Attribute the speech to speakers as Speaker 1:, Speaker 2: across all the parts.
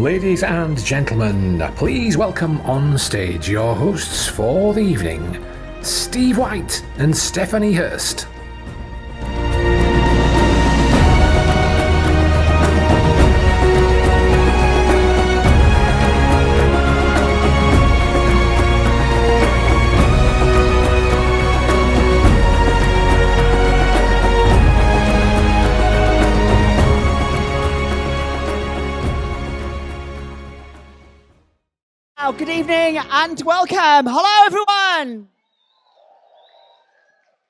Speaker 1: Ladies and gentlemen, please welcome on stage your hosts for the evening, Steve White and Stephanie Hurst.
Speaker 2: Good evening and welcome. Hello, everyone.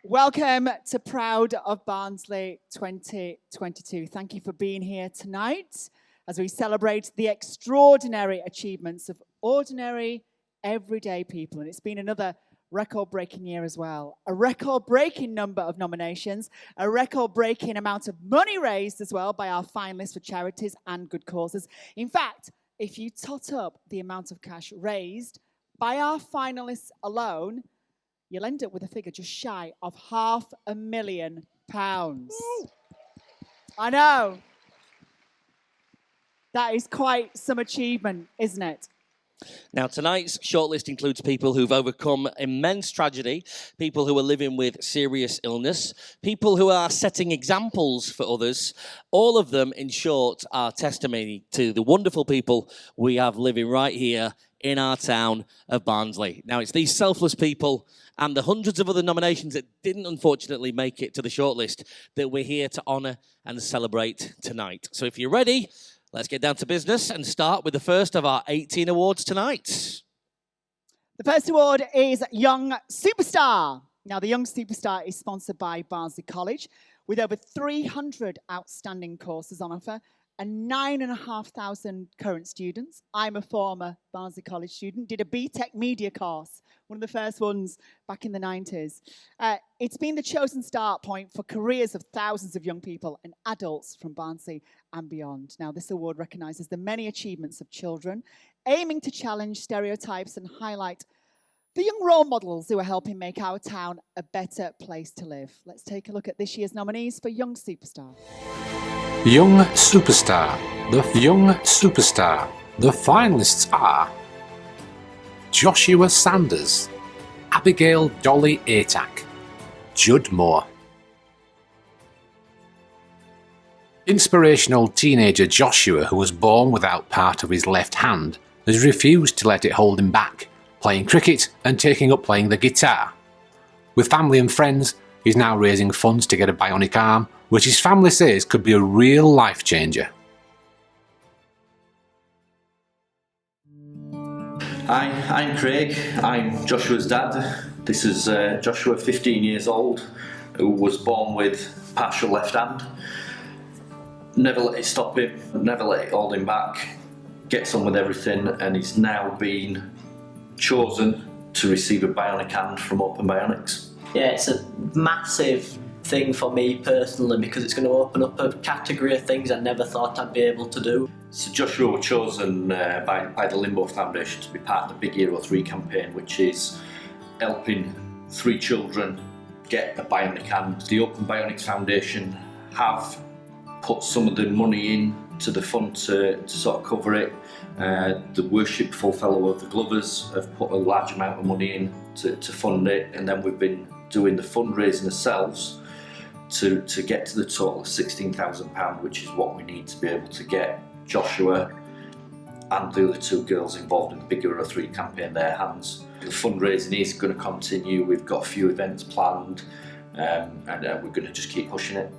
Speaker 2: Welcome to Proud of Barnsley 2022. Thank you for being here tonight as we celebrate the extraordinary achievements of ordinary, everyday people. And it's been another record-breaking year as well. A record-breaking number of nominations, a record-breaking amount of money raised as well by our finalists for charities and good causes. In fact, if you tot up the amount of cash raised by our finalists alone, you'll end up with a figure just shy of £500,000. I know. That is quite some achievement, isn't it?
Speaker 3: Now, tonight's shortlist includes people who've overcome immense tragedy, people who are living with serious illness, people who are setting examples for others. All of them, in short, are testimony to the wonderful people we have living right here in our town of Barnsley. Now, it's these selfless people and the hundreds of other nominations that didn't, unfortunately, make it to the shortlist that we're here to honour and celebrate tonight. So if you're ready, let's get down to business and start with the first of our 18 awards tonight.
Speaker 2: The first award is Young Superstar. Now, the Young Superstar is sponsored by Barnsley College with over 300 outstanding courses on offer and 9,500 current students. I'm a former Barnsley College student, did a BTEC media course, one of the first ones back in the 90s. It's been the chosen start point for careers of thousands of young people and adults from Barnsley and beyond. Now, this award recognises the many achievements of children, aiming to challenge stereotypes and highlight the young role models who are helping make our town a better place to live. Let's take a look at this year's nominees for Young Superstar.
Speaker 1: Young Superstar. The Young Superstar. The finalists are Joshua Sanders, Abigail Dolly Atack, Judd Moore. Inspirational teenager Joshua, who was born without part of his left hand, has refused to let it hold him back, playing cricket and taking up playing the guitar. With family and friends, he's now raising funds to get a bionic arm, which his family says could be a real life changer.
Speaker 4: Hi, I'm Craig. I'm Joshua's dad. This is Joshua, 15 years old, who was born with partial left hand. Never let it stop him, never let it hold him back, gets on with everything, and he's now been chosen to receive a bionic hand from Open Bionics.
Speaker 5: Yeah, it's a massive thing for me personally because it's going to open up a category of things I never thought I'd be able to do.
Speaker 4: So Joshua was chosen by the Limbo Foundation to be part of the Big Hero 3 campaign, which is helping 3 children get a bionic hand. The Open Bionics Foundation have put some of the money in to the fund to sort of cover it. The Worshipful Fellow of the Glovers have put a large amount of money in to fund it, and then we've been doing the fundraising ourselves to get to the total of £16,000, which is what we need to be able to get Joshua and the other 2 girls involved in the Big Hero 3 campaign their hands. The fundraising is going to continue. We've got a few events planned, and we're going to just keep pushing it.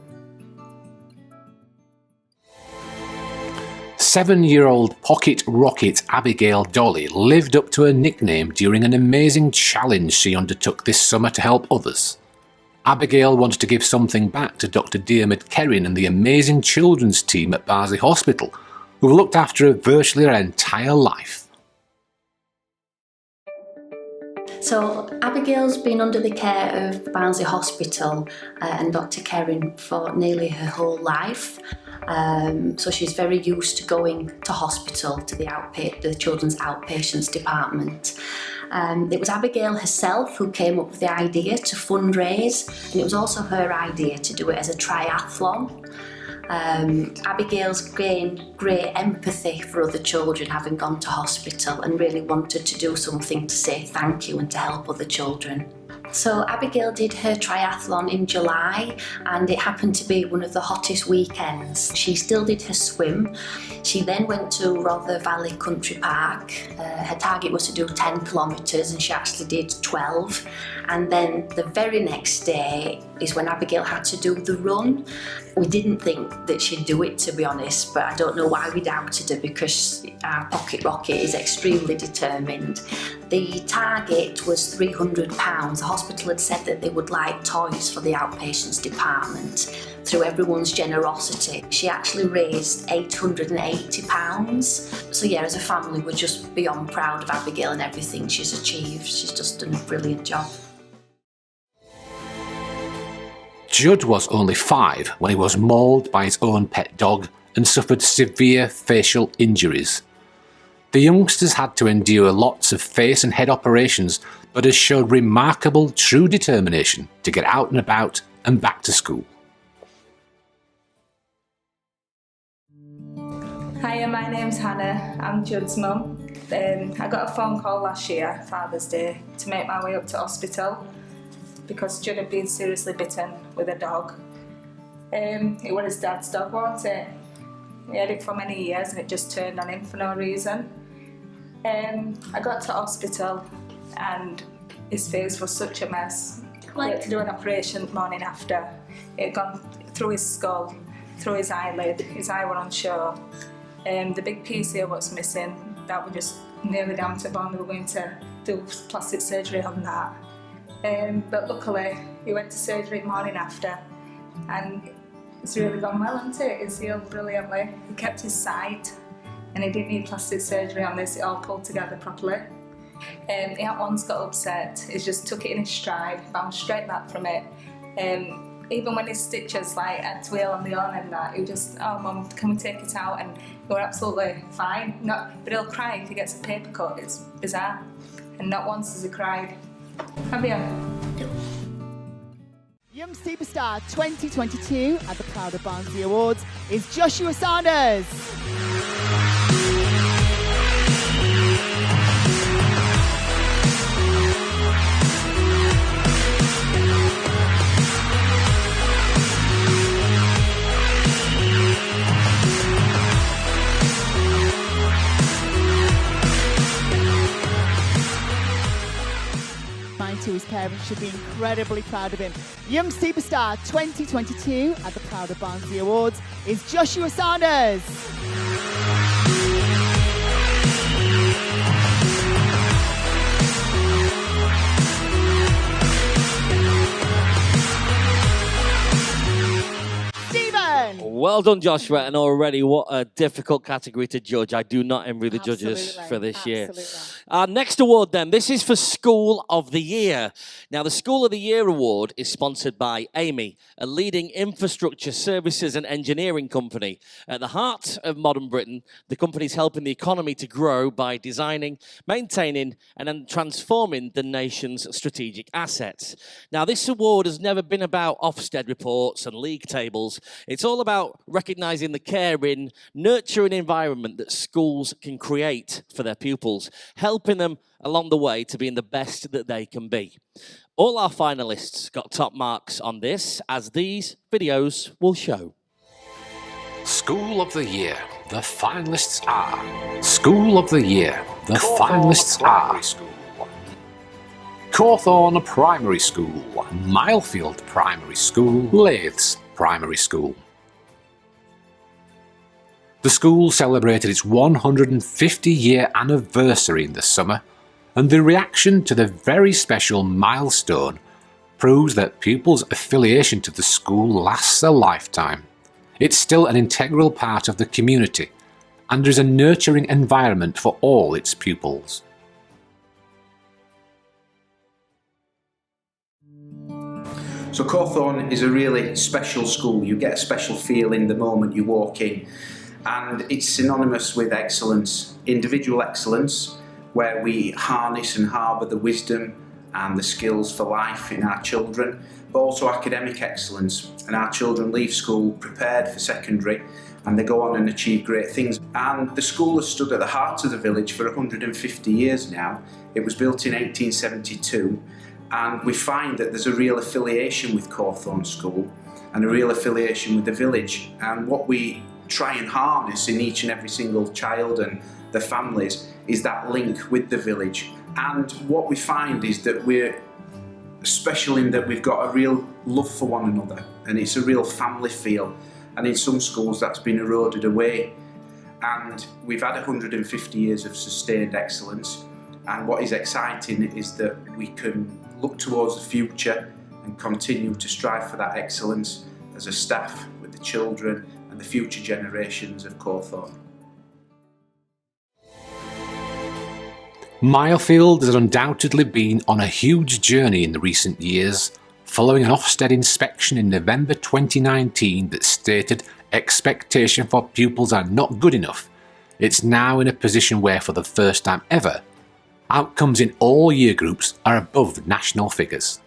Speaker 1: 7-year-old pocket rocket Abigail Dolly lived up to her nickname during an amazing challenge she undertook this summer to help others. Abigail wanted to give something back to Dr. Diarmuid Kerrin and the amazing children's team at Barnsley Hospital, who looked after her virtually her entire life.
Speaker 6: So Abigail's been under the care of Barnsley Hospital and Dr. Kerrin for nearly her whole life. So she's very used to going to hospital, to the children's outpatients department. It was Abigail herself who came up with the idea to fundraise, and it was also her idea to do it as a triathlon. Abigail's gained great empathy for other children having gone to hospital and really wanted to do something to say thank you and to help other children. So Abigail did her triathlon in July, and it happened to be one of the hottest weekends. She still did her swim. She then went to Rother Valley Country Park. Her target was to do 10 kilometres and she actually did 12. And then the very next day is when Abigail had to do the run. We didn't think that she'd do it, to be honest, but I don't know why we doubted her, because our pocket rocket is extremely determined. The target was £300. The hospital had said that they would like toys for the outpatients department. Through everyone's generosity, she actually raised £880. So yeah, as a family, we're just beyond proud of Abigail and everything she's achieved. She's just done a brilliant job.
Speaker 1: Judd was only 5 when he was mauled by his own pet dog and suffered severe facial injuries. The youngsters had to endure lots of face and head operations, but has showed remarkable true determination to get out and about and back to school.
Speaker 7: Hiya, my name's Hannah. I'm Judd's mum. I got a phone call last year, Father's Day, to make my way up to hospital because Judd had been seriously bitten with a dog. It was his dad's dog, wasn't it? He had it for many years and it just turned on him for no reason. I got to hospital and his face was such a mess. We had to do an operation the morning after. It had gone through his skull, through his eyelid, his eye were unsure. The big piece here was missing, that was just nearly down to bone. We were going to do plastic surgery on that. But luckily, he went to surgery the morning after and it's really gone well, hasn't it? It's healed brilliantly. He kept his sight and he didn't need plastic surgery on this, it all pulled together properly. He at once got upset, he just took it in his stride, bounced straight back from it. Even when his stitches had to wheel on the arm and that, he just, oh mum, can we take it out? And we were absolutely fine. But he'll cry if he gets a paper cut, it's bizarre. And not once has he cried. Have you?
Speaker 2: Young Superstar 2022 at the Proud of Barnsley Awards is Joshua Sanders. To his parents should be incredibly proud of him. Young Superstar 2022 at the Proud of Barnsley Awards is Joshua Sanders.
Speaker 3: Well done, Joshua, and already what a difficult category to judge. I do not envy the judges for this year. Our next award then, this is for School of the Year. Now, the School of the Year award is sponsored by Amy, a leading infrastructure services and engineering company. At the heart of modern Britain, the company's helping the economy to grow by designing, maintaining, and then transforming the nation's strategic assets. Now, this award has never been about Ofsted reports and league tables. It's all about recognising the caring, nurturing environment that schools can create for their pupils, helping them along the way to being the best that they can be. All our finalists got top marks on this, as these videos will show.
Speaker 1: School of the Year. The finalists are... School of the Year. The finalists are... Cawthorne Primary School, Milefield Primary School, Lathes Primary School. The school celebrated its 150-year anniversary in the summer, and the reaction to the very special milestone proves that pupils' affiliation to the school lasts a lifetime. It's still an integral part of the community, and there is a nurturing environment for all its pupils.
Speaker 8: So Cawthorne is a really special school. You get a special feeling the moment you walk in. And it's synonymous with excellence, individual excellence, where we harness and harbour the wisdom and the skills for life in our children, but also academic excellence. And our children leave school prepared for secondary and they go on and achieve great things. And the school has stood at the heart of the village for 150 years now. It was built in 1872, and we find that there's a real affiliation with Cawthorne School and a real affiliation with the village. And what we try and harness in each and every single child and their families is that link with the village. And what we find is that we're special in that we've got a real love for one another, and it's a real family feel. And in some schools that's been eroded away. And we've had 150 years of sustained excellence. And what is exciting is that we can look towards the future and continue to strive for that excellence as a staff with the children and the future generations of Cawthorne.
Speaker 1: Milefield has undoubtedly been on a huge journey in the recent years, following an Ofsted inspection in November 2019 that stated expectation for pupils are not good enough. It's now in a position where, for the first time ever, outcomes in all year groups are above national figures.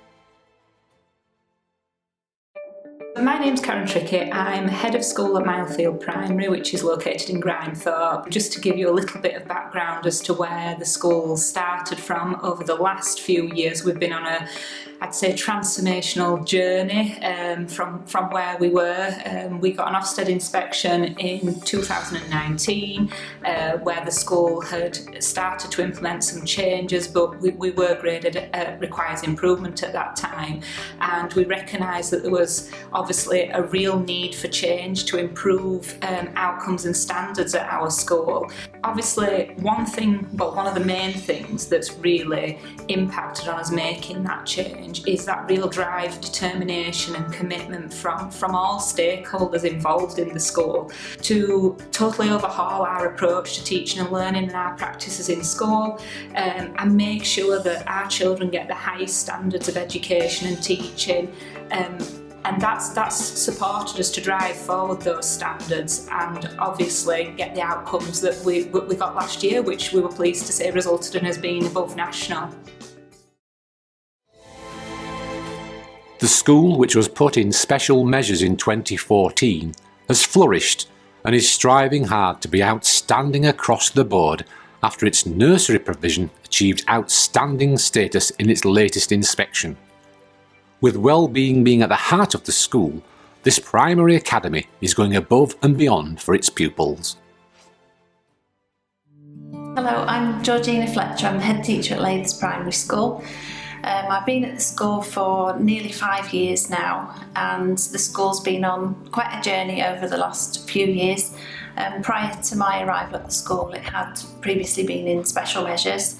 Speaker 9: My name's Karen Trickett. I'm head of school at Milefield Primary, which is located in Grimethorpe. Just to give you a little bit of background as to where the school started from, over the last few years we've been on a, I'd say, transformational journey from where we were. We got an Ofsted inspection in 2019 where the school had started to implement some changes, but we were graded requires improvement at that time, and we recognised that there was obviously a real need for change to improve outcomes and standards at our school. Obviously one of the main things that's really impacted on us making that change is that real drive, determination and commitment from all stakeholders involved in the school to totally overhaul our approach to teaching and learning and our practices in school, and make sure that our children get the highest standards of education and teaching. And that's supported us to drive forward those standards and obviously get the outcomes that we got last year, which we were pleased to say resulted in us being above national.
Speaker 1: The school, which was put in special measures in 2014, has flourished and is striving hard to be outstanding across the board after its nursery provision achieved outstanding status in its latest inspection. With well-being being at the heart of the school, this primary academy is going above and beyond for its pupils.
Speaker 6: Hello, I'm Georgina Fletcher. I'm the head teacher at Laths Primary School. I've been at the school for nearly 5 years now, and the school's been on quite a journey over the last few years. Prior to my arrival at the school, it had previously been in special measures,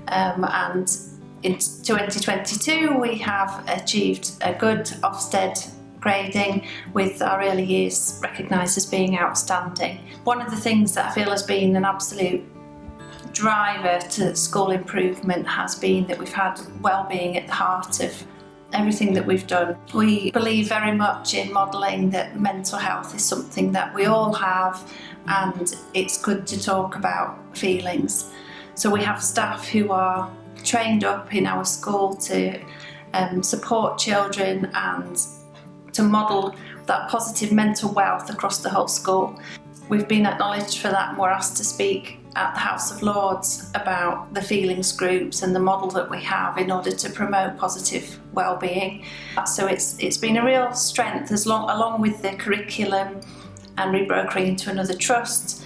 Speaker 6: and in 2022 we have achieved a good Ofsted grading with our early years recognised as being outstanding. One of the things that I feel has been an absolute driver to school improvement has been that we've had well-being at the heart of everything that we've done. We believe very much in modelling that mental health is something that we all have, and it's good to talk about feelings. So we have staff who are trained up in our school to support children and to model that positive mental wealth across the whole school. We've been acknowledged for that, and we're asked to speak at the House of Lords about the feelings groups and the model that we have in order to promote positive well-being. So it's been a real strength, along with the curriculum and rebrokering into another trust.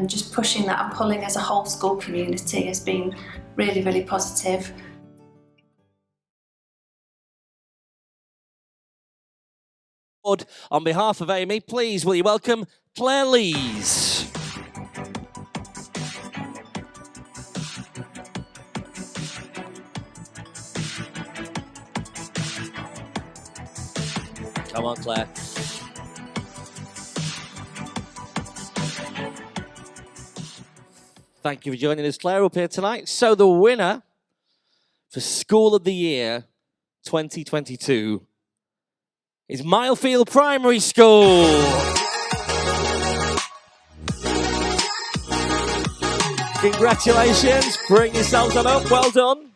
Speaker 6: Just pushing that and pulling as a whole school community has been really, really positive.
Speaker 3: On behalf of Amy, please will you welcome Claire Lees. Come on, Claire. Thank you for joining us, Claire, up here tonight. So the winner for School of the Year 2022 is Milefield Primary School. Congratulations. Bring yourselves on up. Well done.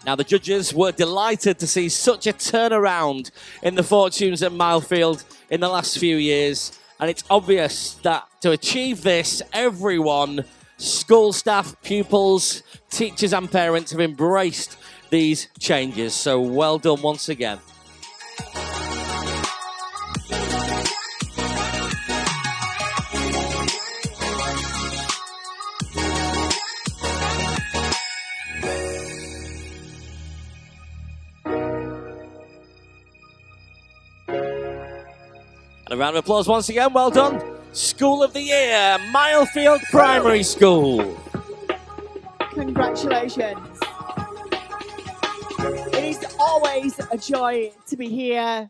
Speaker 3: Now, the judges were delighted to see such a turnaround in the fortunes at Milefield in the last few years, and it's obvious that to achieve this, everyone, school staff, pupils, teachers and parents have embraced these changes. So well done once again. And a round of applause once again. Well done. School of the Year, Milefield Primary School.
Speaker 2: Congratulations. It is always a joy to be here.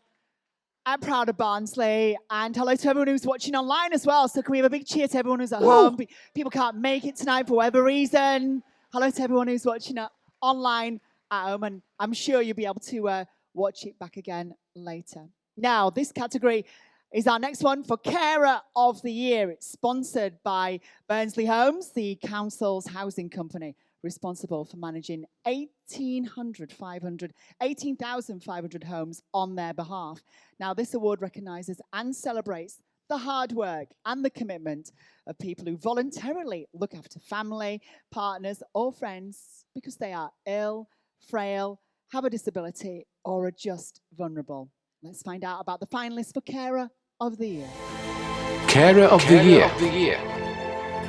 Speaker 2: I'm proud of Barnsley, and hello to everyone who's watching online as well. So can we have a big cheer to everyone who's at home? People can't make it tonight for whatever reason. Hello to everyone who's watching online at home, and I'm sure you'll be able to watch it back again later. Now, this category is our next one for Carer of the Year. It's sponsored by Barnsley Homes, the council's housing company, responsible for managing 18,500 homes on their behalf. Now, this award recognises and celebrates the hard work and the commitment of people who voluntarily look after family, partners or friends because they are ill, frail, have a disability or are just vulnerable. Let's find out about the finalists for Carer of the Year.
Speaker 1: Carer of the Year.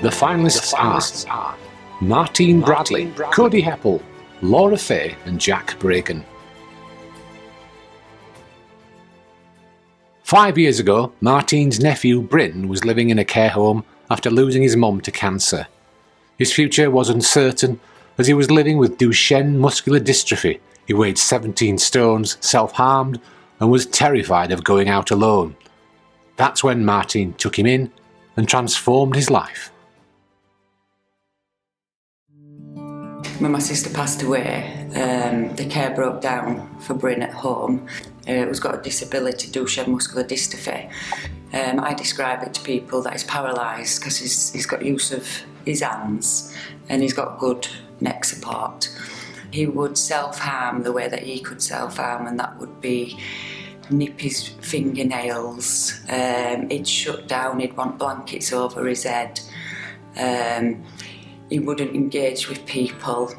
Speaker 1: The finalists are Martine Bradley, Cody Heppel, Laura Fay and Jack Braken. 5 years ago, Martine's nephew Bryn was living in a care home after losing his mum to cancer. His future was uncertain as he was living with Duchenne muscular dystrophy. He weighed 17 stones, self-harmed, and was terrified of going out alone. That's when Martine took him in and transformed his life.
Speaker 10: When my sister passed away, the care broke down for Bryn at home. He's got a disability, Duchenne muscular dystrophy. I describe it to people that he's paralysed because he's got use of his hands and he's got good neck support. He would self-harm the way that he could self-harm, and that would be nip his fingernails. He'd shut down, he'd want blankets over his head. He wouldn't engage with people,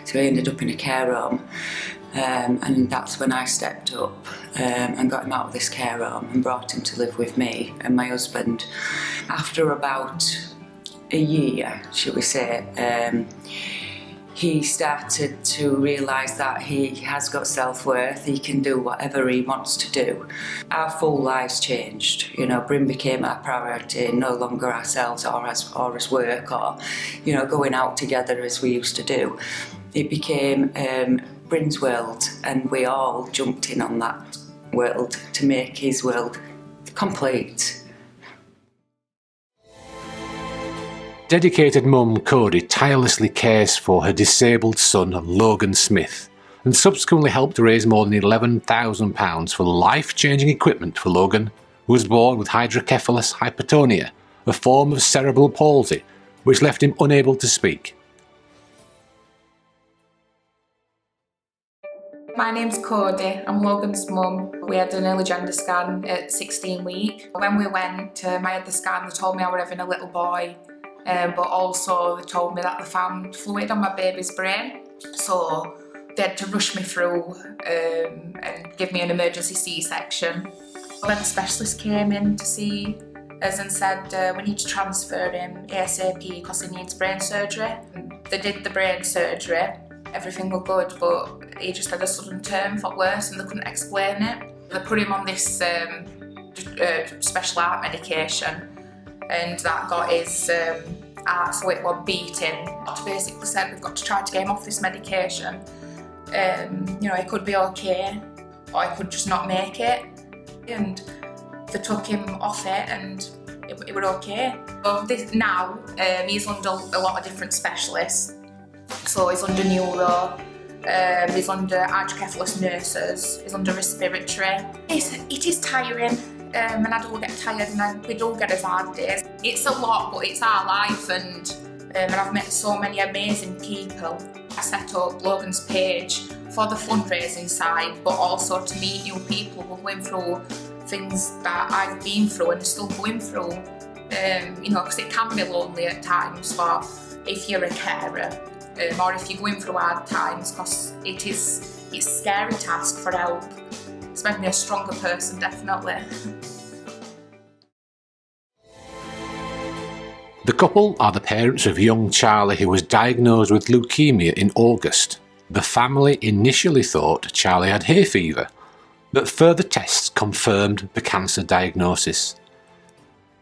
Speaker 10: so he ended up in a care home. And that's when I stepped up and got him out of this care home and brought him to live with me and my husband. After about a year, shall we say, he started to realise that he has got self-worth, he can do whatever he wants to do. Our full lives changed. You know, Bryn became our priority, no longer ourselves or as work or, you know, going out together as we used to do. It became Bryn's world, and we all jumped in on that world to make his world complete.
Speaker 1: Dedicated mum Cody tirelessly cares for her disabled son Logan Smith and subsequently helped raise more than £11,000 for life-changing equipment for Logan, who was born with hydrocephalus hypotonia, a form of cerebral palsy which left him unable to speak.
Speaker 7: My name's Cody, I'm Logan's mum. We had an early gender scan at 16 weeks. When we went, I had the scan, they told me I was having a little boy, but also they told me that they found fluid on my baby's brain. So they had to rush me through and give me an emergency C-section. Then the specialist came in to see us and said we need to transfer him ASAP because he needs brain surgery. They did the brain surgery. Everything was good, but he just had a sudden turn for worse and they couldn't explain it. They put him on this special heart medication, and that got his heart, so it was beating. Doctor basically said we've got to try to get him off this medication. You know, he could be okay, or he could just not make it. And they took him off it and it was okay. So now he's under a lot of different specialists. So he's under neuro, he's under hydrocephalus nurses, he's under respiratory. It is tiring, and I do get tired and we do get his hard days. It's a lot, but it's our life, and I've met so many amazing people. I set up Logan's page
Speaker 11: for the fundraising side, but also to meet new people. We're going through things that I've been through and still going through, you know, because it can be lonely at times for if you're a carer, or if you're going through hard times, because it's a scary to ask for help. It's made me a stronger person, definitely.
Speaker 1: The couple are the parents of young Charlie, who was diagnosed with leukemia in August. The family initially thought Charlie had hay fever, but further tests confirmed the cancer diagnosis.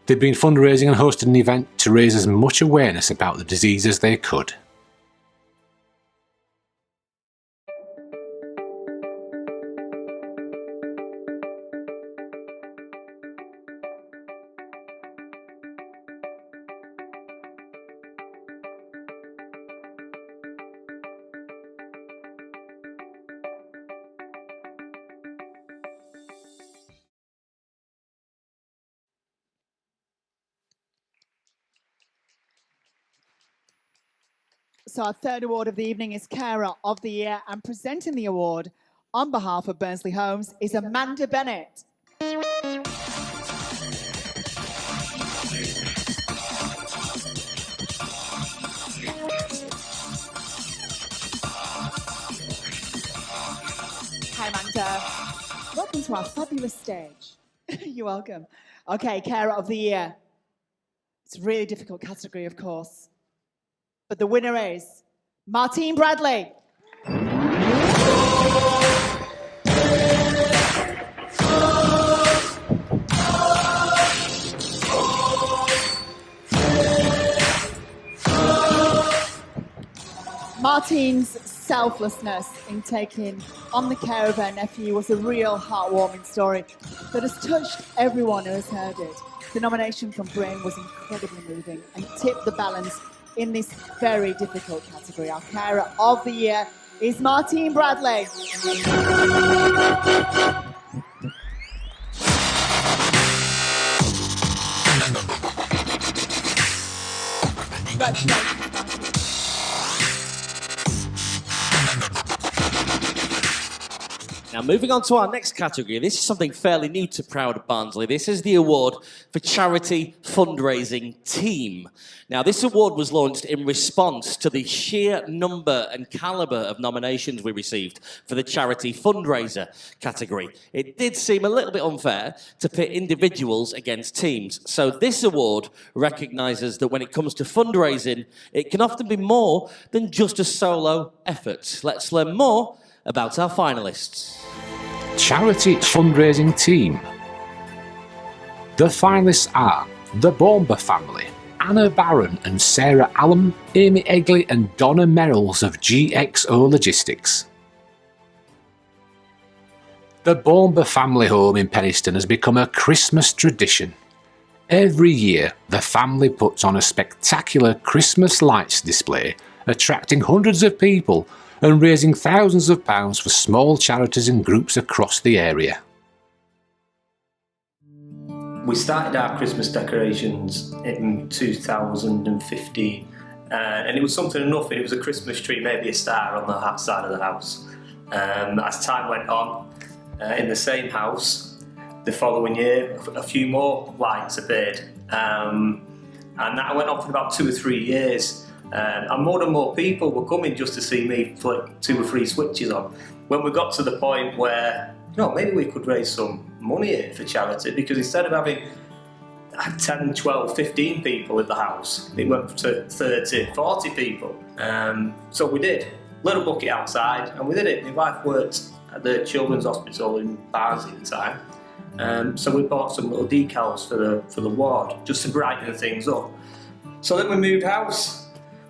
Speaker 1: They've been fundraising and hosted an event to raise as much awareness about the disease as they could.
Speaker 2: So our third award of the evening is Carer of the Year, and presenting the award on behalf of Barnsley Homes is Amanda Bennett. Hi Amanda, welcome to our fabulous stage. You're welcome. Okay, Carer of the Year. It's a really difficult category, of course. But the winner is Martine Bradley. Martine's selflessness in taking on the care of her nephew was a real heartwarming story that has touched everyone who has heard it. The nomination from Brain was incredibly moving and tipped the balance in this very difficult category. Our Carer of the Year is Martine Bradley. Congratulations.
Speaker 3: Now, moving on to our next category, this is something fairly new to Proud Barnsley. This is the award for Charity Fundraising Team. Now, this award was launched in response to the sheer number and calibre of nominations we received for the Charity Fundraiser category. It did seem a little bit unfair to pit individuals against teams. So this award recognises that when it comes to fundraising, it can often be more than just a solo effort. Let's learn more about our finalists.
Speaker 1: Charity Fundraising Team. The finalists are the Bomber family, Anna Barron and Sarah Allen, Amy Egley and Donna Merrills of GXO Logistics. The Bomber family home in Penistone has become a Christmas tradition. Every year, the family puts on a spectacular Christmas lights display, attracting hundreds of people and raising thousands of pounds for small charities and groups across the area.
Speaker 12: We started our Christmas decorations in 2015, and it was something of nothing. It was a Christmas tree, maybe a star on the side of the house. As time went on, in the same house, the following year, a few more lights appeared, and that went on for about 2 or 3 years. And more and more people were coming just to see me flick 2 or 3 switches on. When we got to the point where, you know, maybe we could raise some money here for charity, because instead of having 10, 12, 15 people at the house, it went to 30, 40 people. So we did. Little bucket outside, and we did it. My wife worked at the Children's Hospital in Barnsley at the time. So we bought some little decals for the ward, just to brighten things up. So then we moved house.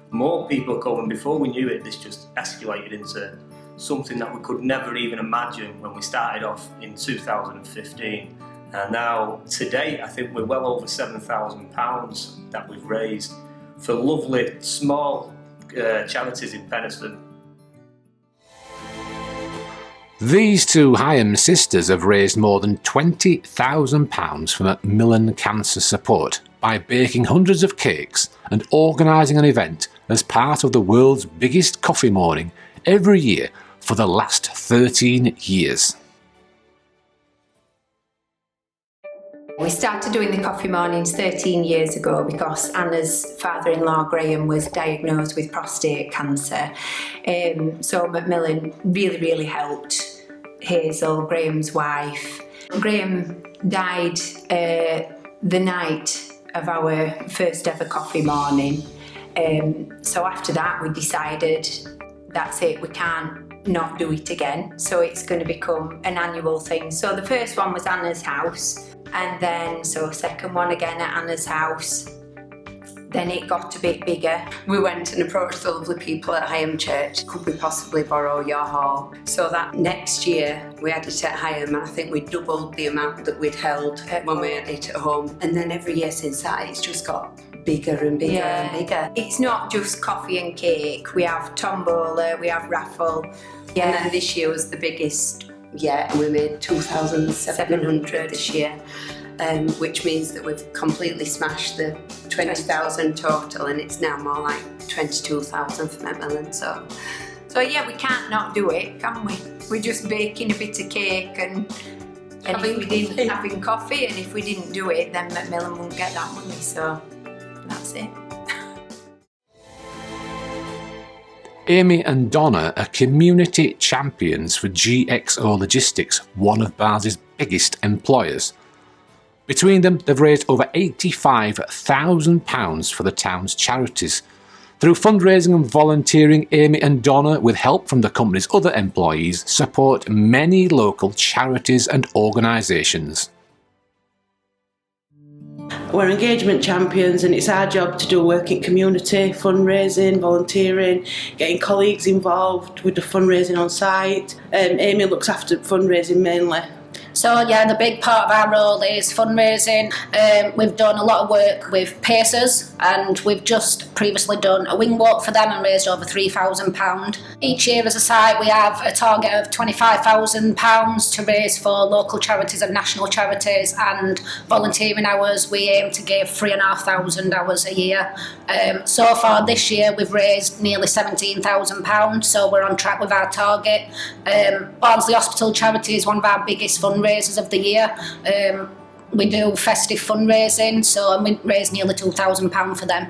Speaker 12: More people coming. Before we knew it, this just escalated into something that we could never even imagine when we started off in 2015. And now, to date, I think we're well over £7,000 that we've raised for lovely, small charities in Penistone.
Speaker 1: These two Hyam sisters have raised more than £20,000 for Macmillan Cancer Support by baking hundreds of cakes and organising an event as part of the world's biggest coffee morning every year for the last 13 years.
Speaker 13: We started doing the coffee mornings 13 years ago because Anna's father-in-law Graham was diagnosed with prostate cancer. So Macmillan really helped Hazel, Graham's wife. Graham died the night of our first ever coffee morning. So after that we decided that's it, we can't not do it again. So it's going to become an annual thing. So the first one was Anna's house. And then, second one again at Anna's house. Then it got a bit bigger.
Speaker 14: We went and approached the lovely people at Higham Church. Could we possibly borrow your hall? So that next year we had it at Higham, and I think we doubled the amount that we'd held when we had it at home. And then every year since that, it's just got bigger and bigger and bigger.
Speaker 13: It's not just coffee and cake. We have tombola, we have raffle.
Speaker 14: Yeah. And then this year was the biggest. Yeah, and we made 2,700 this year, which means that we've completely smashed the 20,000 total, and it's now more like 22,000 for Macmillan. So
Speaker 13: yeah, we can't not do it, can we? We're just baking a bit of cake and having coffee, and if we didn't do it, then Macmillan wouldn't get that money. So that's it.
Speaker 1: Amy and Donna are community champions for GXO Logistics, one of Barnsley's biggest employers. Between them, they've raised over £85,000 for the town's charities. Through fundraising and volunteering, Amy and Donna, with help from the company's other employees, support many local charities and organisations.
Speaker 15: We're engagement champions, and it's our job to do work in community, fundraising, volunteering, getting colleagues involved with the fundraising on site. Amy looks after fundraising mainly.
Speaker 16: So yeah, the big part of our role is fundraising. We've done a lot of work with Pacers, and we've just previously done a wing walk for them and raised over £3,000. Each year as a site we have a target of £25,000 to raise for local charities and national charities, and volunteering hours we aim to give 3,500 hours a year. So far this year we've raised nearly £17,000, so we're on track with our target. Barnsley Hospital Charity is one of our biggest fundraisers of the year. We do festive fundraising, so we raise nearly £2,000 for them.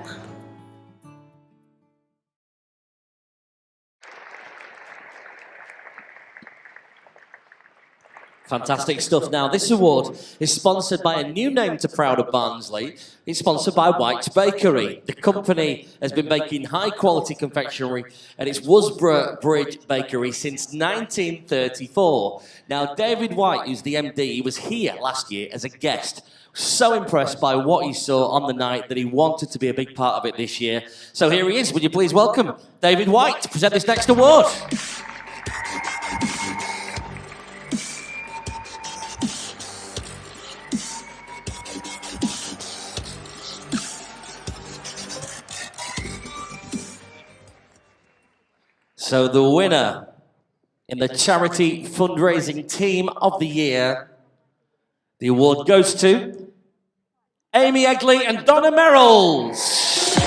Speaker 3: Fantastic stuff. Now, this award is sponsored by a new name to Proud of Barnsley. It's sponsored by White's Bakery. The company has been making high-quality confectionery at its Worsborough Bridge Bakery since 1934. Now, David White, who's the MD, he was here last year as a guest. So impressed by what he saw on the night that he wanted to be a big part of it this year. So here he is. Would you please welcome David White to present this next award? So the winner in the Charity Fundraising Team of the Year, the award goes to Amy Egley and Donna Merrills.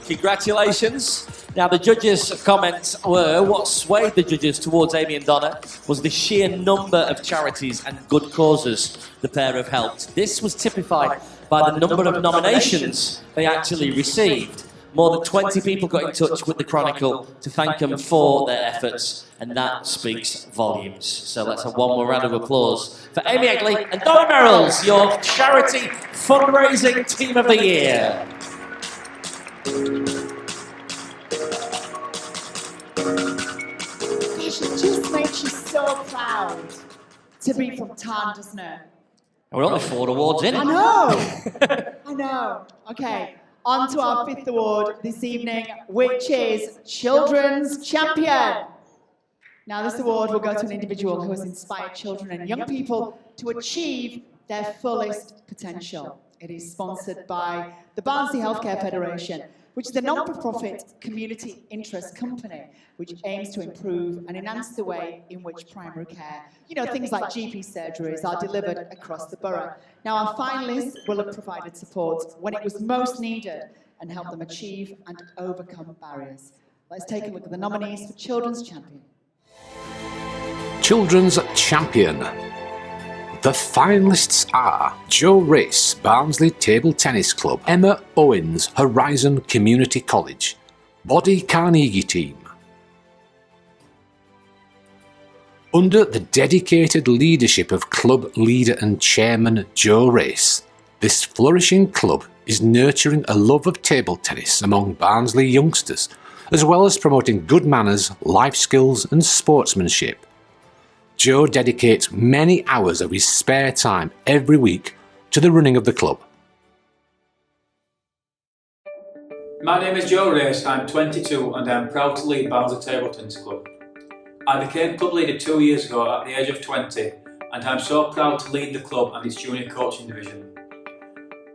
Speaker 3: Congratulations. Now, the judges' comments were, what swayed the judges towards Amy and Donna was the sheer number of charities and good causes the pair have helped. This was typified by the number of nominations they actually received. More than 20 people got in touch with the Chronicle to thank them for their efforts, and that speaks volumes. So let's have one more round of applause for Amy Egley and Donna Merrills, your Charity Fundraising Team of the Year.
Speaker 2: It just makes you so proud to be from town, doesn't it?
Speaker 3: We're only 4 awards in.
Speaker 2: I know. I know. Okay, on to our 5th award this evening, which is Children's Champion. Now, this award will go to an individual who has inspired children and young people to achieve their fullest potential. It is sponsored by the Barnsley Healthcare Federation. which is a non-for-profit community interest company which aims to improve and enhance the way in which primary care, things like GP surgeries, are delivered across the borough. Now, our finalists will have provided support when it was most needed and helped them achieve and overcome barriers. Let's take a look at the nominees for Children's Champion.
Speaker 1: Children's Champion. The finalists are Jo Race, Barnsley Table Tennis Club, Emma Owens, Horizon Community College, Body Carnegie Team. Under the dedicated leadership of club leader and chairman Jo Race, this flourishing club is nurturing a love of table tennis among Barnsley youngsters, as well as promoting good manners, life skills and sportsmanship. Jo dedicates many hours of his spare time every week to the running of the club.
Speaker 17: My name is Jo Race, I'm 22 and I'm proud to lead Barnsley Table Tennis Club. I became club leader 2 years ago at the age of 20 and I'm so proud to lead the club and its junior coaching division.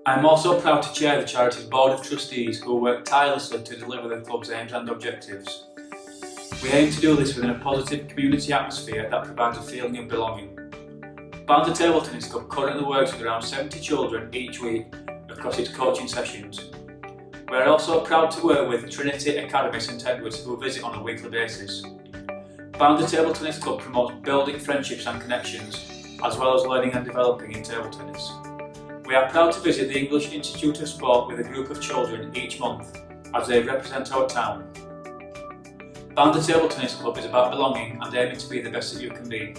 Speaker 17: I'm also proud to chair the charity's board of trustees who work tirelessly to deliver the club's aims and objectives. We aim to do this within a positive community atmosphere that provides a feeling of belonging. Barnsley Table Tennis Club currently works with around 70 children each week across its coaching sessions. We are also proud to work with Trinity Academy St Edwards who visit on a weekly basis. Barnsley Table Tennis Club promotes building friendships and connections, as well as learning and developing in table tennis. We are proud to visit the English Institute of Sport with a group of children each month as they represent our town. Barnsley Table Tennis Club is about belonging and aiming to be the best that you can be.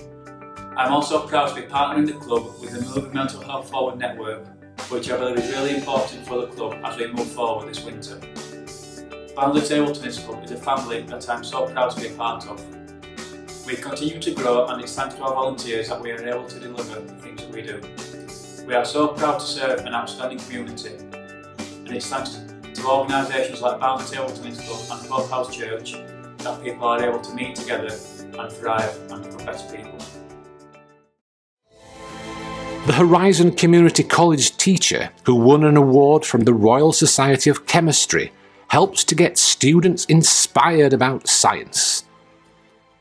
Speaker 17: I'm also proud to be partnering the club with the Moving Mental Health Forward Network, which I believe is really important for the club as we move forward this winter. Barnsley Table Tennis Club is a family that I'm so proud to be a part of. We continue to grow and it's thanks to our volunteers that we are able to deliver the things that we do. We are so proud to serve an outstanding community, and it's thanks to organisations like Barnsley Table Tennis Club and Hope House Church that people are able to meet together and thrive and become better people.
Speaker 1: The Horizon Community College teacher who won an award from the Royal Society of Chemistry helps to get students inspired about science.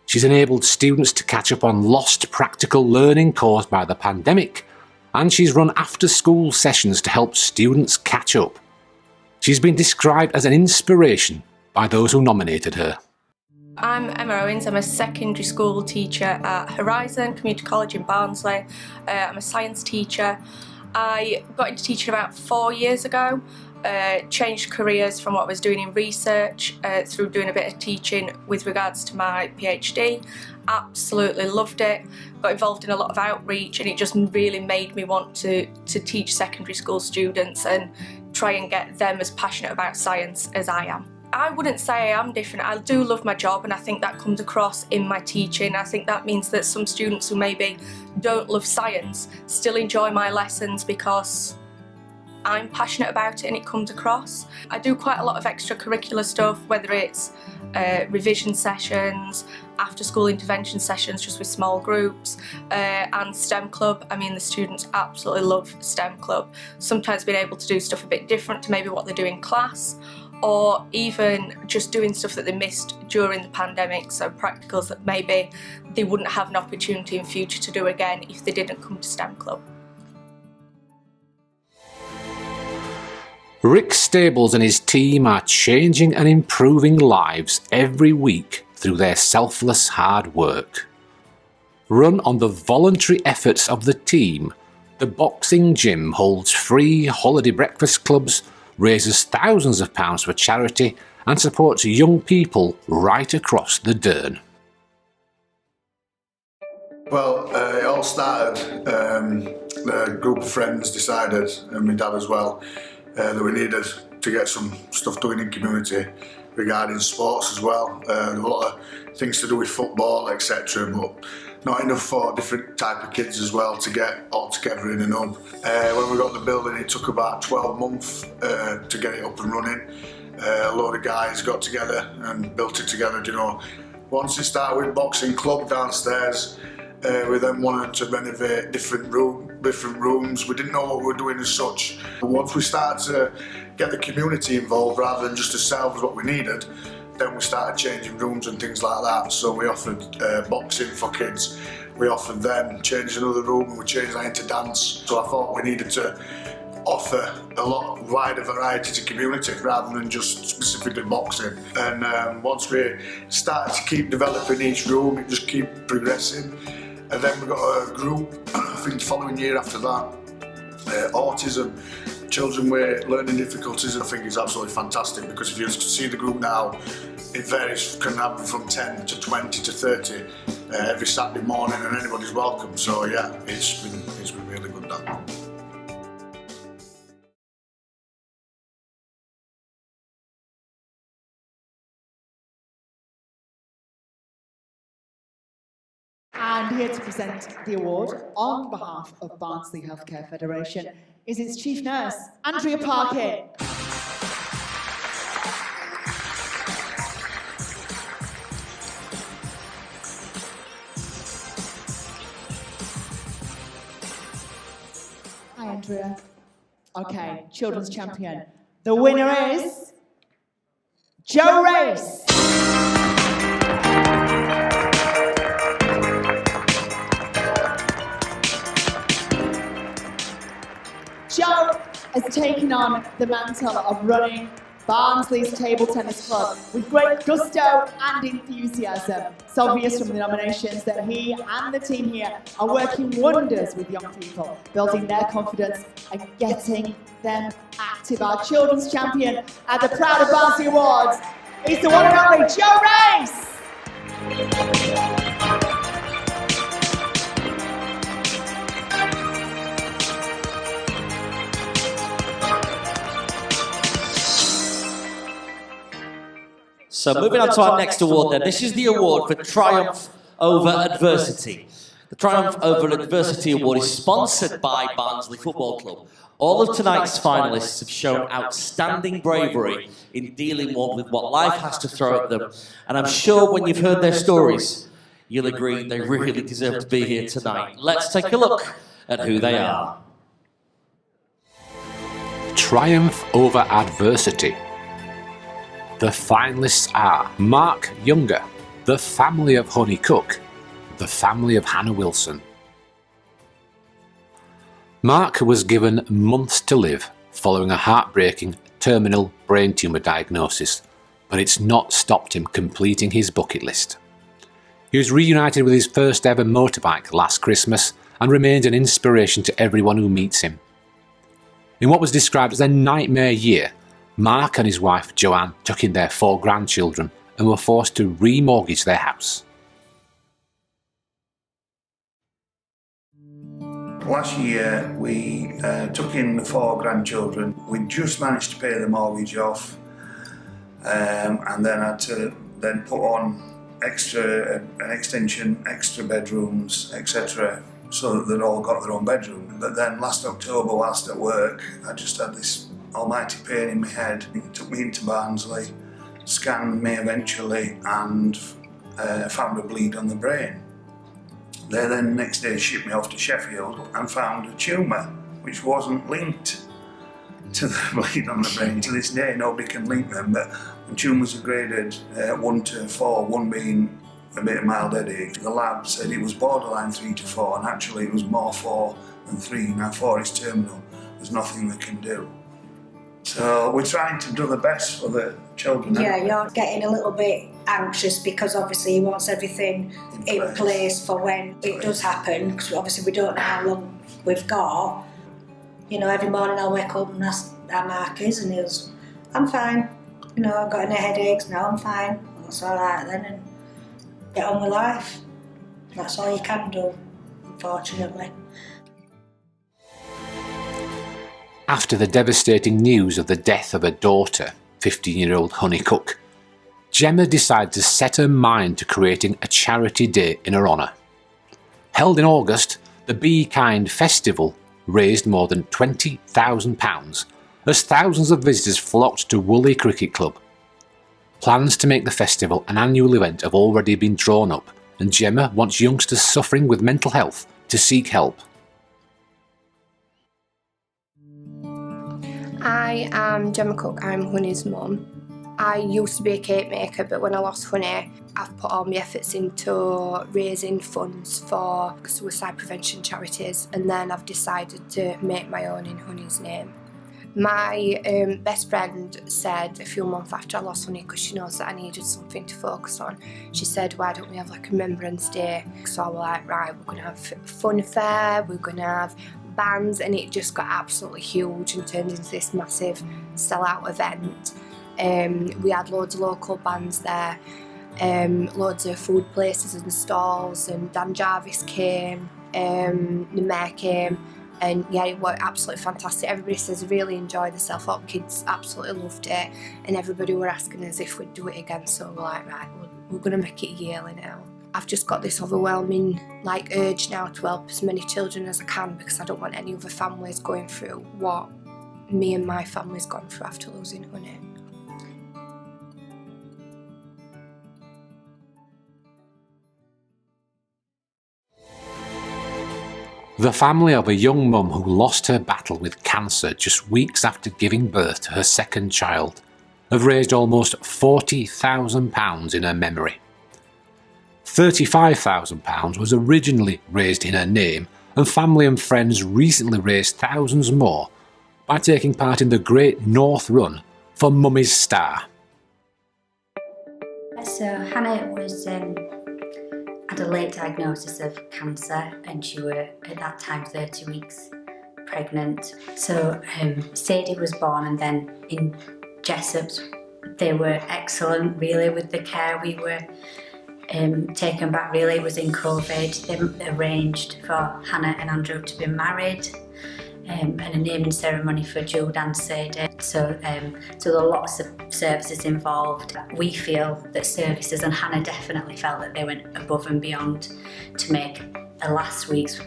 Speaker 1: She's enabled students to catch up on lost practical learning caused by the pandemic, and she's run after-school sessions to help students catch up. She's been described as an inspiration by those who nominated her.
Speaker 18: I'm Emma Owens, I'm a secondary school teacher at Horizon Community College in Barnsley. I'm a science teacher. I got into teaching about 4 years ago, changed careers from what I was doing in research through doing a bit of teaching with regards to my PhD. Absolutely loved it, got involved in a lot of outreach and it just really made me want to teach secondary school students and try and get them as passionate about science as I am. I wouldn't say I am different. I do love my job and I think that comes across in my teaching. I think that means that some students who maybe don't love science still enjoy my lessons because I'm passionate about it and it comes across. I do quite a lot of extracurricular stuff, whether it's revision sessions, after school intervention sessions just with small groups, and STEM club. I mean, the students absolutely love STEM club. Sometimes being able to do stuff a bit different to maybe what they do in class, or even just doing stuff that they missed during the pandemic, so practicals that maybe they wouldn't have an opportunity in future to do again if they didn't come to STEM club.
Speaker 1: Rick Stables and his team are changing and improving lives every week through their selfless hard work. Run on the voluntary efforts of the team, the boxing gym holds free holiday breakfast clubs, raises thousands of pounds for charity and supports young people right across the Dearn.
Speaker 19: Well, it all started, a group of friends decided, and my dad as well, that we needed to get some stuff done in community regarding sports as well. A lot of things to do with football, etc., but not enough for different type of kids as well to get all together in an hub. When we got the building, it took about 12 months to get it up and running. A load of guys got together and built it together, you know. Once it started with boxing club downstairs, We then wanted to renovate different rooms. We didn't know what we were doing as such. But once we started to get the community involved rather than just to salvage what we needed, then we started changing rooms and things like that. So we offered boxing for kids. We offered them changing another room, and we changed that into dance. So I thought we needed to offer a lot wider variety to community rather than just specifically boxing. And once we started to keep developing each room, it just kept progressing. And then we got a group, I think the following year after that, autism, children with learning difficulties. I think it's absolutely fantastic, because if you see the group now, it varies, can happen from 10 to 20 to 30 every Saturday morning, and anybody's welcome. So yeah, it's been really good, that.
Speaker 2: And here to present the award on behalf of Barnsley Healthcare Federation is its Chief Nurse, Andrea Parkin. Hi, Andrea. Okay, children's champion. The winner is Joe Race. Joe has taken on the mantle of running Barnsley's table tennis club with great gusto and enthusiasm. It's obvious from the nominations that he and the team here are working wonders with young people, building their confidence and getting them active. Our children's champion at the Proud of Barnsley Awards is the one and only Joe Race.
Speaker 3: So moving on to our next award then. This is the award for Triumph Over Adversity. The Triumph Over Adversity Award is sponsored by Barnsley Football Club. All of tonight's finalists have shown outstanding bravery in dealing with what life has to throw at them. And I'm sure when you've heard their stories, you'll agree they really deserve to be here tonight. Let's take a look at who they are.
Speaker 1: Triumph Over Adversity. The finalists are Mark Younger, the family of Honey Cook, the family of Hannah Wilson. Mark was given months to live following a heartbreaking terminal brain tumour diagnosis, but it's not stopped him completing his bucket list. He was reunited with his first ever motorbike last Christmas and remains an inspiration to everyone who meets him. In what was described as a nightmare year, Mark and his wife Joanne took in their 4 grandchildren and were forced to remortgage their house.
Speaker 20: Last year we took in the 4 grandchildren. We just managed to pay the mortgage off, and then had to put on an extension, extra bedrooms, etc., so that they'd all got their own bedroom. But then last October, whilst at work, I just had this almighty pain in my head. It took me into Barnsley, scanned me eventually, and found a bleed on the brain. They then next day shipped me off to Sheffield and found a tumour which wasn't linked to the bleed on the brain. To this day nobody can link them, but the tumours are graded 1 to 4, 1 being a bit of mild headache. The lab said it was borderline 3 to 4, and actually it was more 4 than 3. Now 4 is terminal, there's nothing they can do. So we're trying to do the best for the children.
Speaker 21: Yeah, you're getting a little bit anxious because obviously he wants everything in place for when it does happen, because obviously we don't know how long we've got. You know, every morning I'll wake up and ask how Mark is, and he goes, I'm fine. You know, I've got any headaches, no, I'm fine. That's all right then, and get on with life. That's all you can do, unfortunately.
Speaker 1: After the devastating news of the death of her daughter, 15-year-old Honey Cook, Gemma decided to set her mind to creating a charity day in her honour. Held in August, the Be Kind Festival raised more than £20,000 as thousands of visitors flocked to Woolley Cricket Club. Plans to make the festival an annual event have already been drawn up, and Gemma wants youngsters suffering with mental health to seek help.
Speaker 5: I am Gemma Cook, I'm Honey's mum. I used to be a cake maker, but when I lost Honey, I've put all my efforts into raising funds for suicide prevention charities, and then I've decided to make my own in Honey's name. My best friend said a few months after I lost Honey, because she knows that I needed something to focus on, she said, why don't we have like a Remembrance Day? So I was like, right, we're going to have fun fair, we're going to have bands, and it just got absolutely huge and turned into this massive sellout event. We had loads of local bands there, loads of food places and stalls, and Dan Jarvis came, Namer came, and yeah, it was absolutely fantastic. Everybody says they really enjoyed themselves. All kids absolutely loved it, and everybody were asking us if we'd do it again, so we're like, right, we're going to make it yearly now. I've just got this overwhelming urge now to help as many children as I can, because I don't want any other families going through what me and my family's gone through after losing Honey.
Speaker 1: The family of a young mum who lost her battle with cancer just weeks after giving birth to her second child have raised almost £40,000 in her memory. £35,000 was originally raised in her name, and family and friends recently raised thousands more by taking part in the Great North Run for Mummy's Star.
Speaker 22: So Hannah was had a late diagnosis of cancer, and she were at that time 30 weeks pregnant. So Sadie was born, and then in Jessops they were excellent really with the care. We were taken back really. It was in COVID. They arranged for Hannah and Andrew to be married, and a naming ceremony for Jude and Sadie. So there were lots of services involved. We feel that services, and Hannah definitely felt that they went above and beyond to make her last weeks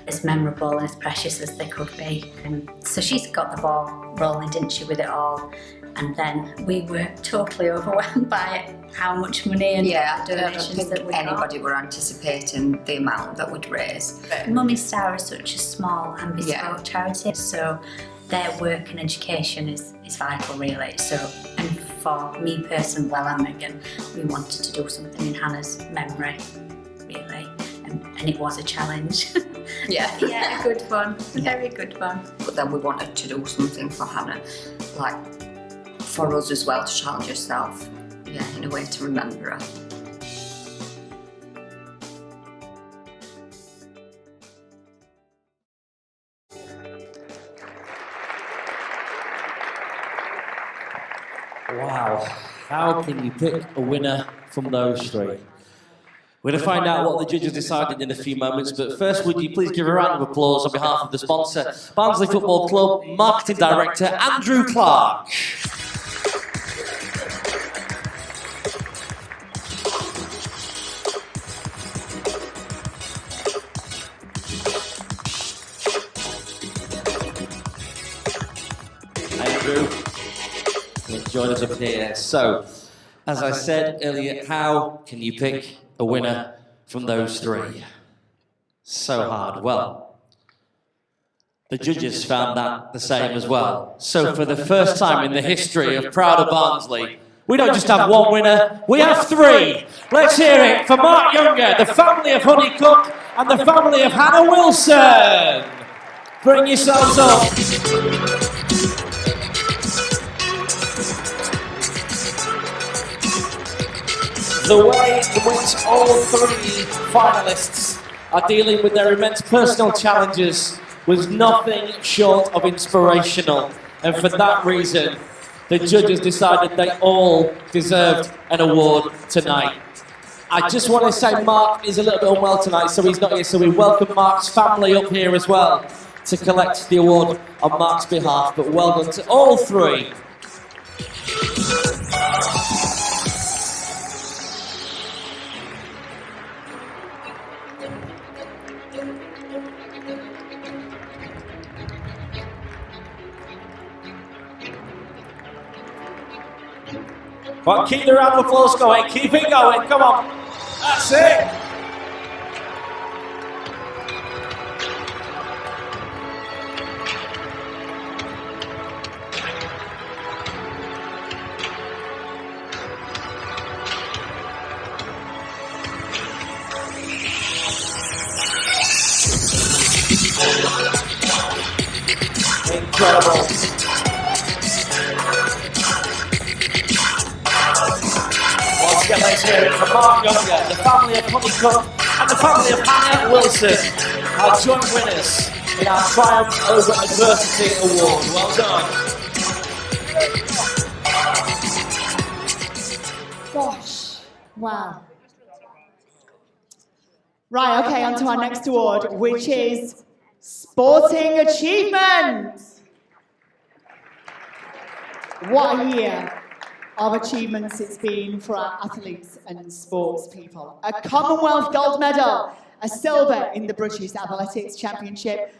Speaker 22: as memorable and as precious as they could be. So she's got the ball rolling, didn't she, with it all? And then we were totally overwhelmed by how much money and donations that we got.
Speaker 14: Anybody were anticipating the amount that we'd raise.
Speaker 22: Mummy's Star is such a small and bespoke charity, so their work and education is vital really. So, and for me personally, and Megan, we wanted to do something in Hannah's memory, really, and it was a challenge. Yeah, good fun, very good fun.
Speaker 14: But then we wanted to do something for Hannah, like for us as well, to challenge herself, in a way to remember her.
Speaker 3: Wow, how can you pick a winner from those three? We're going to find out what the judges decided in a few moments, but first would you please give a round of applause on behalf of the sponsor, Barnsley Football Club Marketing Director Andrew Clark. Andrew, join us up here. So, as I said earlier, how can you pick a winner from those three? So hard. Well, the judges found that the same as well. So for the first time in the history of Proud of Barnsley, we don't just have one winner, we have three. Let's hear it for Mark Younger, the family of Honey Cook, and the family of Hannah Wilson. Bring yourselves up. The way in which all three finalists are dealing with their immense personal challenges was nothing short of inspirational. And for that reason, the judges decided they all deserved an award tonight. I just want to say Mark is a little bit unwell tonight, so he's not here. So we welcome Mark's family up here as well to collect the award on Mark's behalf. But well done to all three. Well, keep the round of applause going. Keep it going. Come on. That's it.
Speaker 4: incredible. Once again, let's hear it from Mark Younger, the family of Honeycutt and the family of Hannah Wilson, our joint winners in our Triumph Over Adversity Award. Well done.
Speaker 2: Gosh, wow. Right, okay, on to our next award, which is Sporting Achievement. What a year of achievements it's been for our athletes and sports people. A Commonwealth gold medal, a silver in the British Athletics Championship,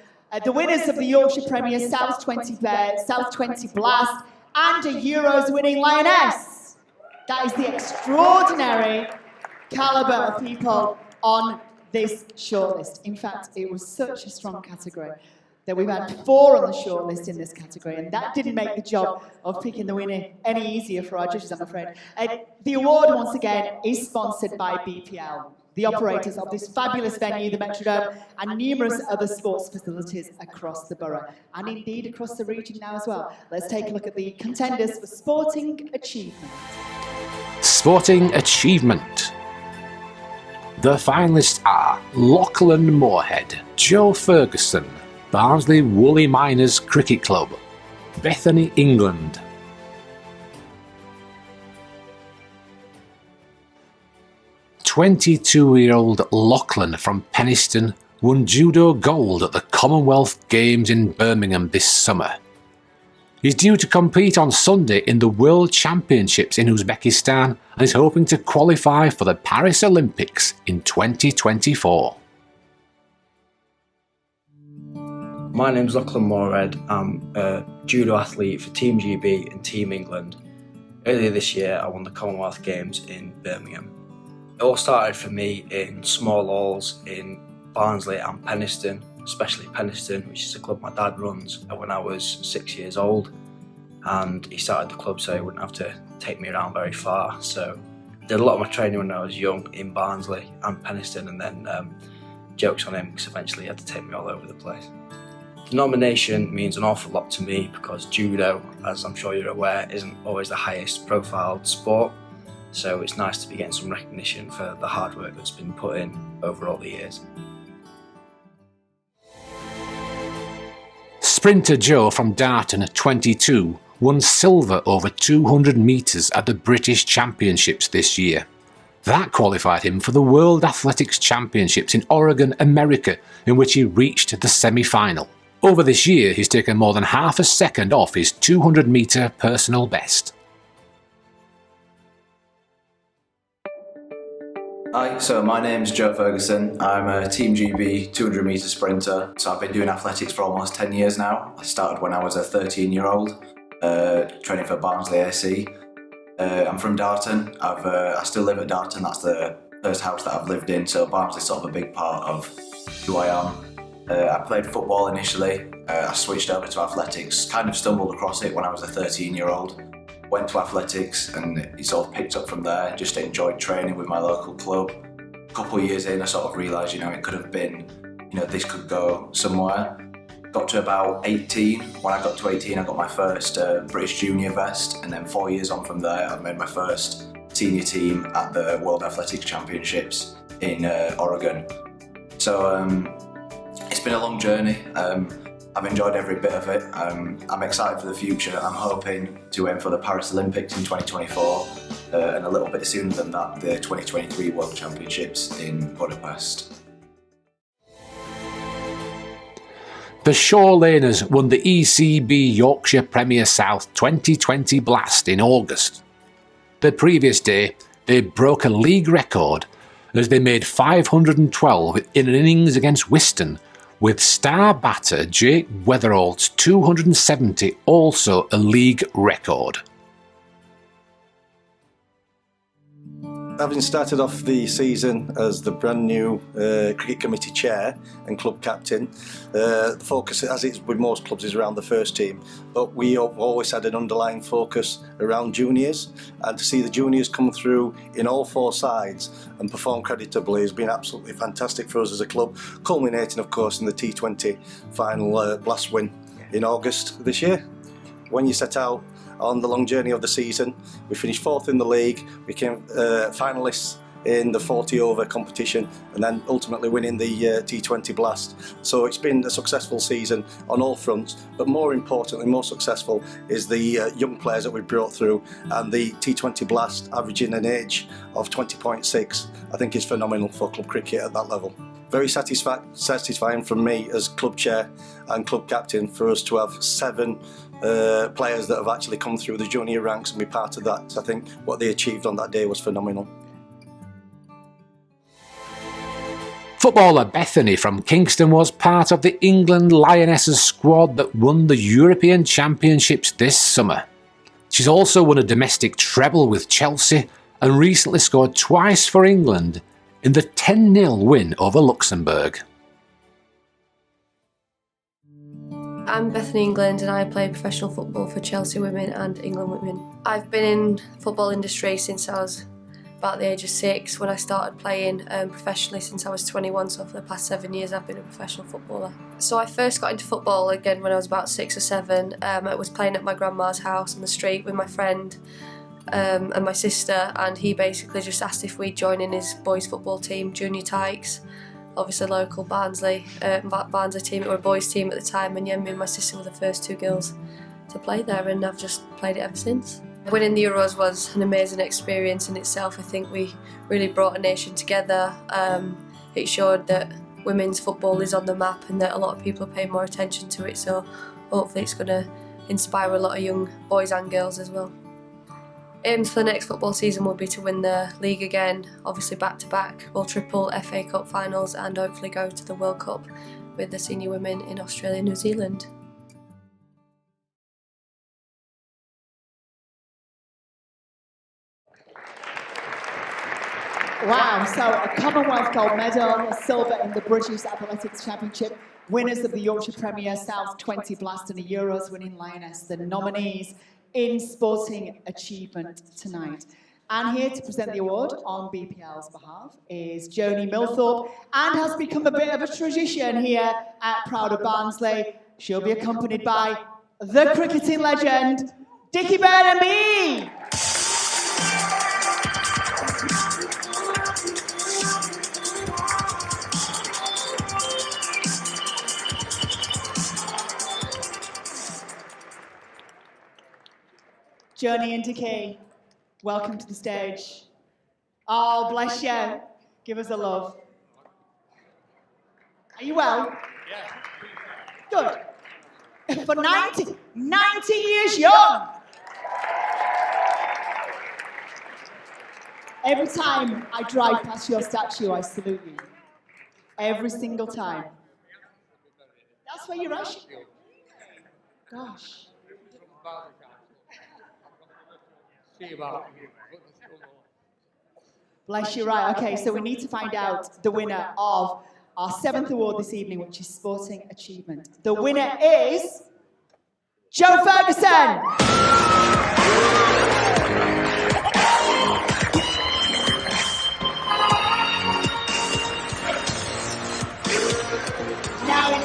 Speaker 2: the winners of the Yorkshire Premier South 20 Blast, and a Euros winning Lioness. That is the extraordinary calibre of people on this shortlist. In fact, it was such a strong category that we've had 4 on the shortlist in this category, and that didn't make the job of picking the winner any easier for our judges, I'm afraid. The award, once again, is sponsored by BPL, the operators of this fabulous venue, the Metrodome, and numerous other sports facilities across the borough, and indeed across the region now as well. Let's take a look at the contenders for Sporting Achievement.
Speaker 1: Sporting Achievement. The finalists are Lachlan Moorhead, Joe Ferguson, Barnsley Woolly Miners Cricket Club, Bethany, England. "22-year-old Lachlan from Penistone won judo gold at the Commonwealth Games in Birmingham this summer. He's due to compete on Sunday in the World Championships in Uzbekistan and is hoping to qualify for the Paris Olympics in 2024.
Speaker 8: My name's Lachlan Moorhead. I'm a judo athlete for Team GB and Team England. Earlier this year I won the Commonwealth Games in Birmingham. It all started for me in small halls in Barnsley and Penistone, especially Penistone, which is a club my dad runs, when I was 6 years old. And he started the club so he wouldn't have to take me around very far. So I did a lot of my training when I was young in Barnsley and Penistone, and then jokes on him because eventually he had to take me all over the place. The nomination means an awful lot to me because judo, as I'm sure you're aware, isn't always the highest profiled sport. So it's nice to be getting some recognition for the hard work that's been put in over all the years.
Speaker 1: Sprinter Joe from Darton at 22 won silver over 200 metres at the British Championships this year. That qualified him for the World Athletics Championships in Oregon, America, in which he reached the semi-final. Over this year he's taken more than half a second off his 200 metre personal best.
Speaker 23: Hi, so my name's Joe Ferguson. I'm a Team GB 200 metre sprinter. So I've been doing athletics for almost 10 years now. I started when I was a 13-year-old, training for Barnsley AC. I'm from Darton. I still live at Darton. That's the first house that I've lived in, so Barnsley's sort of a big part of who I am. I played football initially. I switched over to athletics, kind of stumbled across it when I was a 13-year-old. Went to athletics and it sort of picked up from there. Just enjoyed training with my local club. A couple of years in, I sort of realised, it could have been, this could go somewhere. Got to about 18. When I got to 18, I got my first British Junior vest, and then 4 years on from there, I made my first senior team at the World Athletics Championships in Oregon. So it's been a long journey. I've enjoyed every bit of it. I'm excited for the future. I'm hoping to aim for the Paris Olympics in 2024 and a little bit sooner than that, the 2023 World Championships in Budapest.
Speaker 1: The Shore Laners won the ECB Yorkshire Premier South 2020 Blast in August. The previous day, they broke a league record as they made 512 in an innings against Wiston, with star batter Jake Weatherall's 270 also a league record.
Speaker 24: Having started off the season as the brand new cricket committee chair and club captain, the focus, as it's with most clubs, is around the first team, but we have always had an underlying focus around juniors, and to see the juniors come through in all 4 sides and perform creditably has been absolutely fantastic for us as a club, culminating of course in the T20 final Blast win in August this year. When you set out on the long journey of the season, we finished 4th in the league, became finalists in the 40 over competition, and then ultimately winning the T20 Blast. So it's been a successful season on all fronts, but more importantly, more successful is the young players that we've brought through, and the T20 Blast averaging an age of 20.6 I think is phenomenal for club cricket at that level. Very satisfying from me as club chair and club captain for us to have 7 players that have actually come through the junior ranks and be part of that. I think what they achieved on that day was phenomenal.
Speaker 1: Footballer Bethany from Kingston was part of the England Lionesses squad that won the European Championships this summer. She's also won a domestic treble with Chelsea and recently scored twice for England in the 10-0 win over Luxembourg.
Speaker 6: I'm Bethany England and I play professional football for Chelsea Women and England Women. I've been in the football industry since I was about the age of 6 when I started playing professionally since I was 21, so for the past 7 years I've been a professional footballer. So I first got into football again when I was about 6 or 7. I was playing at my grandma's house on the street with my friend and my sister, and he basically just asked if we'd join in his boys football team, Junior Tykes, obviously local Barnsley team. It was a boys team at the time, and yeah, me and my sister were the first 2 girls to play there, and I've just played it ever since. Winning the Euros was an amazing experience in itself. I think we really brought a nation together. It showed that women's football is on the map and that a lot of people are paying more attention to it, so hopefully it's going to inspire a lot of young boys and girls as well. Aims for the next football season will be to win the league again, obviously back to back. We'll triple FA Cup finals and hopefully go to the World Cup with the senior women in Australia and New Zealand.
Speaker 2: Wow, so a Commonwealth gold medal, a silver in the British Athletics Championship, winners of the Yorkshire Premier, South 20 Blast and the Euros winning Lioness, the nominees in sporting achievement tonight. And here to present the award on BPL's behalf is Joni Milthorpe, and has become a bit of a tradition here at Proud of Barnsley. She'll be accompanied by the cricketing legend, Dickie Burnham. Joni and Dickie, welcome to the stage. Oh, bless you. Give us a love. Are you well? Yeah. Good. For 90 years young. Every time I drive past your statue, I salute you. Every single time. That's where you're actually. Gosh. Bless you, right. Okay, so we need to find out the winner of our 7th award this evening, which is Sporting Achievement. The winner is Jo Ferguson. Now, in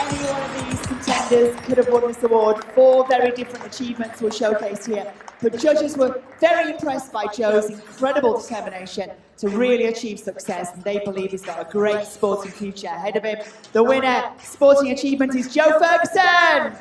Speaker 2: any one of these contenders could have won this award. 4 very different achievements were showcased here. But judges were very impressed by Jo's incredible determination to really achieve success, and they believe he's got a great sporting future ahead of him. The winner, sporting achievement, is Jo Ferguson.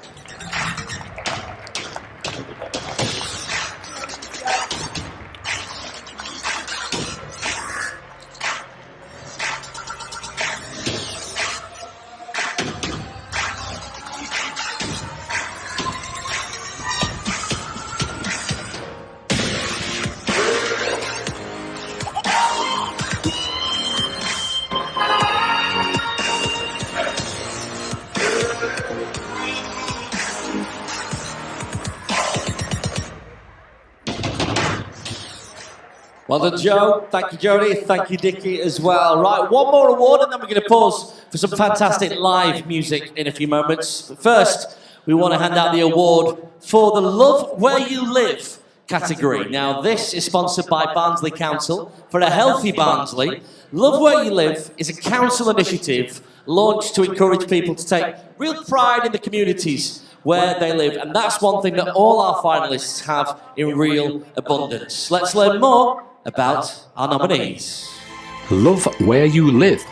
Speaker 4: Well done, Jo. Thank you, Jodie. Thank you, Dickie, as well. Right, one more award, and then we're going to pause for some fantastic live music in a few moments. But first, we want to hand out the award for the Love Where You Live category. Now, this is sponsored by Barnsley Council. For a healthy Barnsley, Love Where You Live is a council initiative launched to encourage people to take real pride in the communities where they live, and that's one thing that all our finalists have in real abundance. Let's learn more about our nominees.
Speaker 1: Love where you live.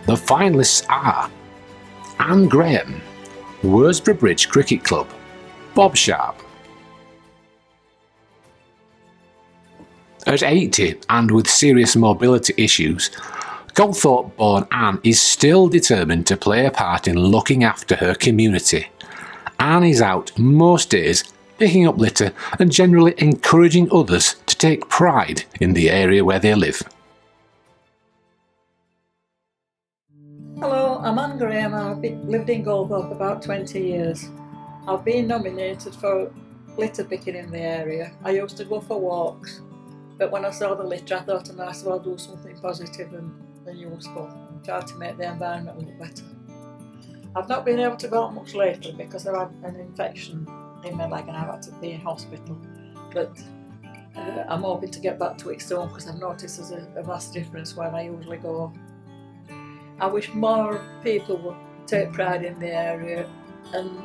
Speaker 1: The finalists are Anne Graham, Worsborough Bridge Cricket Club, Bob Sharp. At 80 and with serious mobility issues, Goldthorpe-born Anne is still determined to play a part in looking after her community. Anne is out most days picking up litter and generally encouraging others to take pride in the area where they live.
Speaker 7: Hello, I'm Anne Graham and I've lived in Goldthorpe about 20 years. I've been nominated for litter picking in the area. I used to go for walks, but when I saw the litter I thought I might as well do something positive and useful and try to make the environment look better. I've not been able to go out much lately because I've had an infection in my leg and I've had to be in hospital, but I'm hoping to get back to it soon because I've noticed there's a vast difference where I usually go. I wish more people would take pride in the area and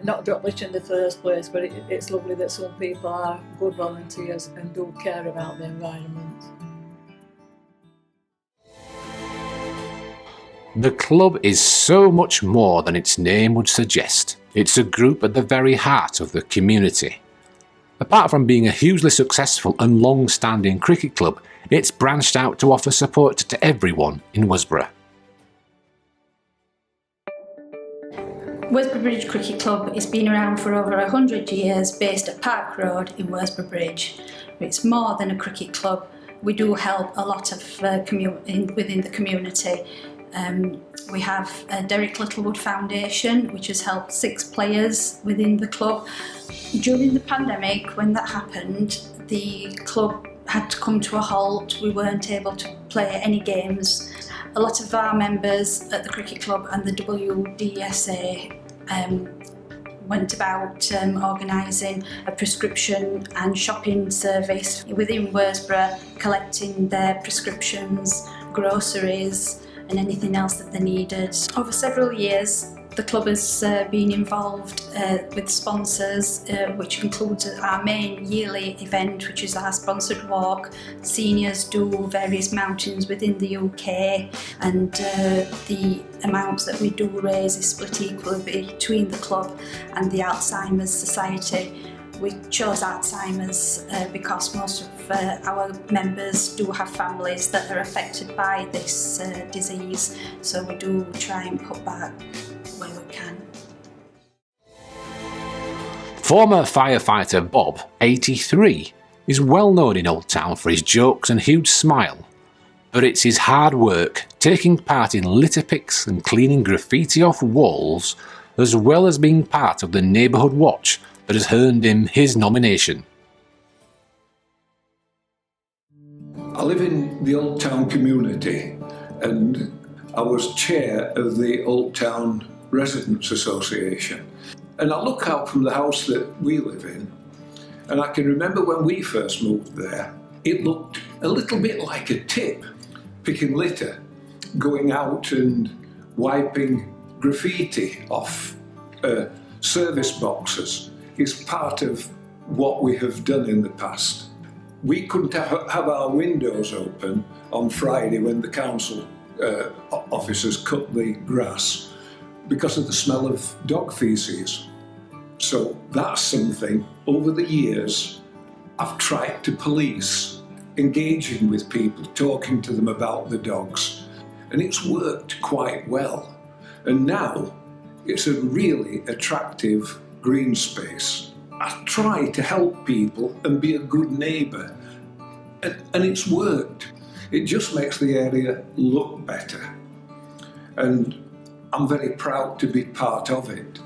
Speaker 7: not drop litter in the first place, but it's lovely that some people are good volunteers and do care about the environment.
Speaker 1: The club is so much more than its name would suggest. It's a group at the very heart of the community. Apart from being a hugely successful and long-standing cricket club, it's branched out to offer support to everyone in Worsborough.
Speaker 16: Worsborough Bridge Cricket Club has been around for over 100 years, based at Park Road in Worsborough Bridge. It's more than a cricket club. We do help a lot of within the community. We have a Derek Littlewood Foundation, which has helped 6 players within the club. During the pandemic, when that happened, the club had to come to a halt. We weren't able to play any games. A lot of our members at the cricket club and the WDSA went about organising a prescription and shopping service within Worsborough, collecting their prescriptions, groceries and anything else that they needed. Over several years, the club has been involved with sponsors, which includes our main yearly event, which is our sponsored walk. Seniors do various mountains within the UK, and the amounts that we do raise is split equally between the club and the Alzheimer's Society. We chose Alzheimer's because most of our members do have families that are affected by this disease, so we do try and put back where we can.
Speaker 1: Former firefighter Bob, 83, is well known in Old Town for his jokes and huge smile, but it's his hard work, taking part in litter picks and cleaning graffiti off walls, as well as being part of the Neighbourhood Watch, that has earned him his nomination.
Speaker 9: I live in the Old Town community and I was chair of the Old Town Residents Association. And I look out from the house that we live in and I can remember when we first moved there, it looked a little bit like a tip, picking litter, going out and wiping graffiti off service boxes. Is part of what we have done in the past. We couldn't have our windows open on Friday when the council officers cut the grass because of the smell of dog feces. So that's something over the years I've tried to police, engaging with people, talking to them about the dogs, and it's worked quite well. And now it's a really attractive green space. I try to help people and be a good neighbour, and it's worked. It just makes the area look better, and I'm very proud to be part of it.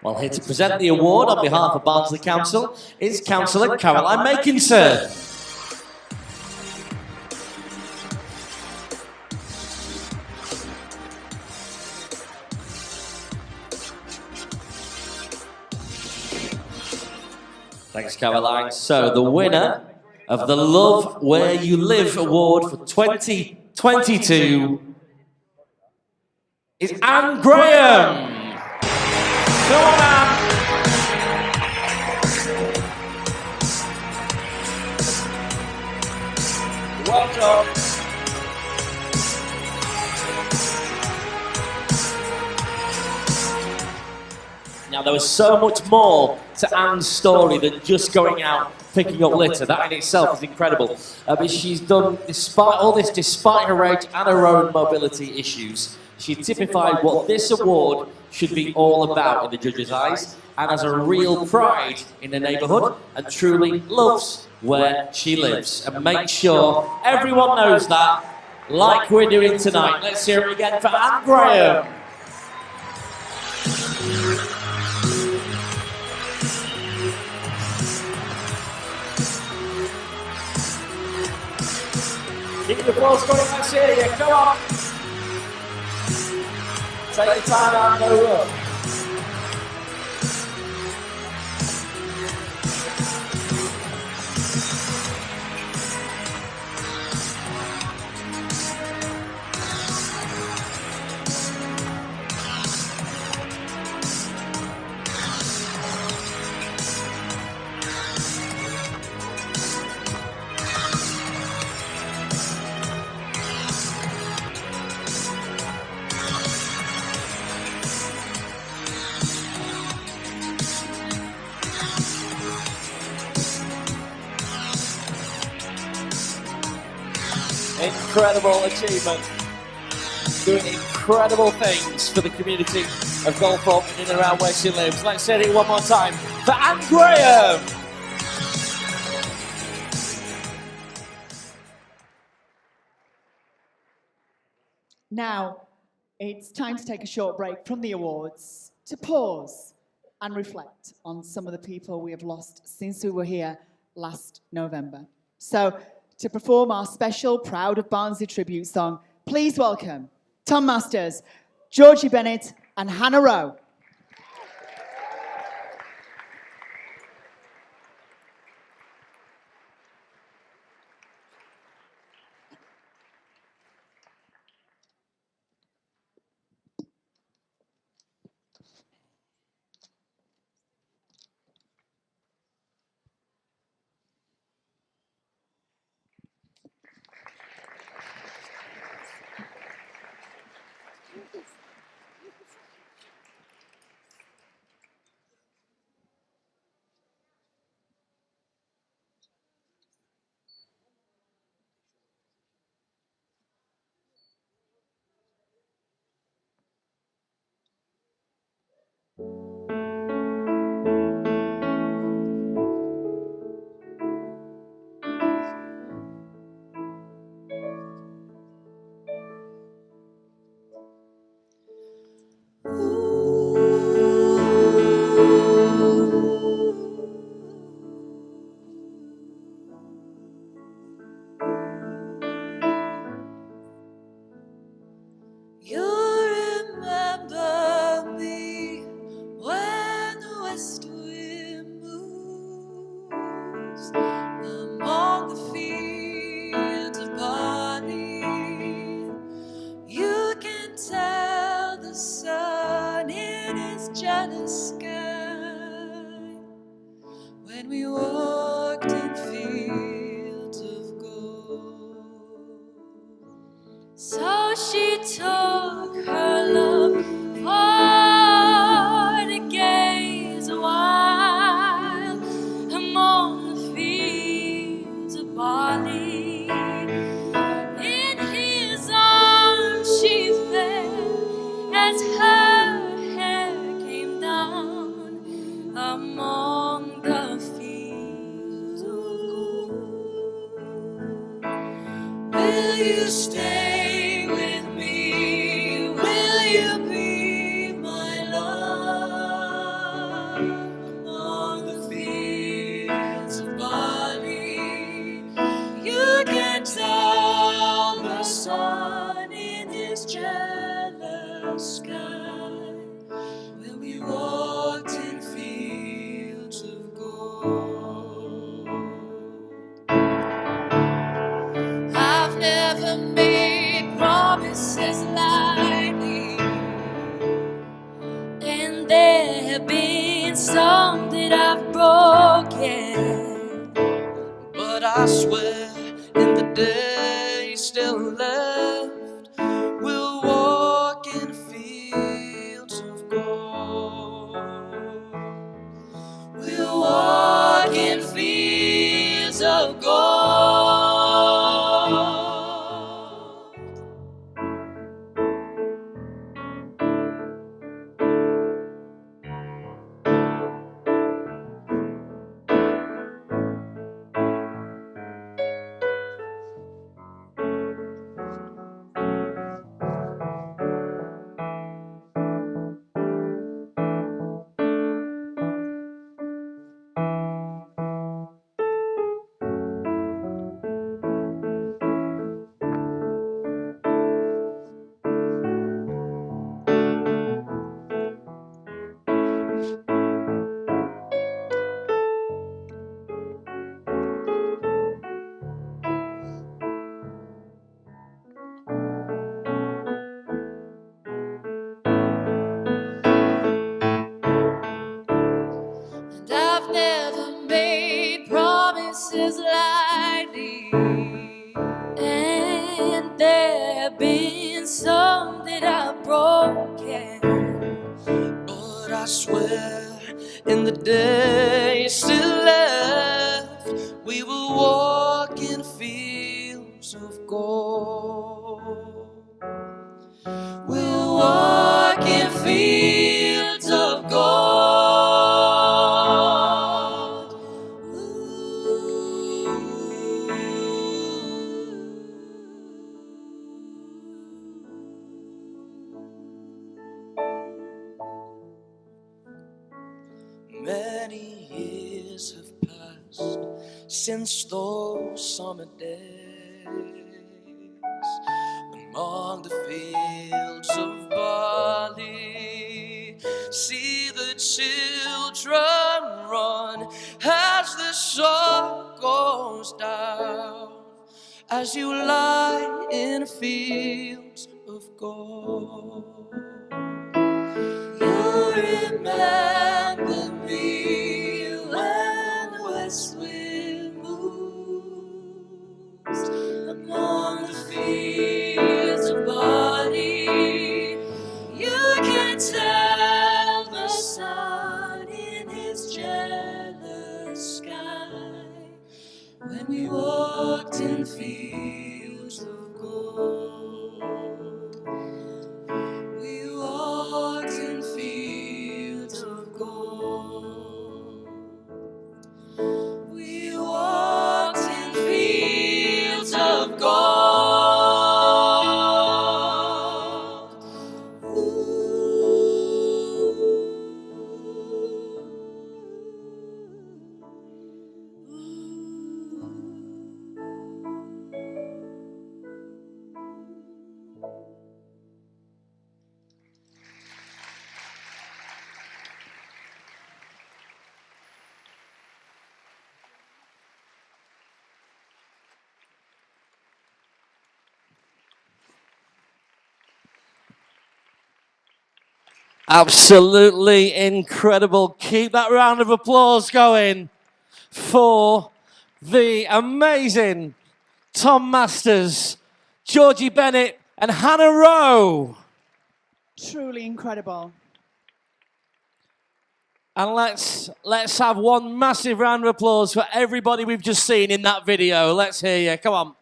Speaker 4: Well, here to present the award on behalf of Barnsley Council is Councillor Caroline Makinson.
Speaker 3: Thanks, Caroline. So the winner of the Love Where You Live Award for 2022 is Anne Graham. Come on, Anne. Welcome. Now, there was so much more to Anne's story than just going out picking up litter. That in itself is incredible. But she's done, despite all this, despite her age and her own mobility issues, she typified what this award should be all about in the judges' eyes, and has a real pride in the neighbourhood and truly loves where she lives. And make sure everyone knows that, like we're doing tonight. Let's hear it again for Anne Graham. Keep the applause going, let's hear you, come on! Take your time out, no rush. Incredible achievement, doing incredible things for the community of Goldthorpe and in and around where she lives. Let's say it one more time for Anne Graham.
Speaker 2: Now, it's time to take a short break from the awards to pause and reflect on some of the people we have lost since we were here last November. So, to perform our special Proud of Barnsley tribute song, please welcome Tom Masters, Georgie Bennett and Hannah Rowe.
Speaker 10: So she took her love for to gaze a while among the fields of barley. In his arms she fell as her hair came down. have been some that I've broken,
Speaker 4: but I swear in the days still left, we'll walk in fields of gold.
Speaker 10: we'll walk in fields of gold. And I've never made promises lightly, and there have been some that I've broken,
Speaker 4: But I swear in the days still left, we will walk in fields of gold.
Speaker 10: we'll walk in fields of gold.
Speaker 4: Many years have passed since those summer days among the fields of barley. See the children run as the sun goes down, as you lie in fields of gold.
Speaker 10: You remember me when the west wind moves among the fields of barley. You can tell the sun in his jealous sky when we walked in fields of gold. We walked in fields of gold. We walked in fields of gold.
Speaker 3: Absolutely incredible. Keep that round of applause going for the amazing Tom Masters, Georgie Bennett, and Hannah Rowe.
Speaker 2: Truly incredible.
Speaker 3: And let's have one massive round of applause for everybody we've just seen in that video. Let's hear you. Come on.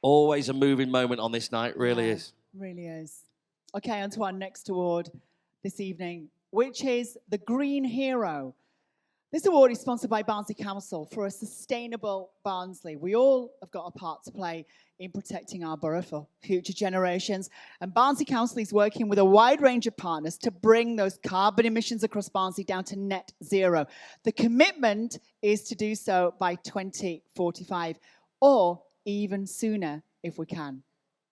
Speaker 3: Always a moving moment on this night, really is.
Speaker 2: Really is. Okay, on to our next award this evening, which is the Green Hero. This award is sponsored by Barnsley Council for a sustainable Barnsley. We all have got a part to play in protecting our borough for future generations. And Barnsley Council is working with a wide range of partners to bring those carbon emissions across Barnsley down to net zero. The commitment is to do so by 2045, or even sooner if we can.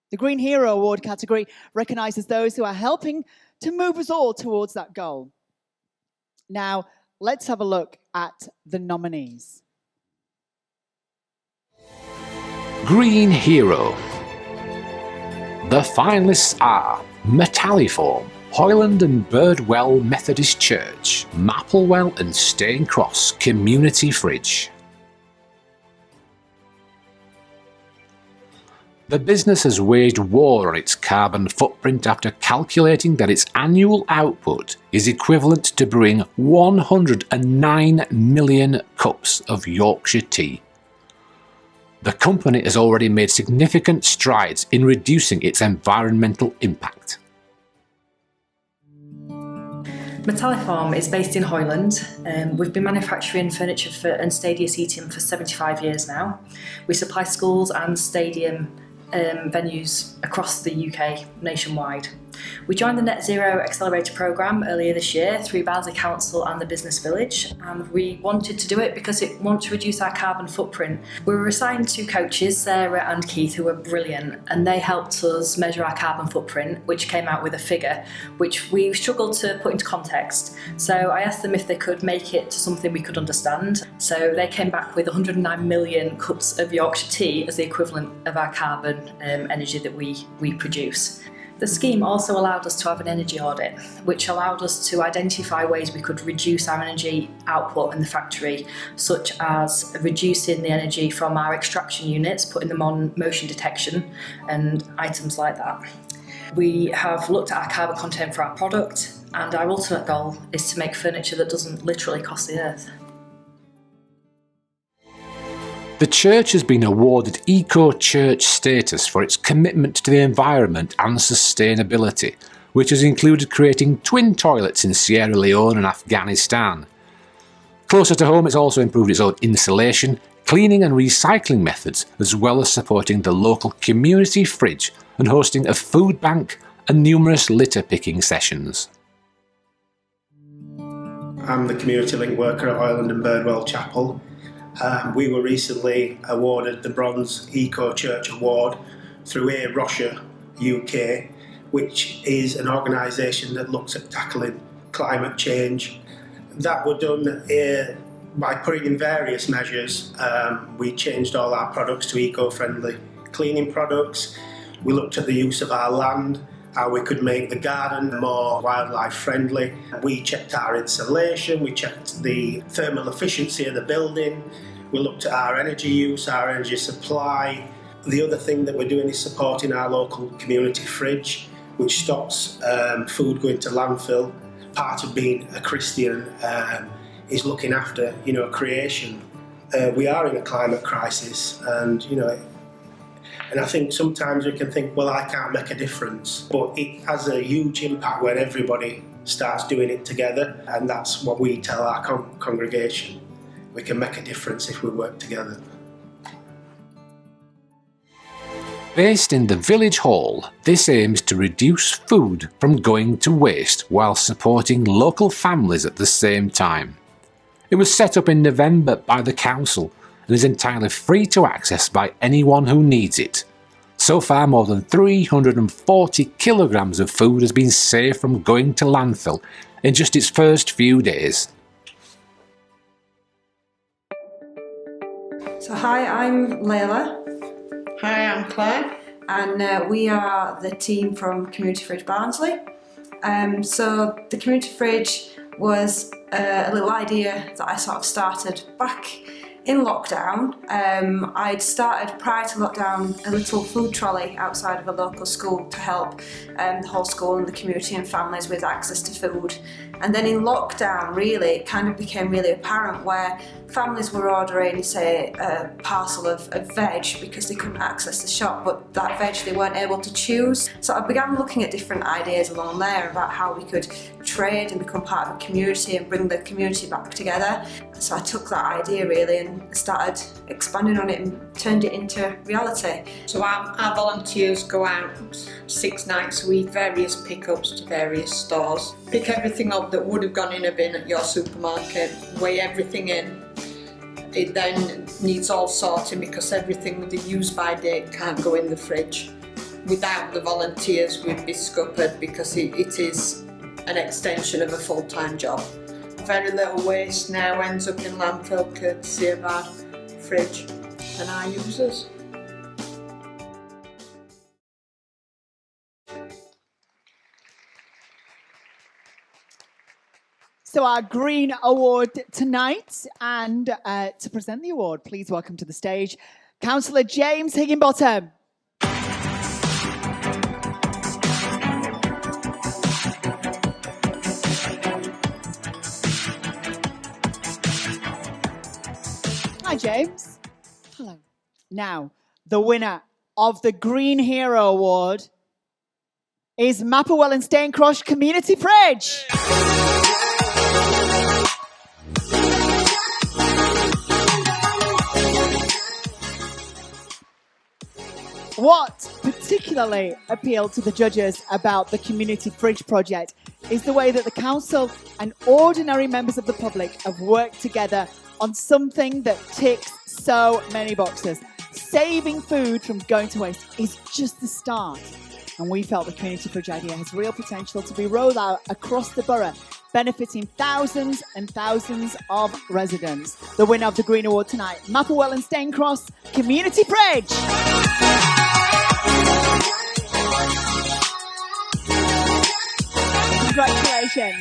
Speaker 2: The Green Hero Award category recognises those who are helping to move us all towards that goal. Now, let's have a look at the nominees.
Speaker 1: Green Hero. The finalists are Metalliform, Hoyland and Birdwell Methodist Church, Mapplewell and Stane Cross Community Fridge. The business has waged war on its carbon footprint after calculating that its annual output is equivalent to brewing 109 million cups of Yorkshire tea. The company has already made significant strides in reducing its environmental impact.
Speaker 11: Metalliform is based in Hoyland. We've been manufacturing furniture and stadium seating for 75 years now. We supply schools and stadium venues across the UK nationwide. We joined the Net Zero Accelerator programme earlier this year through Barnsley Council and the Business Village, and we wanted to do it because it wanted to reduce our carbon footprint. We were assigned 2 coaches, Sarah and Keith, who were brilliant, and they helped us measure our carbon footprint, which came out with a figure which we struggled to put into context. So I asked them if they could make it to something we could understand. So they came back with 109 million cups of Yorkshire tea as the equivalent of our carbon energy that we produce. The scheme also allowed us to have an energy audit, which allowed us to identify ways we could reduce our energy output in the factory, such as reducing the energy from our extraction units, putting them on motion detection and items like that. We have looked at our carbon content for our product, and our ultimate goal is to make furniture that doesn't literally cost the earth.
Speaker 1: The church has been awarded Eco-Church status for its commitment to the environment and sustainability, which has included creating twin toilets in Sierra Leone and Afghanistan. Closer to home, it's also improved its own insulation, cleaning and recycling methods, as well as supporting the local community fridge and hosting a food bank and numerous litter picking sessions.
Speaker 12: I'm the community link worker at Hoyland and Birdwell Chapel. We were recently awarded the Bronze Eco-Church Award through A. Rocher UK, which is an organisation that looks at tackling climate change. That were done by putting in various measures. We changed all our products to eco-friendly cleaning products. We looked at the use of our land, how we could make the garden more wildlife friendly. We checked our insulation, we checked the thermal efficiency of the building, we looked at our energy use, our energy supply. The other thing that we're doing is supporting our local community fridge, which stops food going to landfill. Part of being a Christian is looking after, creation. We are in a climate crisis, and and I think sometimes we can think, well, I can't make a difference, but it has a huge impact when everybody starts doing it together, and that's what we tell our congregation. We can make a difference if we work together.
Speaker 1: Based in the village hall, this aims to reduce food from going to waste while supporting local families at the same time. It was set up in November by the council and is entirely free to access by anyone who needs it. So far, more than 340 kilograms of food has been saved from going to landfill in just its first few days.
Speaker 13: So hi, I'm Layla.
Speaker 15: Hi, I'm Claire.
Speaker 13: And we are the team from Community Fridge Barnsley. So the Community Fridge was a little idea that I sort of started back in lockdown. I'd started prior to lockdown a little food trolley outside of a local school to help the whole school and the community and families with access to food. And then in lockdown, really, it kind of became really apparent where families were ordering, say, a parcel of veg because they couldn't access the shop, but that veg they weren't able to choose. So I began looking at different ideas along there about how we could trade and become part of a community and bring the community back together. So I took that idea really and started expanding on it and turned it into reality.
Speaker 15: So our volunteers go out 6 nights a week, various pickups to various stores. Pick everything up that would have gone in a bin at your supermarket, weigh everything in. It then needs all sorting because everything with the use by date can't go in the fridge. Without the volunteers we'd be scuppered because it is an extension of a full-time job. Very little waste now ends up in landfill courtesy of our fridge and our users.
Speaker 2: So our Green Award tonight, and to present the award, please welcome to the stage Councillor James Higginbottom. Hi, James. Hello. Now, the winner of the Green Hero Award is Mapperwell and Staincross Community Fridge. What particularly appealed to the judges about the Community Fridge project is the way that the council and ordinary members of the public have worked together on something that ticks so many boxes. Saving food from going to waste is just the start. And we felt the Community Fridge idea has real potential to be rolled out across the borough, benefiting thousands and thousands of residents. The winner of the Green Award tonight, Mapperwell and Staincross Community Fridge. Congratulations.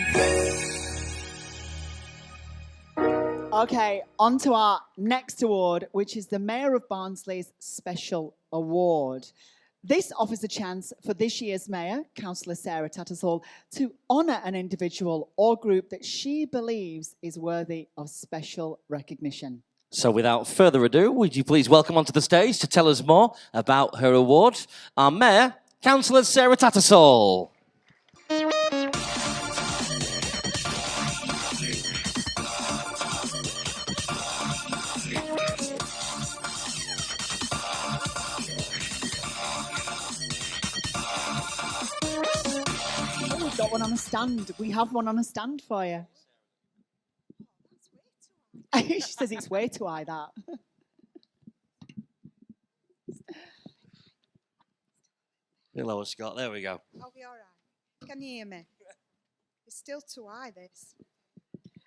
Speaker 2: Okay, on to our next award, which is the Mayor of Barnsley's Special Award. This offers a chance for this year's Mayor, Councillor Sarah Tattersall, to honour an individual or group that she believes is worthy of special recognition.
Speaker 3: So without further ado, would you please welcome onto the stage to tell us more about her award, our Mayor, Councillor Sarah Tattersall.
Speaker 2: We've got one on a stand. We have one on a stand for you. She says it's way too high, that.
Speaker 3: Hello, Scott. There we go.
Speaker 17: I'll be all right. Can you hear me? It's still too high, this.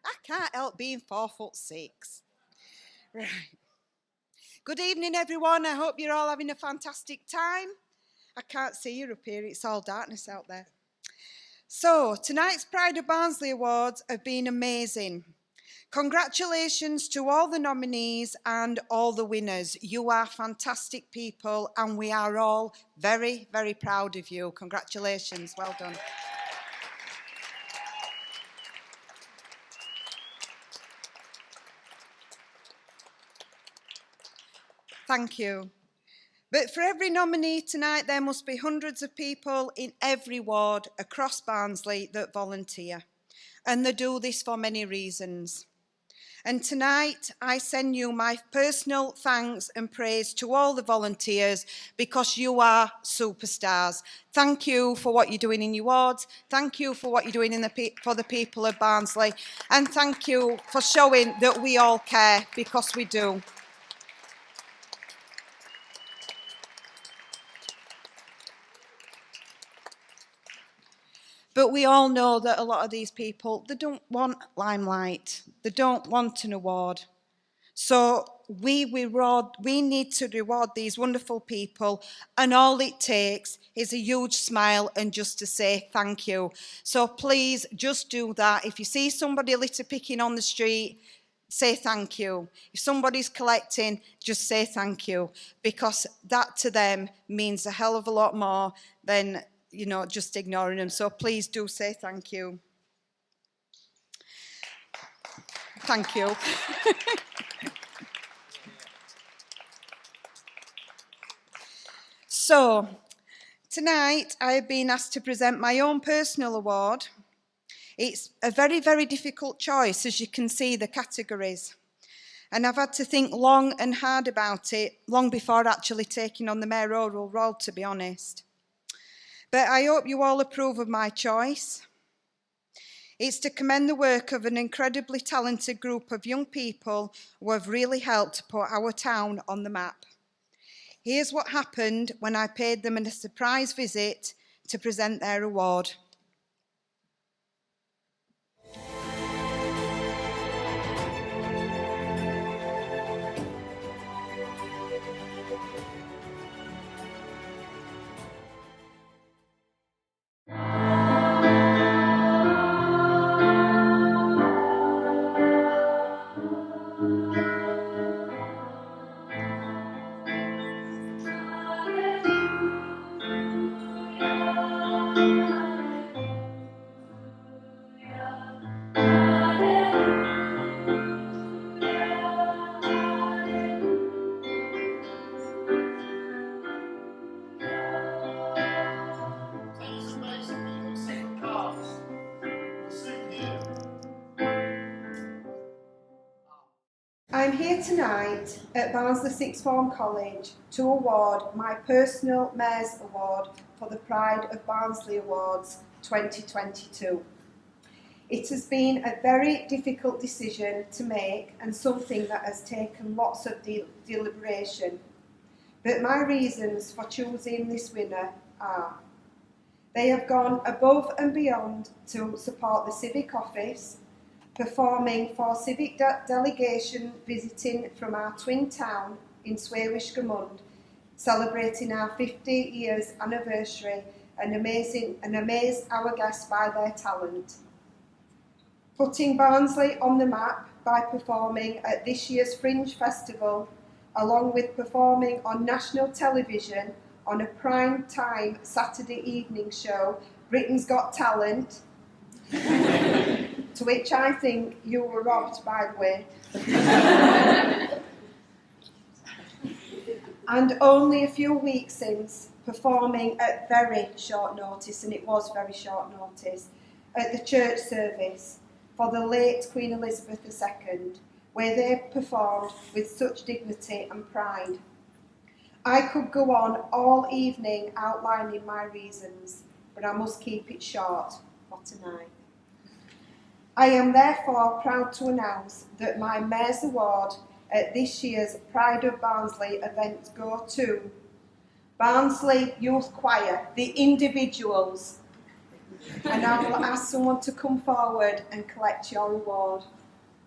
Speaker 17: I can't help being 4'6". Right. Good evening, everyone. I hope you're all having a fantastic time. I can't see you up here. It's all darkness out there. So, tonight's Pride of Barnsley Awards have been amazing. Congratulations to all the nominees and all the winners. You are fantastic people and we are all very, very proud of you. Congratulations. Well done. Thank you. But for every nominee tonight, there must be hundreds of people in every ward across Barnsley that volunteer. And they do this for many reasons. And tonight, I send you my personal thanks and praise to all the volunteers because you are superstars. Thank you for what you're doing in your wards. Thank you for what you're doing for the people of Barnsley. And thank you for showing that we all care, because we do. But we all know that a lot of these people, they don't want limelight. They don't want an award. So we need to reward these wonderful people, and all it takes is a huge smile and just to say thank you. So please just do that. If you see somebody litter picking on the street, say thank you. If somebody's collecting, just say thank you, because that to them means a hell of a lot more than, you know, just ignoring them. So please do say thank you. Thank you. So, tonight I have been asked to present my own personal award. It's a very, very difficult choice, as you can see the categories. And I've had to think long and hard about it, long before actually taking on the mayoral role, to be honest. But I hope you all approve of my choice. It's to commend the work of an incredibly talented group of young people who have really helped to put our town on the map. Here's what happened when I paid them a surprise visit to present their award.
Speaker 5: tonight at Barnsley Sixth Form College to award my personal Mayor's Award for the Pride of Barnsley Awards 2022. It has been a very difficult decision to make and something that has taken lots of deliberation. But my reasons for choosing this winner are: they have gone above and beyond to support the civic office, performing for civic delegation visiting from our twin town in Swawish-Gmund, celebrating our 50 years anniversary and amaze our guests by their talent. Putting Barnsley on the map by performing at this year's Fringe Festival, along with performing on national television on a prime time Saturday evening show, Britain's Got Talent, to which I think you were robbed, by the way. And only a few weeks since, performing at very short notice, and it was very short notice, at the church service for the late Queen Elizabeth II, where they performed with such dignity and pride. I could go on all evening outlining my reasons, but I must keep it short for tonight. I am therefore proud to announce that my Mayor's Award at this year's Pride of Barnsley event go to Barnsley Youth Choir, the individuals. And I will ask someone to come forward and collect your award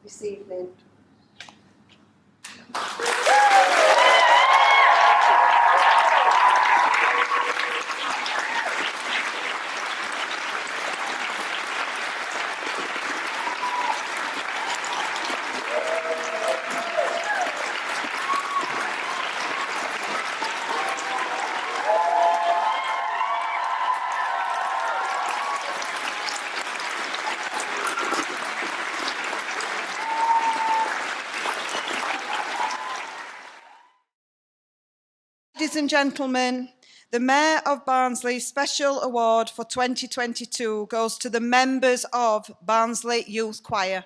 Speaker 5: this evening.
Speaker 17: Ladies and gentlemen, the Mayor of Barnsley's Special Award for 2022 goes to the members of Barnsley Youth Choir.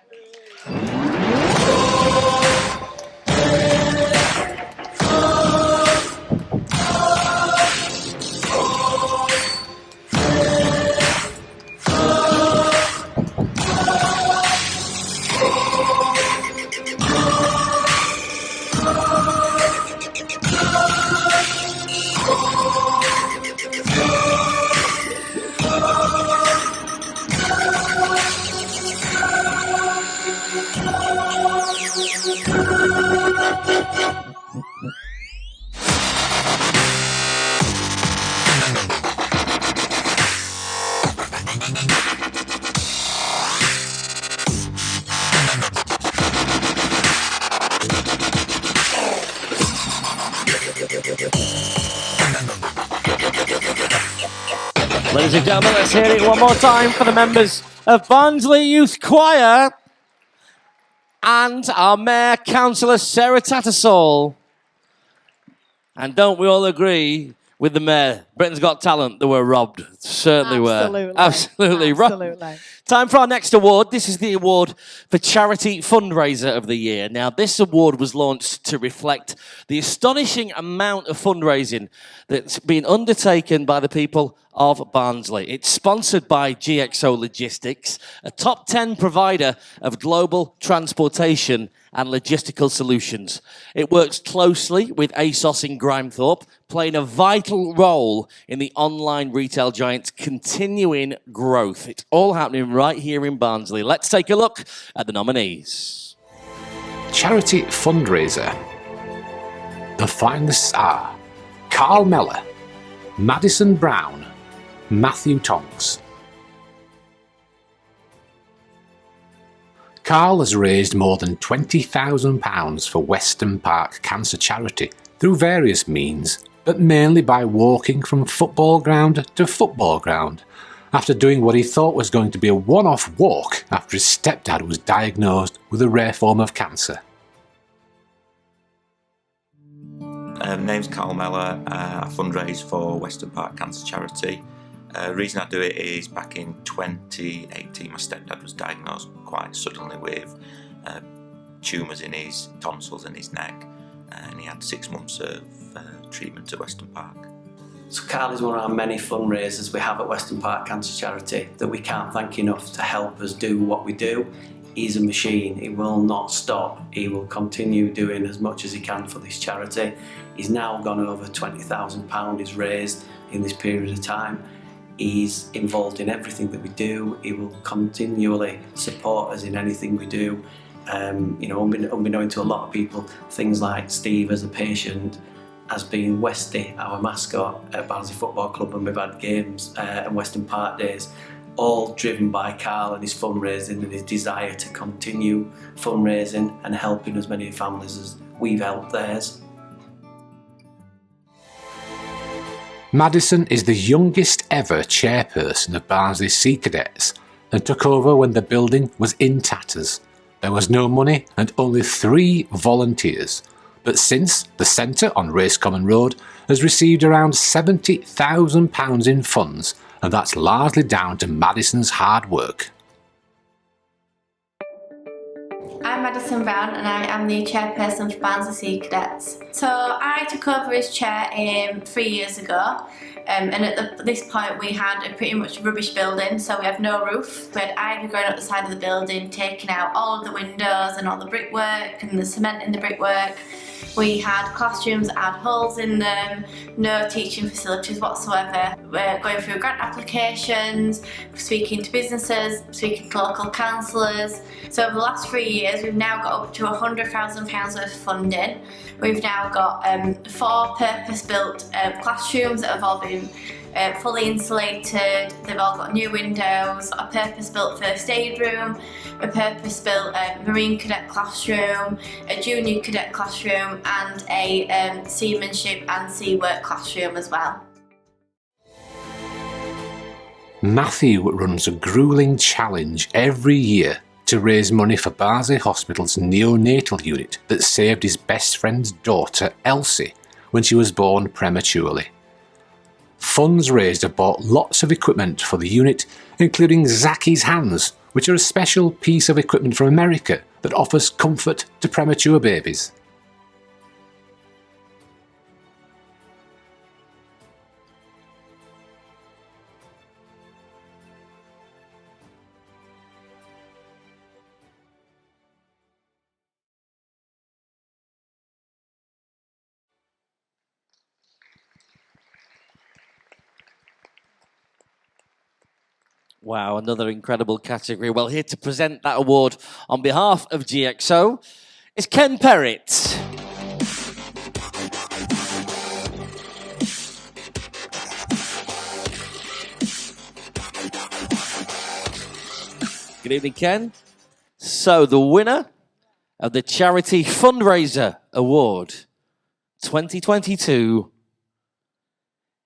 Speaker 3: Ladies and gentlemen, let's hear it one more time for the members of Barnsley Youth Choir and our Mayor, Councillor Sarah Tattersall. And don't we all agree with the Mayor? Britain's Got Talent, they were robbed. Certainly were. Absolutely.
Speaker 2: Absolutely.
Speaker 3: Time for our next award. This is the award for Charity Fundraiser of the Year. Now, this award was launched to reflect the astonishing amount of fundraising that's been undertaken by the people of Barnsley. It's sponsored by GXO Logistics, a top 10 provider of global transportation and logistical solutions. It works closely with ASOS in Grimethorpe, playing a vital role in the online retail giant's continuing growth. It's all happening right here in Barnsley. Let's take a look at the nominees.
Speaker 1: Charity Fundraiser. The finalists are Carl Meller, Madison Brown, Matthew Tonks. Carl has raised more than £20,000 for Weston Park Cancer Charity through various means, but mainly by walking from football ground to football ground, after doing what he thought was going to be a one-off walk after his stepdad was diagnosed with a rare form of cancer.
Speaker 18: Name's Carl Meller. I fundraise for Weston Park Cancer Charity. The reason I do it is back in 2018 my stepdad was diagnosed quite suddenly with tumours in his tonsils and his neck, and he had 6 months of treatment at Weston Park.
Speaker 19: So Carl is one of our many fundraisers we have at Weston Park Cancer Charity that we can't thank enough to help us do what we do. He's a machine, he will not stop, he will continue doing as much as he can for this charity. He's now gone over £20,000 he's raised in this period of time. He's involved in everything that we do, he will continually support us in anything we do. Unbeknown to a lot of people, things like Steve as a patient has been Westy, our mascot at Barnsley Football Club, when we've had games and Weston Park days, all driven by Carl and his fundraising and his desire to continue fundraising and helping as many families as we've helped theirs.
Speaker 1: Madison is the youngest ever chairperson of Barnsley Sea Cadets and took over when the building was in tatters. There was no money and only 3 volunteers. But since, the centre on Racecommon Road has received around £70,000 in funds, and that's largely down to Madison's hard work.
Speaker 20: I'm Madison Brown and I am the chairperson for Barnsley Sea Cadets. So I took over as chair 3 years ago, and at this point we had a pretty much rubbish building, so we had no roof. We had ivy growing up the side of the building, taking out all of the windows and all the brickwork and the cement in the brickwork. We had classrooms that had holes in them, no teaching facilities whatsoever. We're going through grant applications, speaking to businesses, speaking to local councillors. So over the last 3 years we've now got up to £100,000 worth of funding. We've now got 4 purpose-built classrooms that have all been fully insulated, they've all got new windows, a purpose-built first aid room, a purpose-built marine cadet classroom, a junior cadet classroom and a seamanship and sea work classroom as well.
Speaker 1: Matthew runs a gruelling challenge every year to raise money for Barnsley Hospital's neonatal unit that saved his best friend's daughter Elsie when she was born prematurely. Funds raised have bought lots of equipment for the unit, including Zacky's Hands, which are a special piece of equipment from America that offers comfort to premature babies.
Speaker 3: Wow, another incredible category. Well, here to present that award on behalf of GXO is Ken Perrett. Good evening, Ken. So, the winner of the Charity Fundraiser Award 2022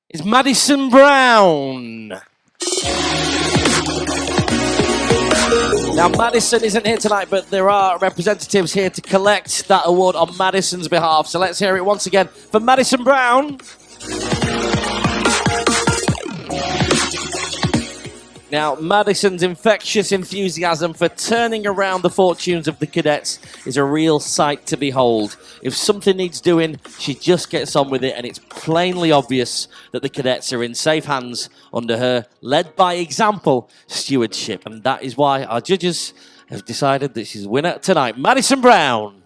Speaker 3: is Madison Brown. Now, Madison isn't here tonight, but there are representatives here to collect that award on Madison's behalf. So let's hear it once again for Madison Brown. Now, Madison's infectious enthusiasm for turning around the fortunes of the cadets is a real sight to behold. If something needs doing, she just gets on with it, and it's plainly obvious that the cadets are in safe hands under her led-by-example stewardship. And that is why our judges have decided that she's winner tonight. Madison Brown.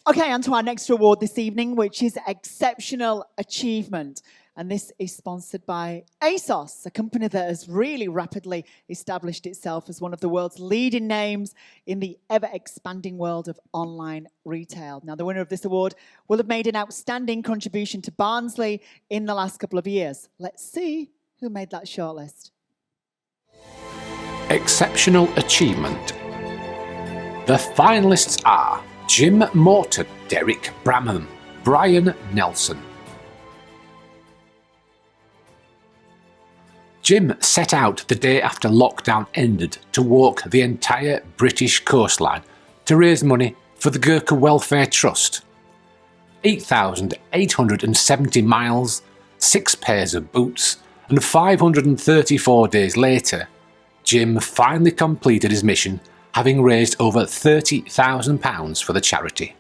Speaker 2: Okay, on to our next award this evening, which is Exceptional Achievement. And this is sponsored by ASOS, a company that has really rapidly established itself as one of the world's leading names in the ever-expanding world of online retail. Now, the winner of this award will have made an outstanding contribution to Barnsley in the last couple of years. Let's see who made that shortlist.
Speaker 1: Exceptional Achievement. The finalists are Jim Morton, Derek Bramham, Brian Nelson. Jim set out the day after lockdown ended to walk the entire British coastline to raise money for the Gurkha Welfare Trust. 8,870 miles, 6 pairs of boots, and 534 days later, Jim finally completed his mission, having raised over £30,000 for the charity.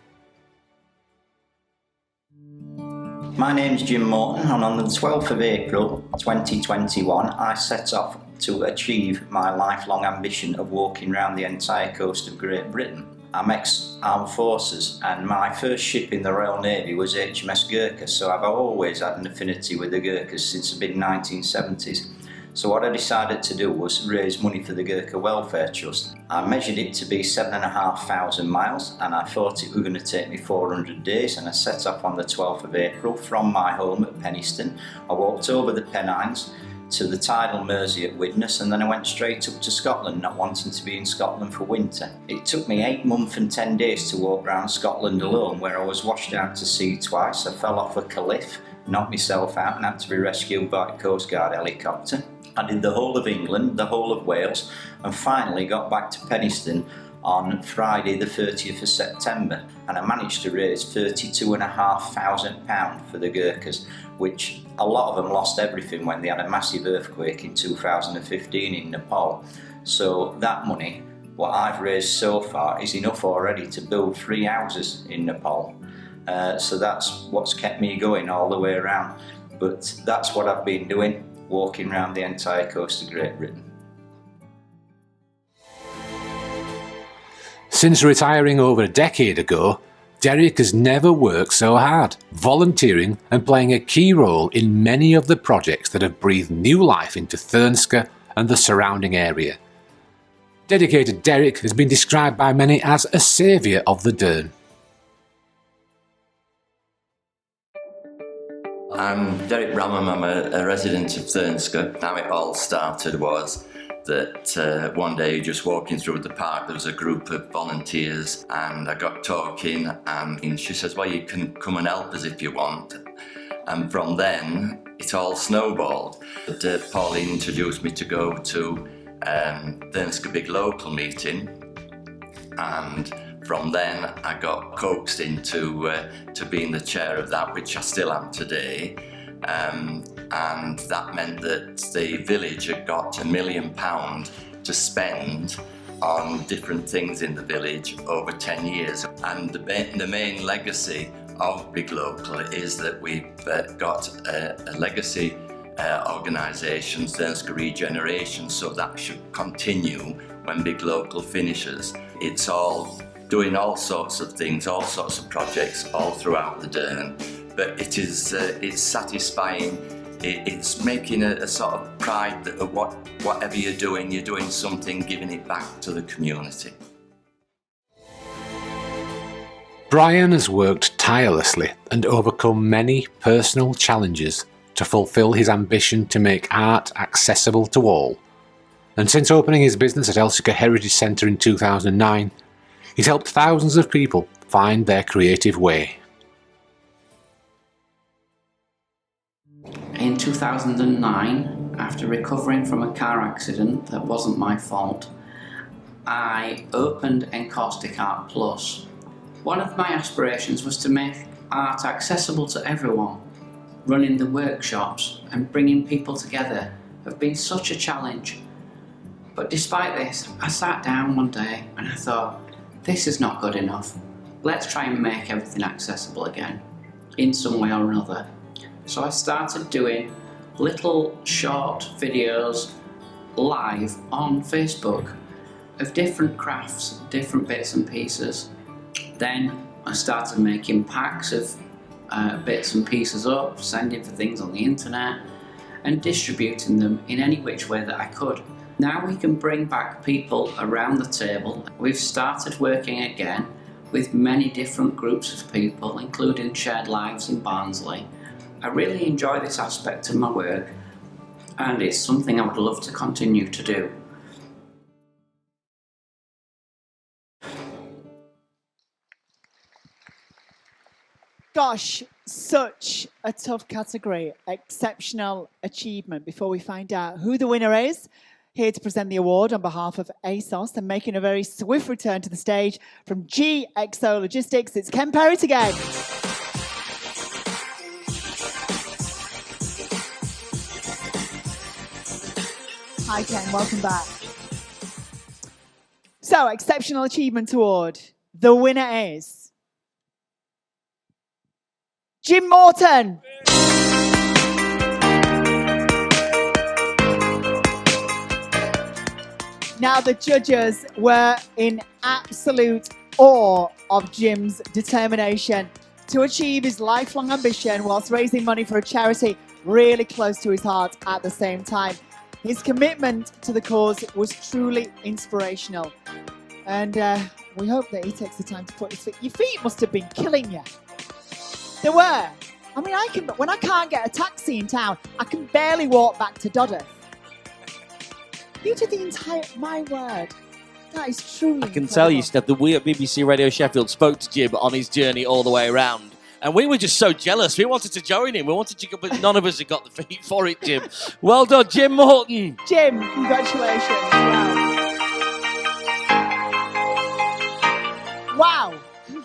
Speaker 8: My name's Jim Morton, and on the 12th of April 2021 I set off to achieve my lifelong ambition of walking around the entire coast of Great Britain. I'm ex-armed forces, and my first ship in the Royal Navy was HMS Gurkha, so I've always had an affinity with the Gurkhas since the mid-1970s. So what I decided to do was raise money for the Gurkha Welfare Trust. I measured it to be 7,500 miles, and I thought it was going to take me 400 days, and I set off on the 12th of April from my home at Penistone. I walked over the Pennines to the tidal Mersey at Widnes, and then I went straight up to Scotland, not wanting to be in Scotland for winter. It took me 8 months and 10 days to walk around Scotland alone, where I was washed out to sea twice. I fell off a cliff, knocked myself out, and had to be rescued by a Coast Guard helicopter. I did the whole of England, the whole of Wales, and finally got back to Penistone on Friday the 30th of September, and I managed to raise £32,500 for the Gurkhas, which a lot of them lost everything when they had a massive earthquake in 2015 in Nepal. So that money, what I've raised so far, is enough already to build 3 houses in Nepal. So that's what's kept me going all the way around. But that's what I've been doing, walking around the entire coast of Great Britain.
Speaker 1: Since retiring over a decade ago, Derek has never worked so hard, volunteering and playing a key role in many of the projects that have breathed new life into Thirnska and the surrounding area. Dedicated Derek has been described by many as a saviour of the Dearne.
Speaker 14: I'm Derek Bramham, I'm a resident of Thirnska. How it all started was that one day just walking through the park there was a group of volunteers and I got talking and she says, well, you can come and help us if you want. And from then it all snowballed. Pauline introduced me to go to Thirnska Big Local meeting, and from then I got coaxed into to being the chair of that, which I still am today. And that meant that the village had got £1 million to spend on different things in the village over 10 years. And the main legacy of Big Local is that we've got a legacy organisation, Thirnska Regeneration, so that should continue when Big Local finishes. It's all doing all sorts of things, all sorts of projects all throughout the Dearne. But it is it's satisfying. It's making a sort of pride that whatever you're doing something, giving it back to the community.
Speaker 1: Brian has worked tirelessly and overcome many personal challenges to fulfil his ambition to make art accessible to all. And since opening his business at Elsica Heritage Centre in 2009, he's helped thousands of people find their creative way.
Speaker 21: In 2009, after recovering from a car accident that wasn't my fault, I opened Encaustic Art Plus. One of my aspirations was to make art accessible to everyone. Running the workshops and bringing people together have been such a challenge. But despite this, I sat down one day and I thought, this is not good enough. Let's try and make everything accessible again, in some way or another. So I started doing little short videos live on Facebook of different crafts, different bits and pieces. Then I started making packs of bits and pieces up, sending for things on the internet and distributing them in any which way that I could. Now we can bring back people around the table. We've started working again with many different groups of people, including Shared Lives in Barnsley. I really enjoy this aspect of my work, and it's something I would love to continue to do.
Speaker 2: Gosh, such a tough category. Exceptional achievement. Before we find out who the winner is, here to present the award on behalf of ASOS and making a very swift return to the stage from GXO Logistics, it's Ken Perrott again. Hi Ken, welcome back. So, Exceptional Achievement Award. The winner is Jim Morton. Now, the judges were in absolute awe of Jim's determination to achieve his lifelong ambition whilst raising money for a charity really close to his heart at the same time. His commitment to the cause was truly inspirational. And we hope that he takes the time to put his feet. Your feet must have been killing you. They were. I mean, when I can't get a taxi in town, I can barely walk back to Dodder. You did the entire, my word. That is truly
Speaker 3: I can tell you, Steph, that we at BBC Radio Sheffield spoke to Jim on his journey all the way around. And we were just so jealous. We wanted to join him. We wanted to go, but none of us had got the feet for it, Jim. Well done, Jim Morton.
Speaker 2: Jim, congratulations. Wow.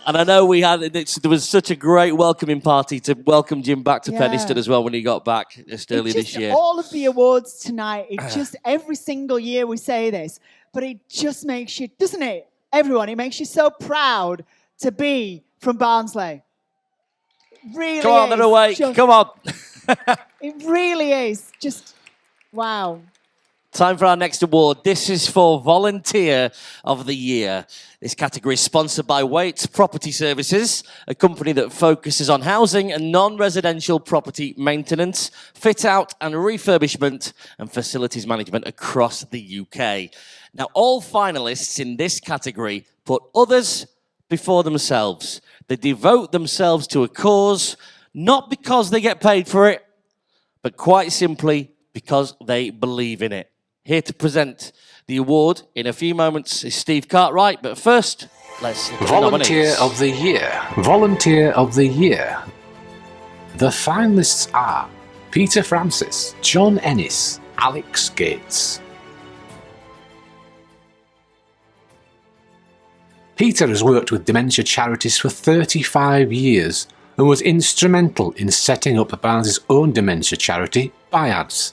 Speaker 3: And I know there was such a great welcoming party to welcome Jim back to Penistone as well when he got back just earlier this year.
Speaker 2: All of the awards tonight, it just, every single year we say this, but it just makes you, doesn't it, everyone, it makes you so proud to be from Barnsley. It really
Speaker 3: Come on, they're awake. Come on.
Speaker 2: It really is. Just, wow.
Speaker 3: Time for our next award. This is for Volunteer of the Year. This category is sponsored by Waits Property Services, a company that focuses on housing and non-residential property maintenance, fit-out and refurbishment, and facilities management across the UK. Now, all finalists in this category put others before themselves. They devote themselves to a cause, not because they get paid for it, but quite simply because they believe in it. Here to present the award in a few moments is Steve Cartwright, but first, let's look at the
Speaker 1: Volunteer
Speaker 3: nominees.
Speaker 1: of the Year. Volunteer of the Year. The finalists are Peter Francis, John Ennis, Alex Gates. Peter has worked with dementia charities for 35 years and was instrumental in setting up Barnsley's own dementia charity, BIADS.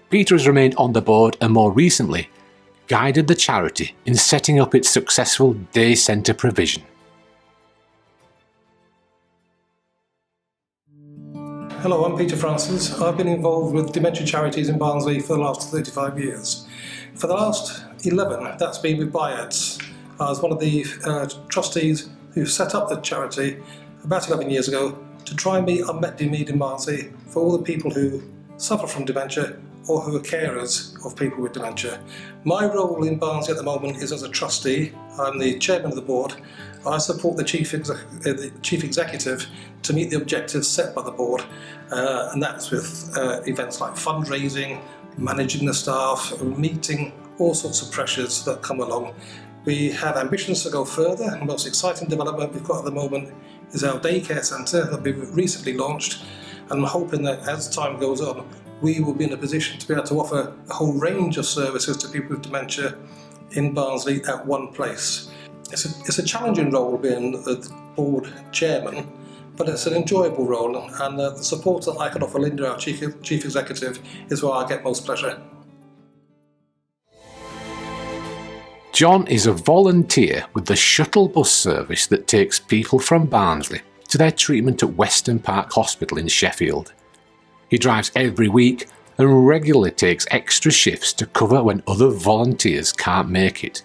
Speaker 1: Peter has remained on the board and more recently guided the charity in setting up its successful day centre provision.
Speaker 6: Hello, I'm Peter Francis. I've been involved with dementia charities in Barnsley for the last 35 years. For the last 11, that's been with BIADS. I was one of the trustees who set up the charity about 11 years ago to try and meet unmet need in Barnsley for all the people who suffer from dementia or who are carers of people with dementia. My role in Barnsley at the moment is as a trustee. I'm the chairman of the board. I support the chief executive to meet the objectives set by the board, and that's with events like fundraising, managing the staff, meeting all sorts of pressures that come along. We have ambitions to go further. The most exciting development we've got at the moment is our daycare centre that we've recently launched, and I'm hoping that as time goes on, we will be in a position to be able to offer a whole range of services to people with dementia in Barnsley at one place. It's a challenging role being the board chairman, but it's an enjoyable role, and the support that I can offer Linda, our chief executive, is where I get most pleasure.
Speaker 1: John is a volunteer with the shuttle bus service that takes people from Barnsley to their treatment at Western Park Hospital in Sheffield. He drives every week and regularly takes extra shifts to cover when other volunteers can't make it.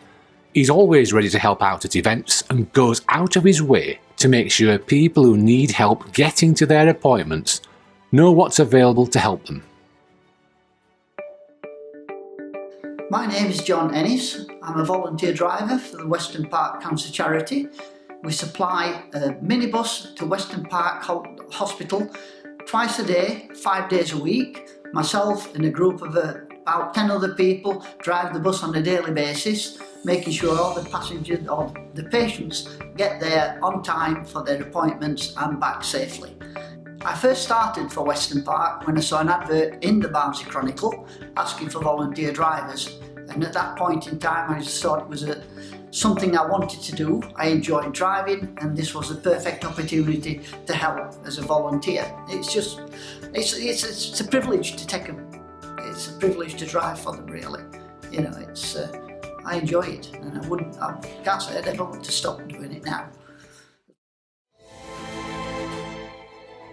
Speaker 1: He's always ready to help out at events and goes out of his way to make sure people who need help getting to their appointments know what's available to help them.
Speaker 22: My name is John Ennis. I'm a volunteer driver for the Western Park Cancer Charity. We supply a minibus to Western Park Hospital twice a day, 5 days a week. Myself and a group of about 10 other people drive the bus on a daily basis, making sure all the passengers or the patients get there on time for their appointments and back safely. I first started for Western Park when I saw an advert in the Barnsley Chronicle asking for volunteer drivers, and at that point in time I just thought it was something I wanted to do. I enjoyed driving, and this was the perfect opportunity to help as a volunteer. It's a privilege to take it's a privilege to drive for them, really. You know, it's I enjoy it, and I can't say I'd ever want to stop doing it now.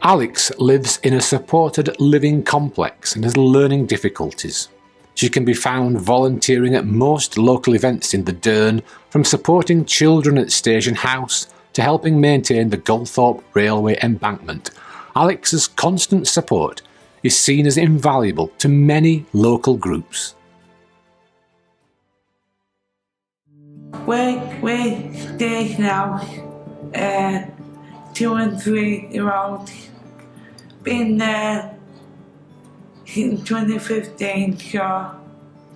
Speaker 1: Alex lives in a supported living complex and has learning difficulties. She can be found volunteering at most local events in the Dearn, from supporting children at Station House to helping maintain the Gulthorpe Railway embankment. Alex's constant support is seen as invaluable to many local groups.
Speaker 7: We stay now, 2 and 3 year olds. Been there since 2015, so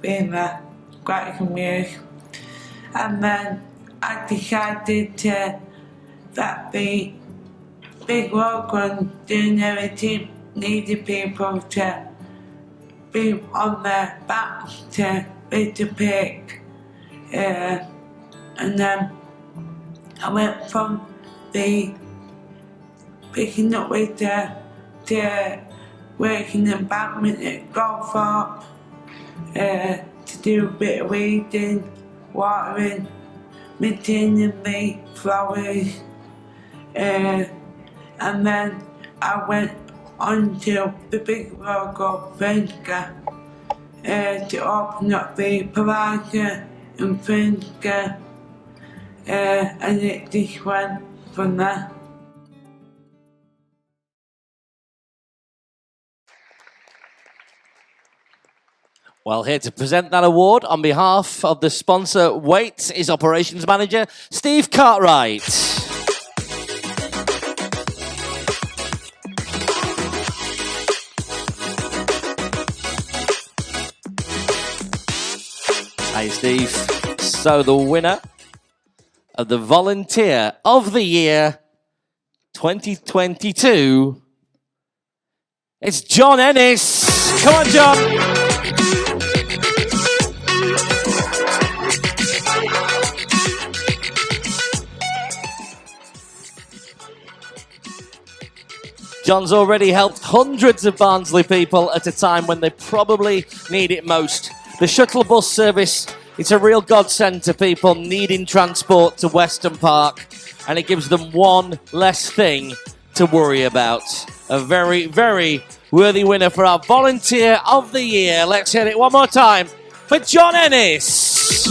Speaker 7: been there quite some years. And then I decided that the big road runs doing everything needed people to be on their backs to be to pick. And then I went from the picking up with to working in embankment at Gulthorpe, to do a bit of weeding, watering, maintaining the flowers, and then I went on to the big road called Fernska to open up the Palazzo in Fernska, and it just went from there.
Speaker 3: Well, here to present that award on behalf of the sponsor, Waits, is Operations Manager Steve Cartwright. Hi, Steve. So the winner of the Volunteer of the Year 2022, it's John Ennis. Come on, John. John's already helped hundreds of Barnsley people at a time when they probably need it most. The shuttle bus service, it's a real godsend to people needing transport to Weston Park, and it gives them one less thing to worry about. A very, very worthy winner for our Volunteer of the Year. Let's hear it one more time for John Ennis.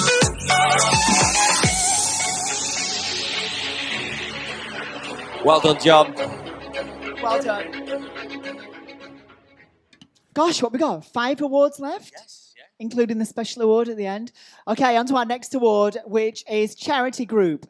Speaker 3: Well done, John.
Speaker 2: Well done. Gosh, what we got? 5 awards left? Yes. Yeah. Including the special award at the end. Okay, on to our next award, which is Charity Group.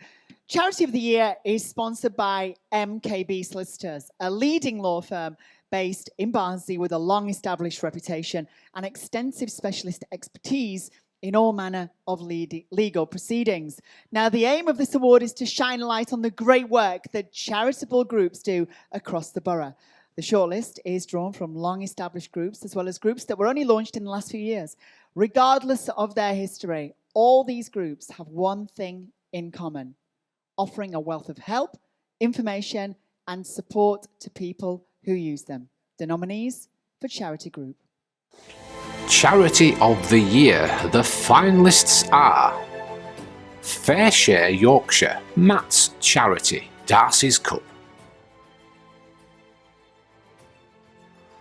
Speaker 2: Charity of the Year is sponsored by MKB Solicitors, a leading law firm based in Barnsley with a long-established reputation and extensive specialist expertise in all manner of legal proceedings. Now, the aim of this award is to shine a light on the great work that charitable groups do across the borough. The shortlist is drawn from long-established groups as well as groups that were only launched in the last few years. Regardless of their history, all these groups have one thing in common: offering a wealth of help, information, and support to people who use them. The nominees for Charity Group.
Speaker 1: Charity of the Year. The finalists are Fair Share Yorkshire, Matt's Charity, Darcy's Cup.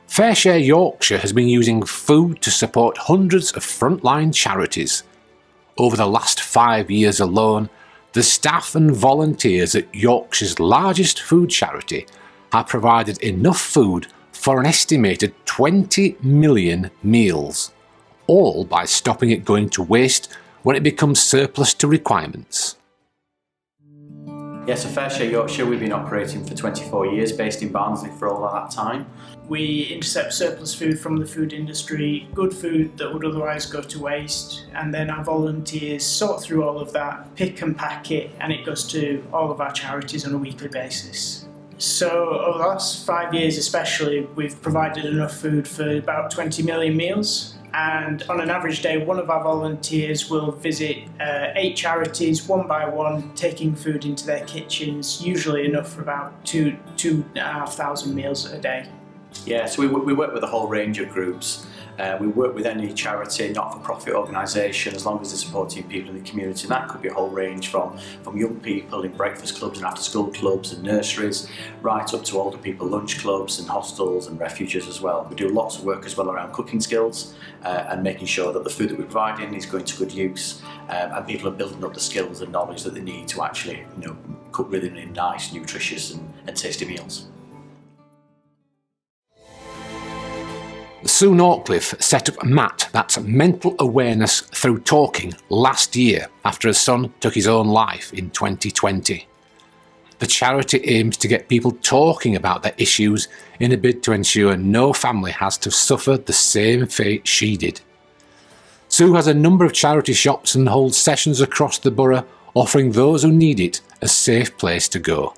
Speaker 1: Fair Share Yorkshire has been using food to support hundreds of frontline charities. Over the last 5 years alone, the staff and volunteers at Yorkshire's largest food charity have provided enough food for an estimated 20 million meals, all by stopping it going to waste when it becomes surplus to requirements.
Speaker 16: Yes, so Fair Share Yorkshire, we've been operating for 24 years, based in Barnsley for all of that time.
Speaker 23: We intercept surplus food from the food industry, good food that would otherwise go to waste, and then our volunteers sort through all of that, pick and pack it, and it goes to all of our charities on a weekly basis. So over the last 5 years especially, we've provided enough food for about 20 million meals. And on an average day, one of our volunteers will visit 8 charities, one by one, taking food into their kitchens, usually enough for about 2,500 meals a day.
Speaker 16: Yeah, so we work with a whole range of groups. We work with any charity, not-for-profit organisation, as long as they're supporting people in the community. And that could be a whole range from young people in breakfast clubs and after-school clubs and nurseries, right up to older people lunch clubs and hostels and refuges as well. We do lots of work as well around cooking skills and making sure that the food that we're providing is going to good use, and people are building up the skills and knowledge that they need to actually, cook really nice, nutritious and tasty meals.
Speaker 1: Sue Norcliffe set up MAT, that's Mental Awareness Through Talking, last year after her son took his own life in 2020. The charity aims to get people talking about their issues in a bid to ensure no family has to suffer the same fate she did. Sue has a number of charity shops and holds sessions across the borough, offering those who need it a safe place to go.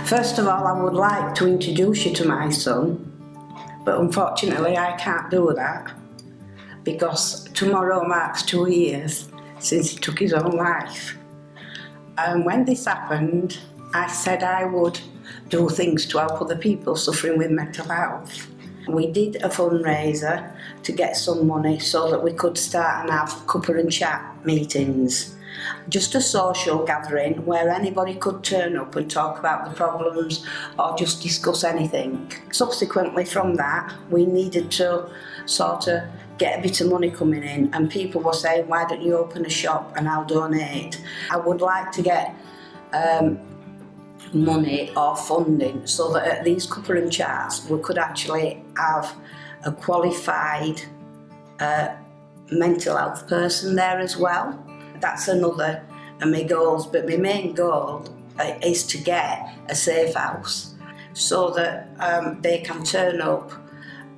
Speaker 4: First of all, I would like to introduce you to my son, but unfortunately I can't do that because tomorrow marks 2 years since he took his own life. And when this happened, I said I would do things to help other people suffering with mental health. We did a fundraiser to get some money so that we could start and have cuppa and chat meetings. Just a social gathering where anybody could turn up and talk about the problems or just discuss anything. Subsequently from that, we needed to sort of get a bit of money coming in, and people were saying, why don't you open a shop and I'll donate. I would like to get money or funding so that at these cuppa and chats we could actually have a qualified mental health person there as well. That's another of my goals, but my main goal is to get a safe house so that they can turn up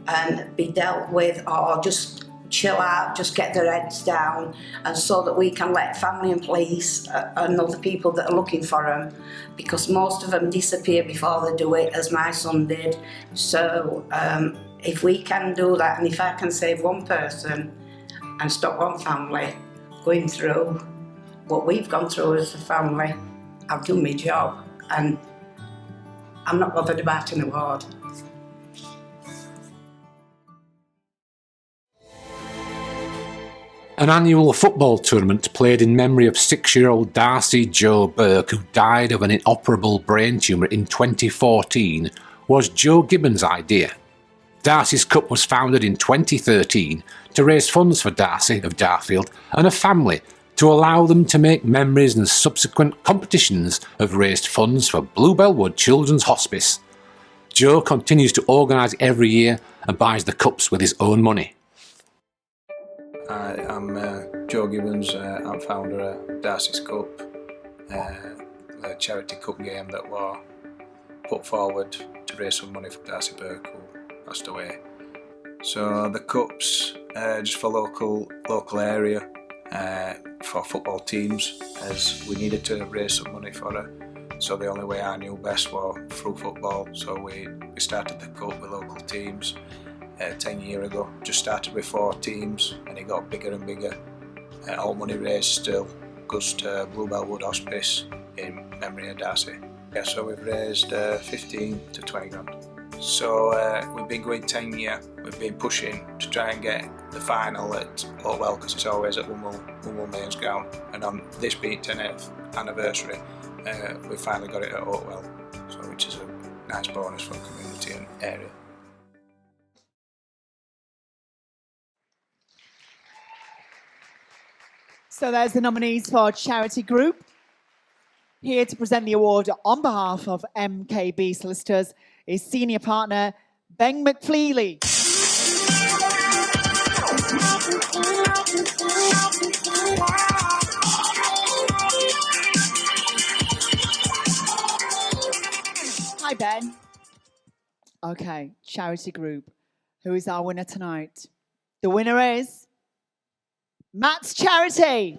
Speaker 4: and be dealt with or just chill out, just get their heads down, and so that we can let family and police and other people that are looking for them, because most of them disappear before they do it, as my son did. So if we can do that, and if I can save one person and stop one family going through what we've gone through as a family, I've done my job, and I'm not bothered about an award.
Speaker 1: An annual football tournament played in memory of 6-year-old Darcy Jo Burke, who died of an inoperable brain tumour in 2014, was Joe Gibbons' idea. Darcy's Cup was founded in 2013 to raise funds for Darcy of Darfield and a family to allow them to make memories, and subsequent competitions have raised funds for Bluebellwood Children's Hospice. Joe continues to organise every year and buys the cups with his own money.
Speaker 9: I'm Joe Gibbons. I'm founder of Darcy's Cup, a charity cup game that was put forward to raise some money for Darcy Burke, who passed away. So the cups just for local area for football teams, as we needed to raise some money for her. So the only way I knew best was through football. So we started the cup with local teams 10 years ago. Just started with 4 teams and it got bigger and bigger. All money raised still goes to Bluebellwood Hospice in memory of Darcy. Yeah, so we've raised 15 to 20 grand. So we've been going 10 years. We've been pushing to try and get the final at Oatwell, because it's always at Wunwell Mains Ground. And on this being 10th anniversary, we finally got it at Oatwell, so which is a nice bonus for the community and area.
Speaker 2: So there's the nominees for charity group. Here to present the award on behalf of MKB Solicitors is senior partner Ben McFleely. Hi, Ben. Okay, charity group. Who is our winner tonight? The winner is Matt's Charity.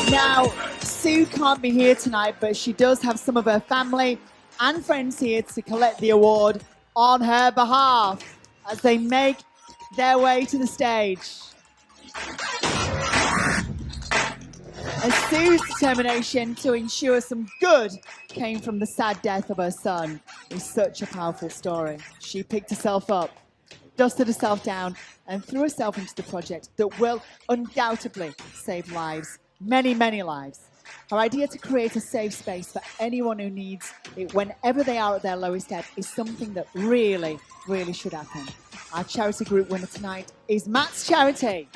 Speaker 2: Now, Sue can't be here tonight, but she does have some of her family and friends here to collect the award on her behalf as they make their way to the stage. And Sue's determination to ensure some good came from the sad death of her son is such a powerful story. She picked herself up, dusted herself down, and threw herself into the project that will undoubtedly save lives, many, many lives. Her idea to create a safe space for anyone who needs it whenever they are at their lowest ebb is something that really, really should happen. Our charity group winner tonight is Matt's Charity.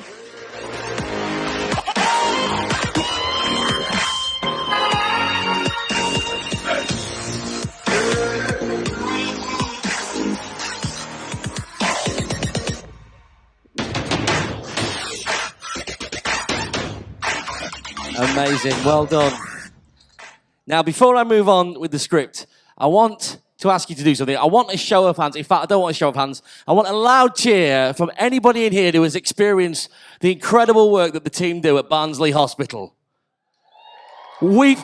Speaker 3: Amazing, well done. Now, before I move on with the script, I want to ask you to do something. I want a show of hands. In fact, I don't want a show of hands. I want a loud cheer from anybody in here who has experienced the incredible work that the team do at Barnsley Hospital. You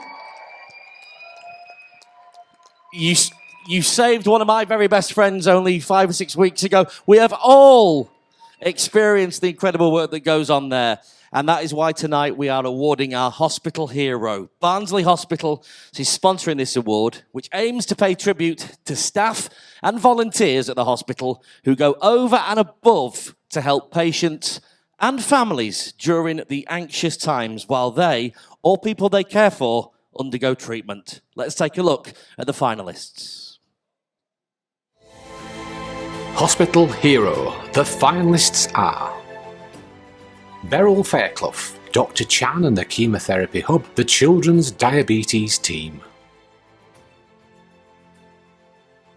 Speaker 3: saved one of my very best friends only 5 or 6 weeks ago. We have all experienced the incredible work that goes on there. And that is why tonight we are awarding our hospital hero. Barnsley Hospital is sponsoring this award, which aims to pay tribute to staff and volunteers at the hospital who go over and above to help patients and families during the anxious times while they, or people they care for, undergo treatment. Let's take a look at the finalists.
Speaker 1: Hospital Hero. The finalists are Beryl Fairclough, Dr. Chan and the Chemotherapy Hub, the Children's Diabetes Team.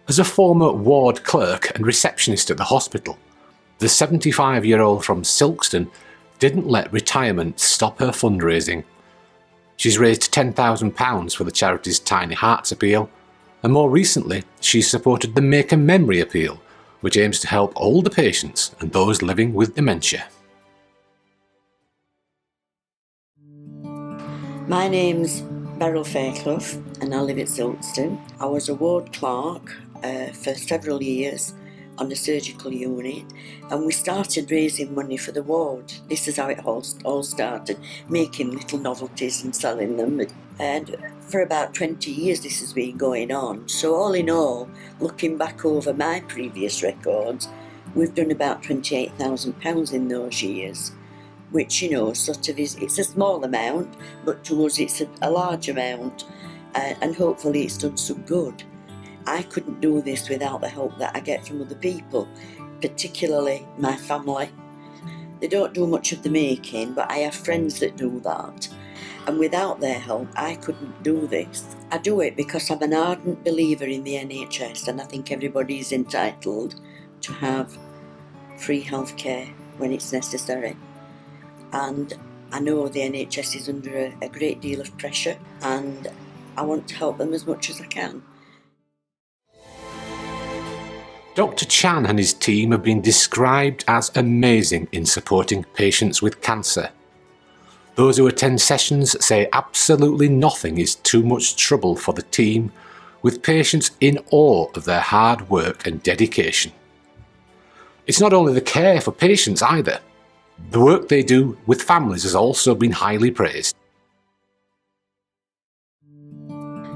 Speaker 1: As a former ward clerk and receptionist at the hospital, the 75-year-old from Silkstone didn't let retirement stop her fundraising. She's raised £10,000 for the charity's Tiny Hearts Appeal, and more recently she's supported the Make a Memory Appeal, which aims to help older patients and those living with dementia.
Speaker 10: My name's Beryl Fairclough and I live at Silkstone. I was a ward clerk for several years on the surgical unit, and we started raising money for the ward. This is how it all started, making little novelties and selling them. And for about 20 years this has been going on. So all in all, looking back over my previous records, we've done about £28,000 in those years, which, you know, sort of it's a small amount, but to us it's a large amount, and hopefully it's done some good. I couldn't do this without the help that I get from other people, particularly my family. They don't do much of the making, but I have friends that do that. And without their help, I couldn't do this. I do it because I'm an ardent believer in the NHS, and I think everybody is entitled to have free healthcare when it's necessary. And I know the NHS is under a great deal of pressure, and I want to help them as much as I can.
Speaker 1: Dr. Chan and his team have been described as amazing in supporting patients with cancer. Those who attend sessions say absolutely nothing is too much trouble for the team, with patients in awe of their hard work and dedication. It's not only the care for patients either. The work they do with families has also been highly praised.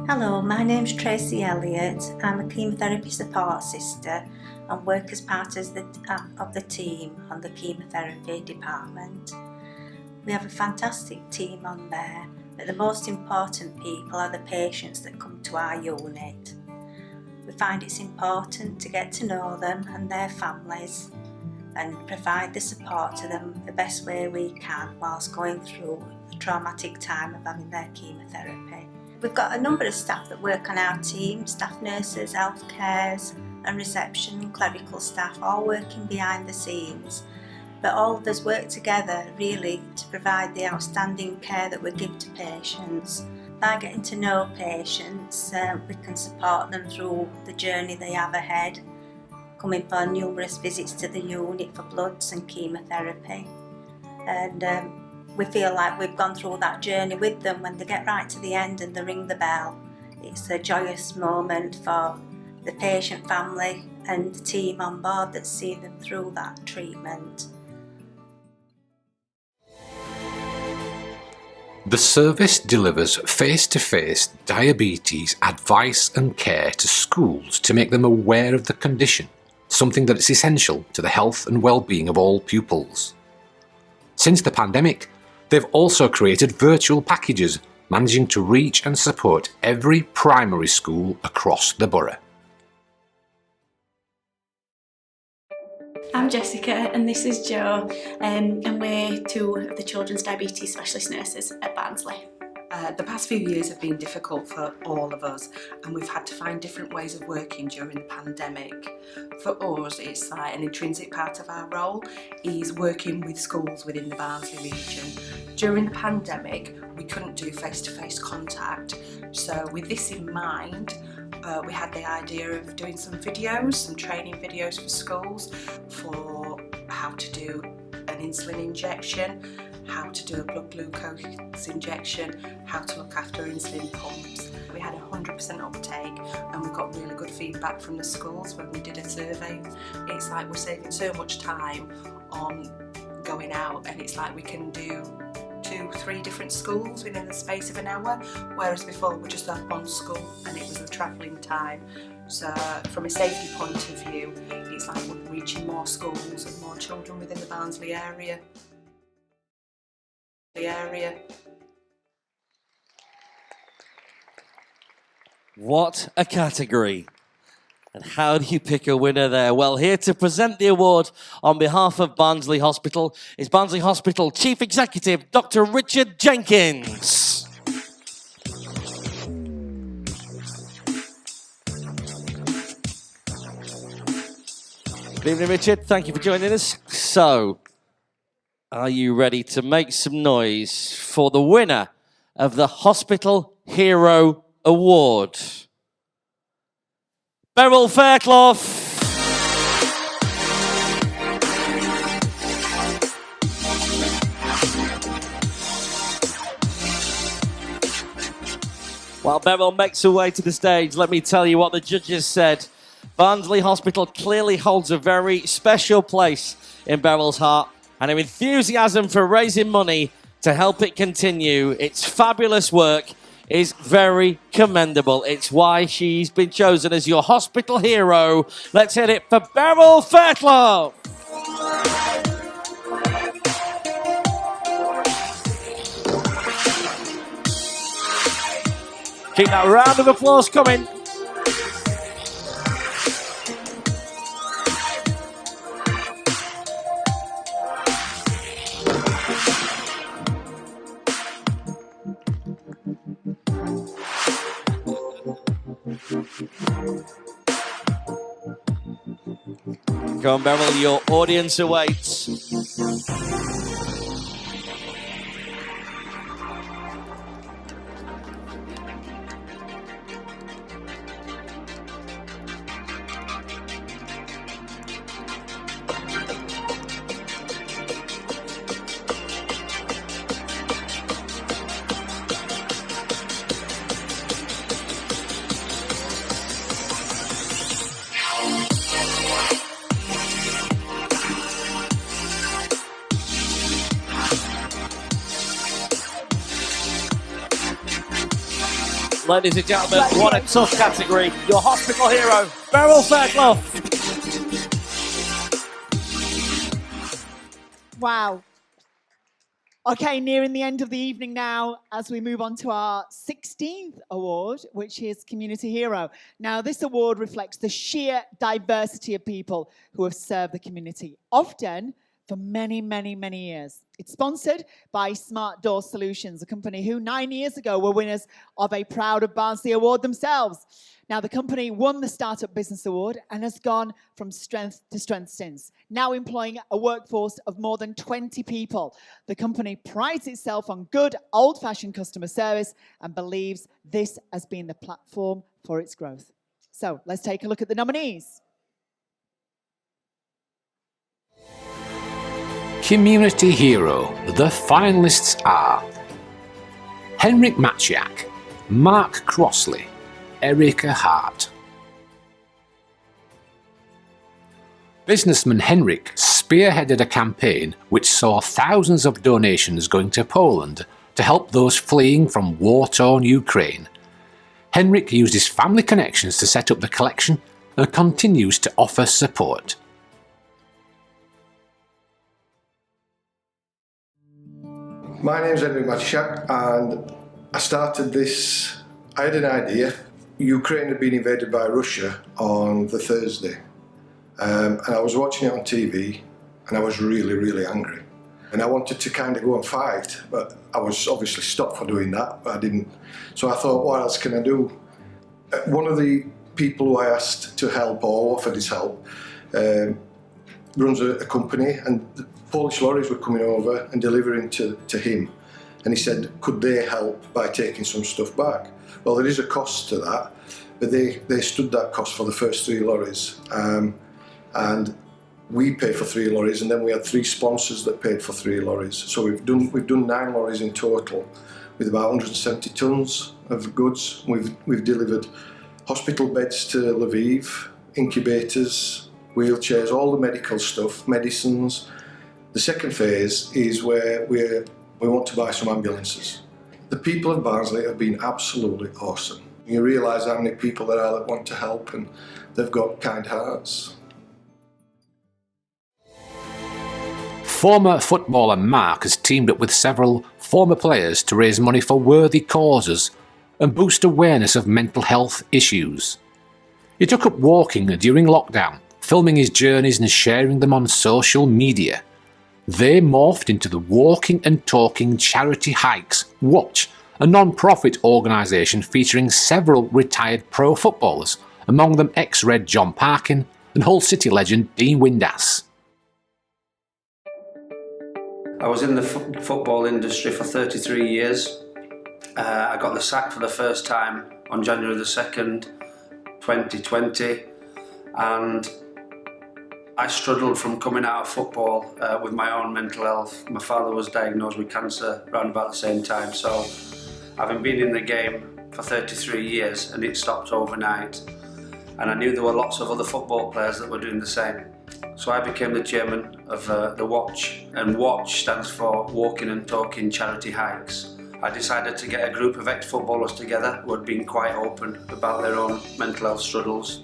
Speaker 11: Hello, my name's Tracy Elliott. I'm a chemotherapy support sister and work as part of the team on the chemotherapy department. We have a fantastic team on there, but the most important people are the patients that come to our unit. We find it's important to get to know them and their families and provide the support to them the best way we can whilst going through the traumatic time of having their chemotherapy. We've got a number of staff that work on our team, staff nurses, health cares and reception and clerical staff, all working behind the scenes. But all of us work together really to provide the outstanding care that we give to patients. By getting to know patients, we can support them through the journey they have ahead, coming for numerous visits to the unit for bloods and chemotherapy. And we feel like we've gone through that journey with them. When they get right to the end and they ring the bell, it's a joyous moment for the patient family and the team on board that's seen them through that treatment.
Speaker 1: The service delivers face-to-face diabetes advice and care to schools to make them aware of the condition, something that is essential to the health and well-being of all pupils. Since the pandemic, they've also created virtual packages managing to reach and support every primary school across the borough.
Speaker 12: I'm Jessica and this is Jo, and we're two of the children's diabetes specialist nurses at Barnsley.
Speaker 13: The past few years have been difficult for all of us, and we've had to find different ways of working during the pandemic. For us, it's like an intrinsic part of our role is working with schools within the Barnsley region. During the pandemic, we couldn't do face-to-face contact, so with this in mind, we had the idea of doing some videos, some training videos for schools for how to do an insulin injection, how to do a blood glucose injection, how to look after insulin pumps. We had 100% uptake and we got really good feedback from the schools when we did a survey. It's like we're saving so much time on going out, and it's like we can do 2-3 different schools within the space of an hour, whereas before we just had one school and it was the travelling time. So from a safety point of view, it's like we're reaching more schools and more children within the Barnsley area.
Speaker 3: What a category. And how do you pick a winner there? Well, here to present the award on behalf of Barnsley Hospital is Barnsley Hospital Chief Executive, Dr. Richard Jenkins. Good evening, Richard. Thank you for joining us. So, are you ready to make some noise for the winner of the Hospital Hero Award? Beryl Fairclough. While Beryl makes her way to the stage, let me tell you what the judges said. Barnsley Hospital clearly holds a very special place in Beryl's heart, and her enthusiasm for raising money to help it continue its fabulous work is very commendable. It's why she's been chosen as your hospital hero. Let's hit it for Beryl Fairclough. Keep that round of applause coming. Come on, Beryl, your audience awaits. Ladies and gentlemen, what a tough category. Your hospital hero, Beryl Fairclough.
Speaker 2: Wow. Okay, nearing the end of the evening now as we move on to our 16th award, which is Community Hero. Now, this award reflects the sheer diversity of people who have served the community, often for many, many, many years. It's sponsored by Smart Door Solutions, a company who 9 years ago were winners of a Proud of Barnsley award themselves. Now, the company won the Startup Business Award and has gone from strength to strength since, now employing a workforce of more than 20 people. The company prides itself on good, old-fashioned customer service and believes this has been the platform for its growth. So, let's take a look at the nominees.
Speaker 1: Community Hero. The finalists are Henrik Maciak, Mark Crossley, Erica Hart. Businessman Henrik spearheaded a campaign which saw thousands of donations going to Poland to to help those fleeing from war-torn Ukraine. Henrik used his family connections to set up the collection and continues to offer support.
Speaker 5: My name's Henrik Matiszak, and I started this. I had an idea. Ukraine had been invaded by Russia on the Thursday, and I was watching it on TV, and I was really, really angry. And I wanted to kind of go and fight, but I was obviously stopped for doing that, but I didn't. So I thought, what else can I do? One of the people who I asked to help or offered his help runs a company, and the Polish lorries were coming over and delivering to him. And he said, could they help by taking some stuff back? Well, there is a cost to that, but they stood that cost for the first 3 lorries. And we paid for 3 lorries, and then we had 3 sponsors that paid for 3 lorries. So we've done 9 lorries in total, with about 170 tons of goods. We've delivered hospital beds to Lviv, incubators, wheelchairs, all the medical stuff, medicines. The second phase is where we want to buy some ambulances. The people of Barnsley have been absolutely awesome. You realise how many people there are that want to help, and they've got kind hearts.
Speaker 1: Former footballer Mark has teamed up with several former players to raise money for worthy causes and boost awareness of mental health issues. He took up walking during lockdown, filming his journeys and sharing them on social media. They morphed into the Walking and Talking Charity Hikes Watch, a non-profit organisation featuring several retired pro footballers, among them ex-Red John Parkin and Hull City legend Dean Windass.
Speaker 15: I was in the football industry for 33 years. I got the sack for the first time on January the 2nd, 2020, and I struggled from coming out of football with my own mental health. My father was diagnosed with cancer around about the same time, so having been in the game for 33 years and it stopped overnight, and I knew there were lots of other football players that were doing the same. So I became the chairman of the Watch, and Watch stands for Walking and Talking Charity Hikes. I decided to get a group of ex-footballers together who had been quite open about their own mental health struggles.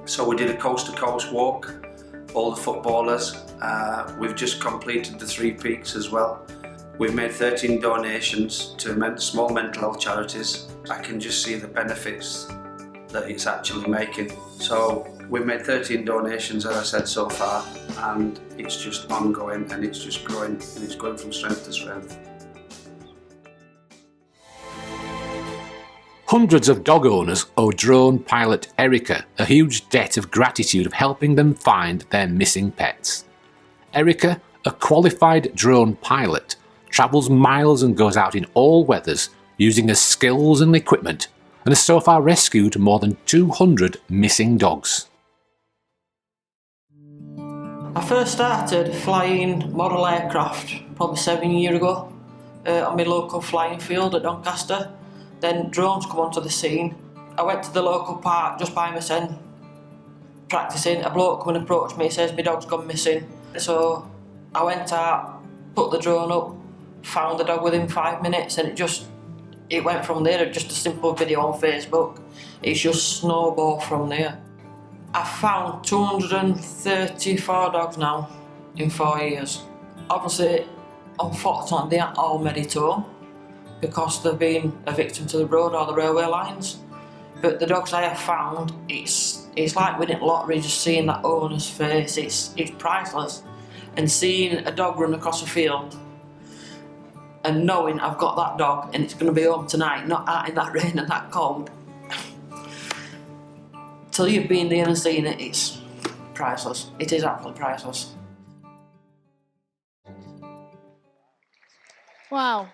Speaker 15: So we did a coast-to-coast walk, all the footballers. We've just completed the 3 peaks as well. We've made 13 donations to small mental health charities. I can just see the benefits that it's actually making. So we've made 13 donations, as I said, so far, and it's just ongoing, and it's just growing, and it's going from strength to strength.
Speaker 1: Hundreds of dog owners owe drone pilot Erica a huge debt of gratitude of helping them find their missing pets. Erica, a qualified drone pilot, travels miles and goes out in all weathers using her skills and equipment, and has so far rescued more than 200 missing dogs.
Speaker 17: I first started flying model aircraft probably 7 years ago on my local flying field at Doncaster. Then drones come onto the scene. I went to the local park just by myself, practicing. A bloke come and approached me, says my dog's gone missing. So I went out, put the drone up, found the dog within 5 minutes, and it went from there. Just a simple video on Facebook. It's just snowballed from there. I found 234 dogs now in 4 years. Obviously, unfortunately, they aren't all made it home because they've been a victim to the road or the railway lines. But the dogs I have found, it's like winning lottery, just seeing that owner's face. It's priceless. And seeing a dog run across a field and knowing I've got that dog and it's going to be home tonight, not out in that rain and that cold. Till you've been there and seen it, it's priceless. It is absolutely priceless.
Speaker 2: Wow.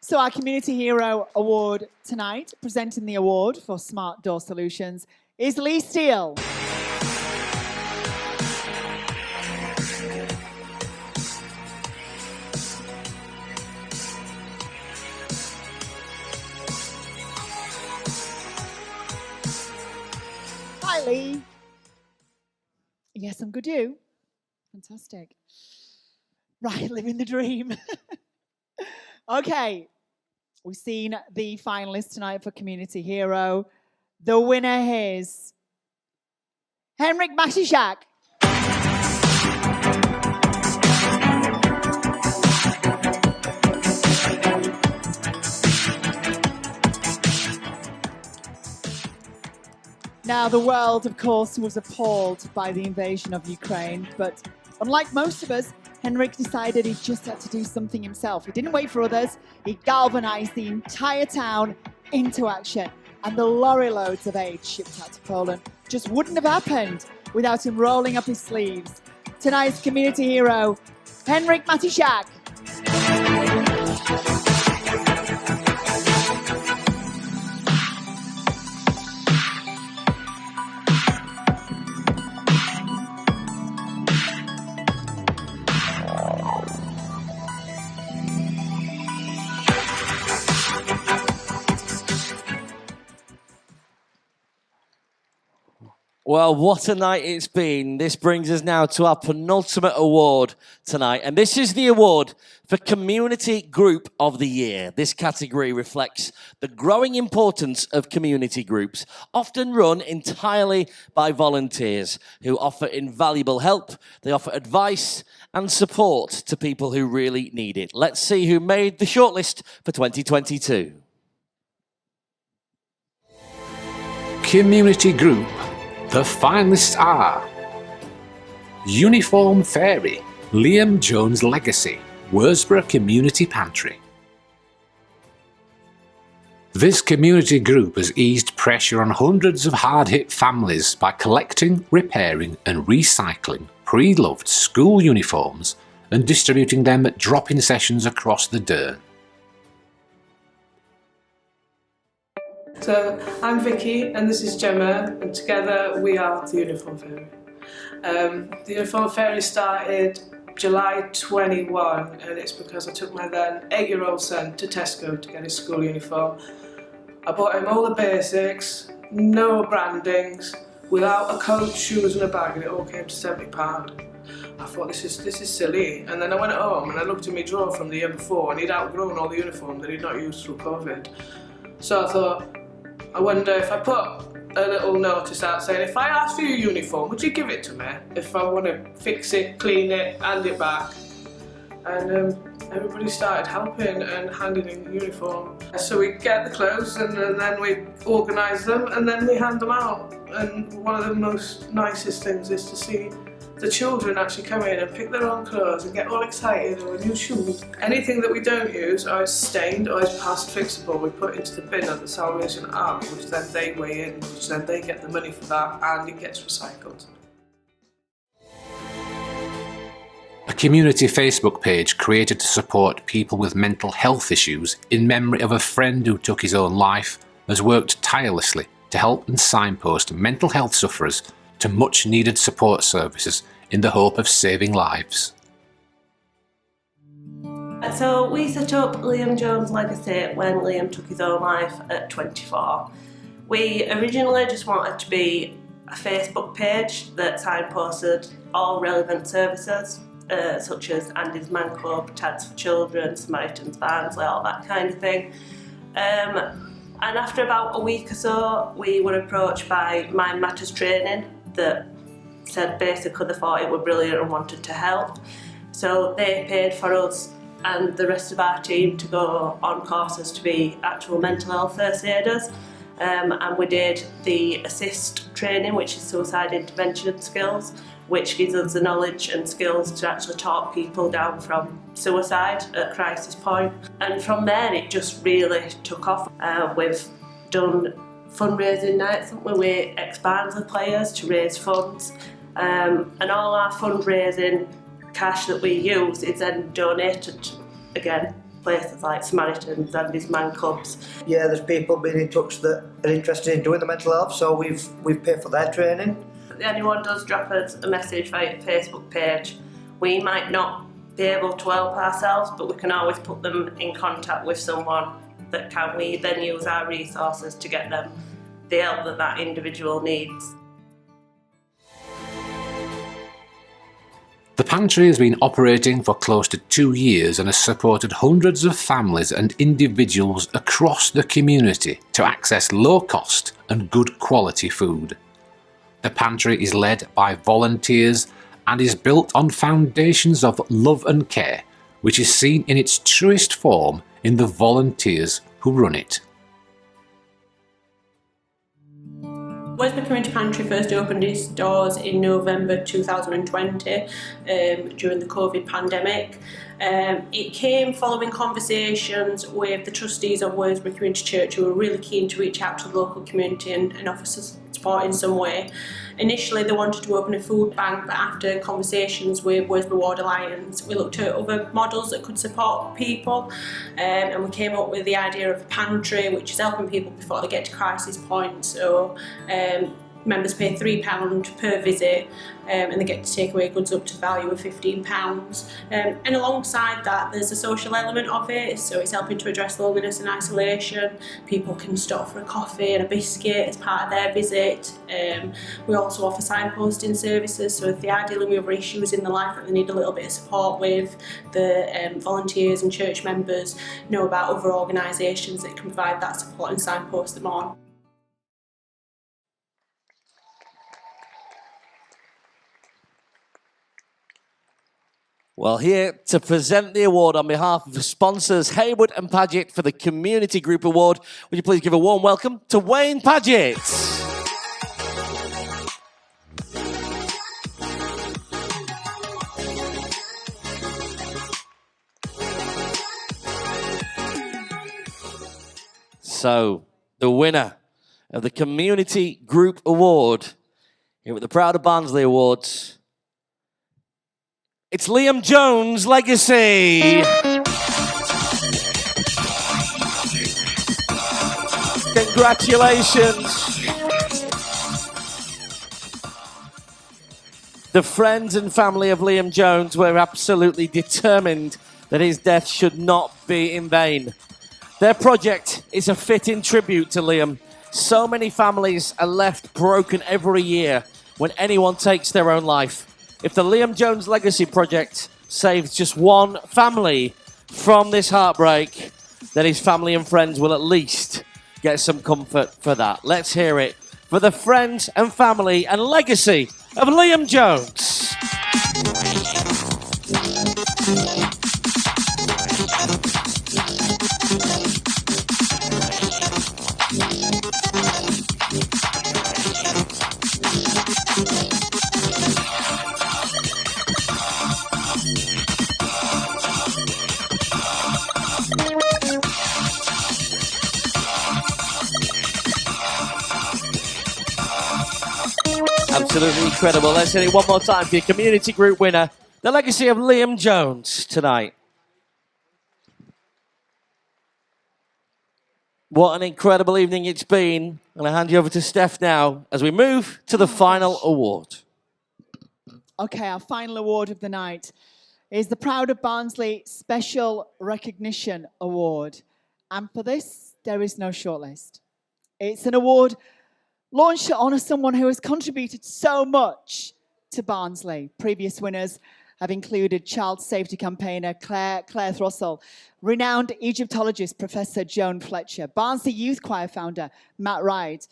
Speaker 2: So our Community Hero Award tonight, presenting the award for Smart Door Solutions, is Lee Steele. Hi, Lee. Yes, I'm good. You? Fantastic. Right, living the dream. Okay, we've seen the finalists tonight for Community Hero. The winner is Henrik Mashishak. Now, the world, of course, was appalled by the invasion of Ukraine, but unlike most of us, Henrik decided he just had to do something himself. He didn't wait for others. He galvanized the entire town into action, and the lorry loads of aid shipped out to Poland just wouldn't have happened without him rolling up his sleeves. Tonight's community hero, Henrik Matiszak.
Speaker 3: Well, what a night it's been. This brings us now to our penultimate award tonight. And this is the award for Community Group of the Year. This category reflects the growing importance of community groups, often run entirely by volunteers who offer invaluable help. They offer advice and support to people who really need it. Let's see who made the shortlist for 2022.
Speaker 1: Community Group. The finalists are Uniform Fairy, Liam Jones Legacy, Worsborough Community Pantry. This community group has eased pressure on hundreds of hard-hit families by collecting, repairing and recycling pre-loved school uniforms and distributing them at drop-in sessions across the Dearn.
Speaker 18: So I'm Vicky and this is Gemma, and together we are the Uniform Fairy. The Uniform Fairy started July 21, and it's because I took my then 8-year-old son to Tesco to get his school uniform. I bought him all the basics, no brandings, without a coat, shoes and a bag, and it all came to £70. I thought this is silly, and then I went home and I looked in my drawer from the year before and he'd outgrown all the uniform that he'd not used through COVID. So I thought, I wonder if I put a little notice out saying, if I ask for your uniform, would you give it to me? If I want to fix it, clean it, hand it back. And everybody started helping and handing in the uniform. So we get the clothes and then we organise them and then we hand them out. And one of the most nicest things is to see the children actually come in and pick their own clothes and get all excited or new shoes. Anything that we don't use or is stained or is past fixable, we put into the bin at the Salvation Army, which then they weigh in, which then they get the money for that, and it gets recycled.
Speaker 1: A community Facebook page created to support people with mental health issues in memory of a friend who took his own life has worked tirelessly to help and signpost mental health sufferers to much needed support services in the hope of saving lives.
Speaker 19: So we set up Liam Jones Legacy when Liam took his own life at 24. We originally just wanted to be a Facebook page that signposted all relevant services, such as Andy's Man Club, Tads for Children, Samaritans Barnsley, all that kind of thing. And after about a week or so, we were approached by Mind Matters Training that said basically they thought it were brilliant and wanted to help. So they paid for us and the rest of our team to go on courses to be actual mental health first aiders. And we did the ASSIST training, which is suicide intervention skills, which gives us the knowledge and skills to actually talk people down from suicide at crisis point. And from there it just really took off. We've done fundraising nights where we expand the players to raise funds, and all our fundraising cash that we use is then donated to, again, places like Samaritans and these Man Clubs.
Speaker 20: Yeah, there's people been in touch that are interested in doing the mental health, so we've paid for their training.
Speaker 19: If anyone does drop us a message via Facebook page, we might not be able to help ourselves, but we can always put them in contact with someone that we then use our resources to get them the help that that individual needs.
Speaker 1: The pantry has been operating for close to 2 years and has supported hundreds of families and individuals across the community to access low-cost and good quality food. The pantry is led by volunteers and is built on foundations of love and care, which is seen in its truest form in the volunteers who run it.
Speaker 8: Westbury Community Pantry first opened its doors in November 2020 during the COVID pandemic. It came following conversations with the trustees of Westbury Community Church, who were really keen to reach out to the local community and offer support in some way. Initially they wanted to open a food bank, but after conversations with Westbury Ward Alliance we looked at other models that could support people, and we came up with the idea of a pantry, which is helping people before they get to crisis point. So members pay £3 per visit, and they get to take away goods up to the value of £15. And alongside that there's a social element of it, so it's helping to address loneliness and isolation. People can stop for a coffee and a biscuit as part of their visit. We also offer signposting services, so if they are dealing with other issues in their life that they need a little bit of support with, the volunteers and church members know about other organisations that can provide that support and signpost them on.
Speaker 3: Well, here to present the award on behalf of the sponsors Haywood and Paget for the Community Group Award, would you please give a warm welcome to Wayne Paget. So, the winner of the Community Group Award here at the Proud of Barnsley Awards, it's Liam Jones' Legacy. Congratulations. The friends and family of Liam Jones were absolutely determined that his death should not be in vain. Their project is a fitting tribute to Liam. So many families are left broken every year when anyone takes their own life. If the Liam Jones Legacy Project saves just one family from this heartbreak, then his family and friends will at least get some comfort for that. Let's hear it for the friends and family and legacy of Liam Jones. Absolutely incredible. Let's hit it one more time for your community group winner, the legacy of Liam Jones tonight. What an incredible evening it's been. I'm going to hand you over to Steph now as we move to the final award.
Speaker 2: Okay, our final award of the night is the Proud of Barnsley Special Recognition Award. And for this, there is no shortlist. It's an award launched to honour someone who has contributed so much to Barnsley. Previous winners have included child safety campaigner Claire Throssell, renowned Egyptologist Professor Joan Fletcher, Barnsley Youth Choir founder Matt Wright,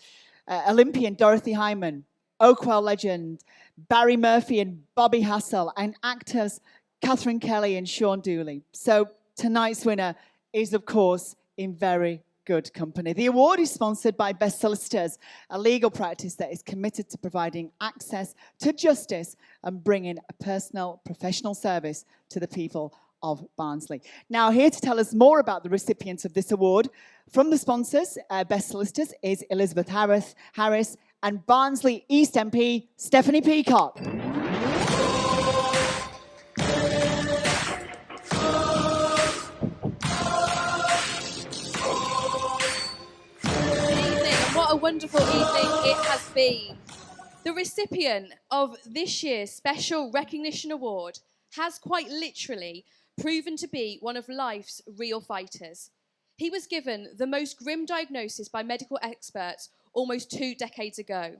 Speaker 2: Olympian Dorothy Hyman, Oakwell legend Barry Murphy and Bobby Hassel, and actors Catherine Kelly and Sean Dooley. So tonight's winner is, of course, in very good company. The award is sponsored by Best Solicitors, a legal practice that is committed to providing access to justice and bringing a personal, professional service to the people of Barnsley. Now, here to tell us more about the recipients of this award from the sponsors, Best Solicitors, is Elizabeth Harris and Barnsley East MP Stephanie Peacock.
Speaker 14: What a wonderful evening it has been. The recipient of this year's Special Recognition Award has quite literally proven to be one of life's real fighters. He was given the most grim diagnosis by medical experts almost 2 decades ago.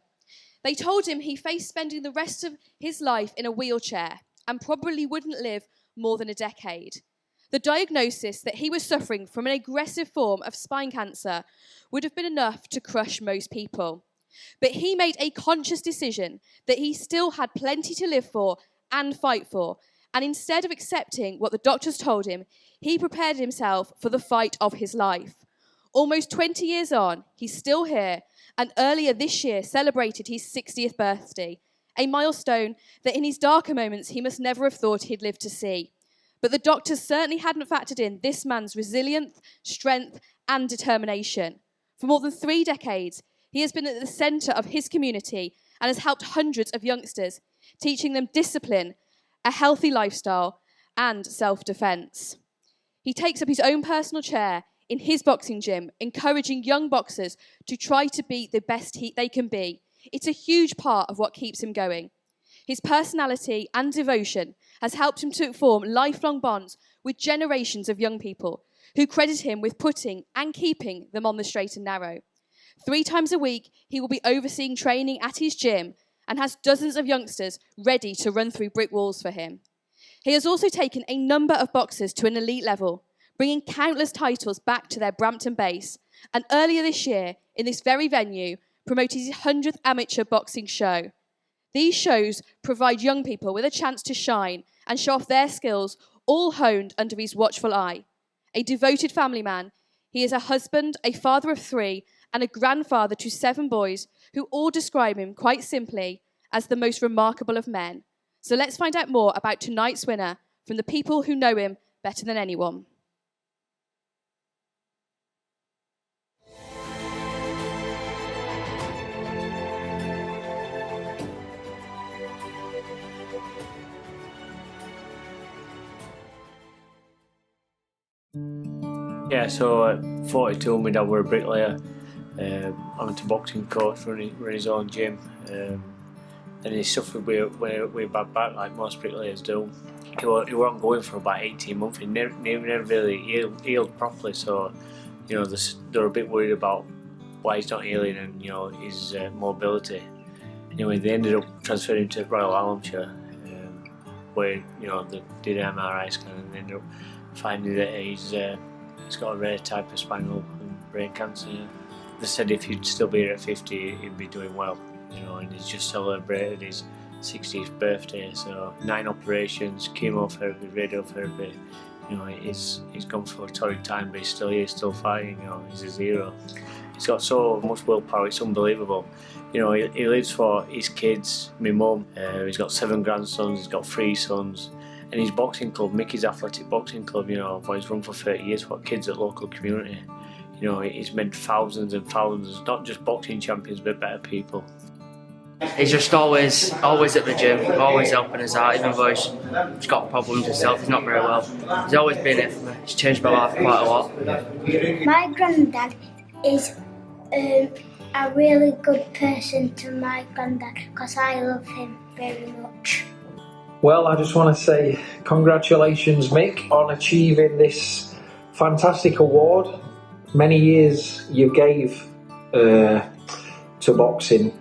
Speaker 14: They told him he faced spending the rest of his life in a wheelchair, and probably wouldn't live more than a decade. The diagnosis that he was suffering from an aggressive form of spine cancer would have been enough to crush most people. But he made a conscious decision that he still had plenty to live for and fight for, and instead of accepting what the doctors told him, he prepared himself for the fight of his life. Almost 20 years on, he's still here, and earlier this year celebrated his 60th birthday, a milestone that in his darker moments he must never have thought he'd live to see. But the doctors certainly hadn't factored in this man's resilience, strength, and determination. For more than 3 decades, he has been at the centre of his community and has helped hundreds of youngsters, teaching them discipline, a healthy lifestyle, and self-defence. He takes up his own personal chair in his boxing gym, encouraging young boxers to try to be the best they can be. It's a huge part of what keeps him going. His personality and devotion has helped him to form lifelong bonds with generations of young people who credit him with putting and keeping them on the straight and narrow. 3 times a week, he will be overseeing training at his gym and has dozens of youngsters ready to run through brick walls for him. He has also taken a number of boxers to an elite level, bringing countless titles back to their Brampton base, and earlier this year, in this very venue, promoted his 100th amateur boxing show. These shows provide young people with a chance to shine and show off their skills, all honed under his watchful eye. A devoted family man, he is a husband, a father of 3, and a grandfather to 7 boys who all describe him quite simply as the most remarkable of men. So let's find out more about tonight's winner from the people who know him better than anyone.
Speaker 6: Yeah, so at 42, my dad were a bricklayer. I went to boxing coach, run his own gym, and he suffered with a bad back like most bricklayers do. He were ongoing for about 18 months. He never really healed properly, so you know they're a bit worried about why he's not healing and his mobility. Anyway, they ended up transferring him to Royal Hallamshire, where they did an MRI scan and they ended up finding that he's got a rare type of spinal and brain cancer. They said if he'd still be here at 50, he'd be doing well, and he's just celebrated his 60th birthday, so 9 operations, chemotherapy, radiotherapy, he's gone through a torrid time, but he's still here, still fighting, he's a hero. He's got so much willpower, it's unbelievable. He lives for his kids, my mum, he's got 7 grandsons, he's got 3 sons, and his boxing club, Mickey's Athletic Boxing Club, where he's run for 30 years for kids at local community. He's meant thousands and thousands, not just boxing champions, but better people.
Speaker 21: He's just always at the gym, always helping us out, even though he's got problems himself, he's not very well. He's always been here for me, he's changed my life quite a lot.
Speaker 22: My granddad is a really good person to my granddad because I love him very much.
Speaker 24: Well, I just want to say congratulations, Mick, on achieving this fantastic award. Many years you gave to boxing,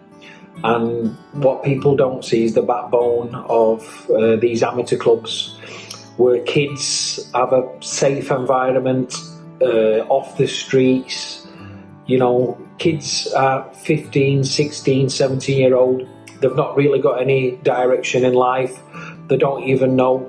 Speaker 24: and what people don't see is the backbone of these amateur clubs, where kids have a safe environment, off the streets. Kids are 15, 16, 17-year-old. They've not really got any direction in life. They don't even know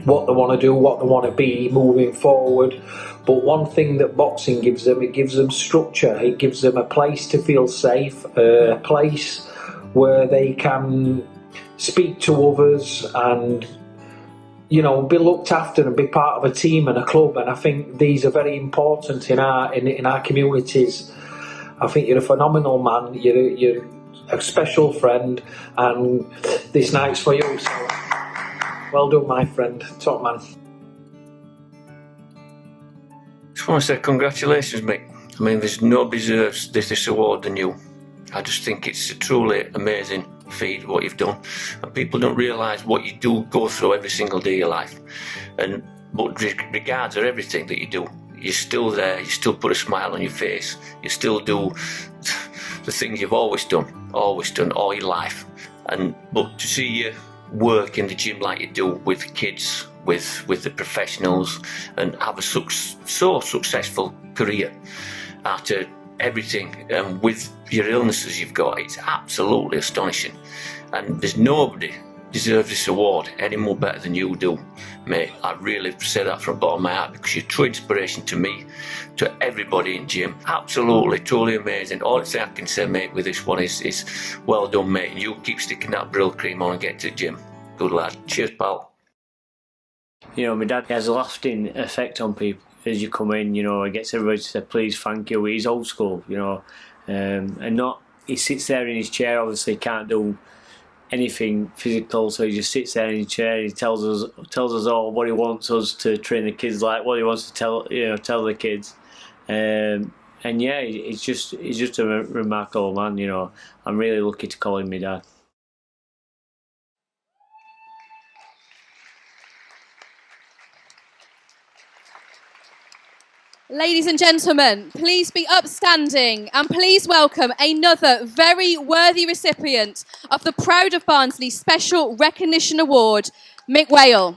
Speaker 24: what they want to do, what they want to be moving forward. But one thing that boxing gives them, it gives them structure. It gives them a place to feel safe, a place where they can speak to others and, be looked after and be part of a team and a club. And I think these are very important in our communities. I think you're a phenomenal man. You're a special friend, and this night's for you. So, well done, my friend. Top man.
Speaker 25: Just want to say congratulations, Mick. I mean, there's nobody deserves this award than you. I just think it's a truly amazing feat what you've done, and people don't realise what you do go through every single day of your life. But regards of everything that you do, you're still there. You still put a smile on your face. You still do the things you've always done all your life. But to see you work in the gym like you do with kids, with the professionals, and have a so successful career after everything, and with your illnesses you've got, it's absolutely astonishing. And there's nobody deserves this award any more better than you do, mate. I really say that from the bottom of my heart, because you're true inspiration to me, to everybody in gym. Absolutely, truly amazing. All I can say, mate, with this one is well done, mate. And you keep sticking that Brill cream on and get to the gym. Good lad. Cheers, pal.
Speaker 6: You know, my dad has a lasting effect on people. As you come in, you know, he gets everybody to say, please, thank you. He's old school, you know, and not, he sits there in his chair, obviously can't do anything physical, so he just sits there in his chair. He tells us all what he wants us to train the kids like, what he wants to tell the kids, and yeah, he's just a remarkable man. You know, I'm really lucky to call him my dad.
Speaker 14: Ladies and gentlemen, please be upstanding and please welcome another very worthy recipient of the Proud of Barnsley Special Recognition Award, Mick Whale.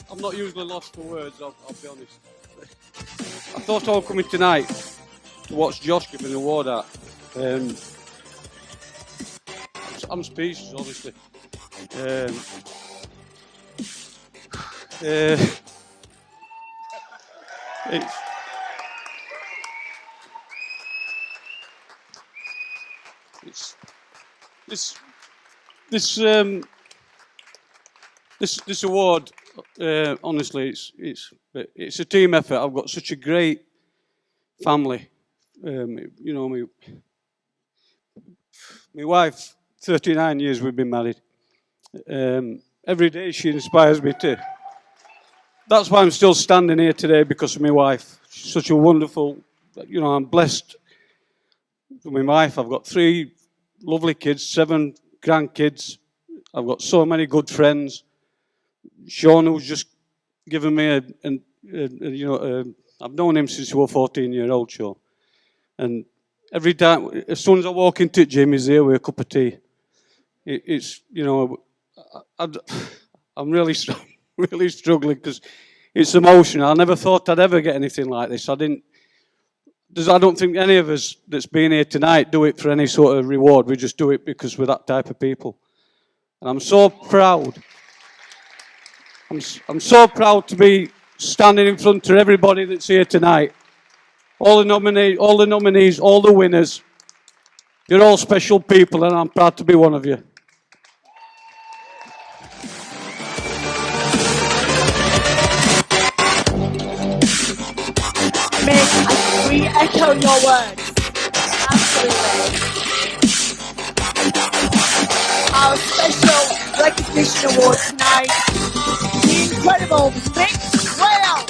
Speaker 4: I'm not usually lost for words, I'll be honest. I thought I was coming tonight to watch Josh give an award out. I'm speechless, honestly. This award, honestly, it's a team effort. I've got such a great family. You know, my wife, 39 years we've been married. Every day she inspires me to. That's why I'm still standing here today, because of my wife. She's such a wonderful, you know, I'm blessed with my wife. I've got 3 lovely kids, 7 grandkids. I've got so many good friends. Sean, who's just given me I've known him since he was 14-year-old, Sean. And every time, as soon as I walk into the gym, he's there with a cup of tea. It's, you know, I'm really struggling because it's emotional. I never thought I'd ever get anything like this. I don't think any of us that's been here tonight do it for any sort of reward. We just do it because we're that type of people. And I'm so proud. I'm so proud to be standing in front of everybody that's here tonight. All the nominees, all the winners. You're all special people, and I'm proud to be one of you.
Speaker 2: Mick, we echo your words. Absolutely. Our special recognition award tonight, the incredible Mick Whale.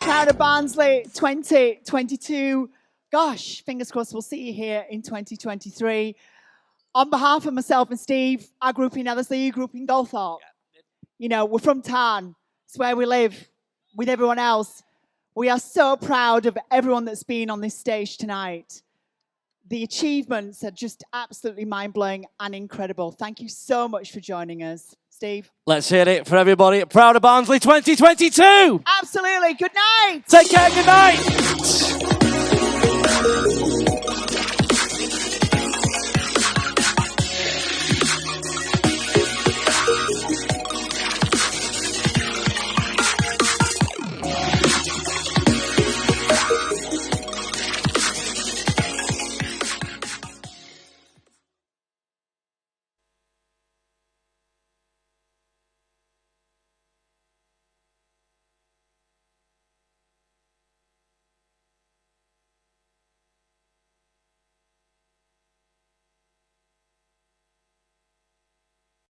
Speaker 2: Proud of Barnsley 2022 gosh, fingers crossed we'll see you here in 2023. On behalf of myself and Steve, our group in Ellerslie, your group in Goldthorpe, you know, we're from Tarn. It's where we live with everyone else. We are so proud of everyone that's been on this stage tonight. The achievements are just absolutely mind-blowing and incredible. Thank you so much for joining us. Steve?
Speaker 3: Let's hear it for everybody at Proud of Barnsley 2022.
Speaker 2: Absolutely. Good night.
Speaker 3: Take care. Good night.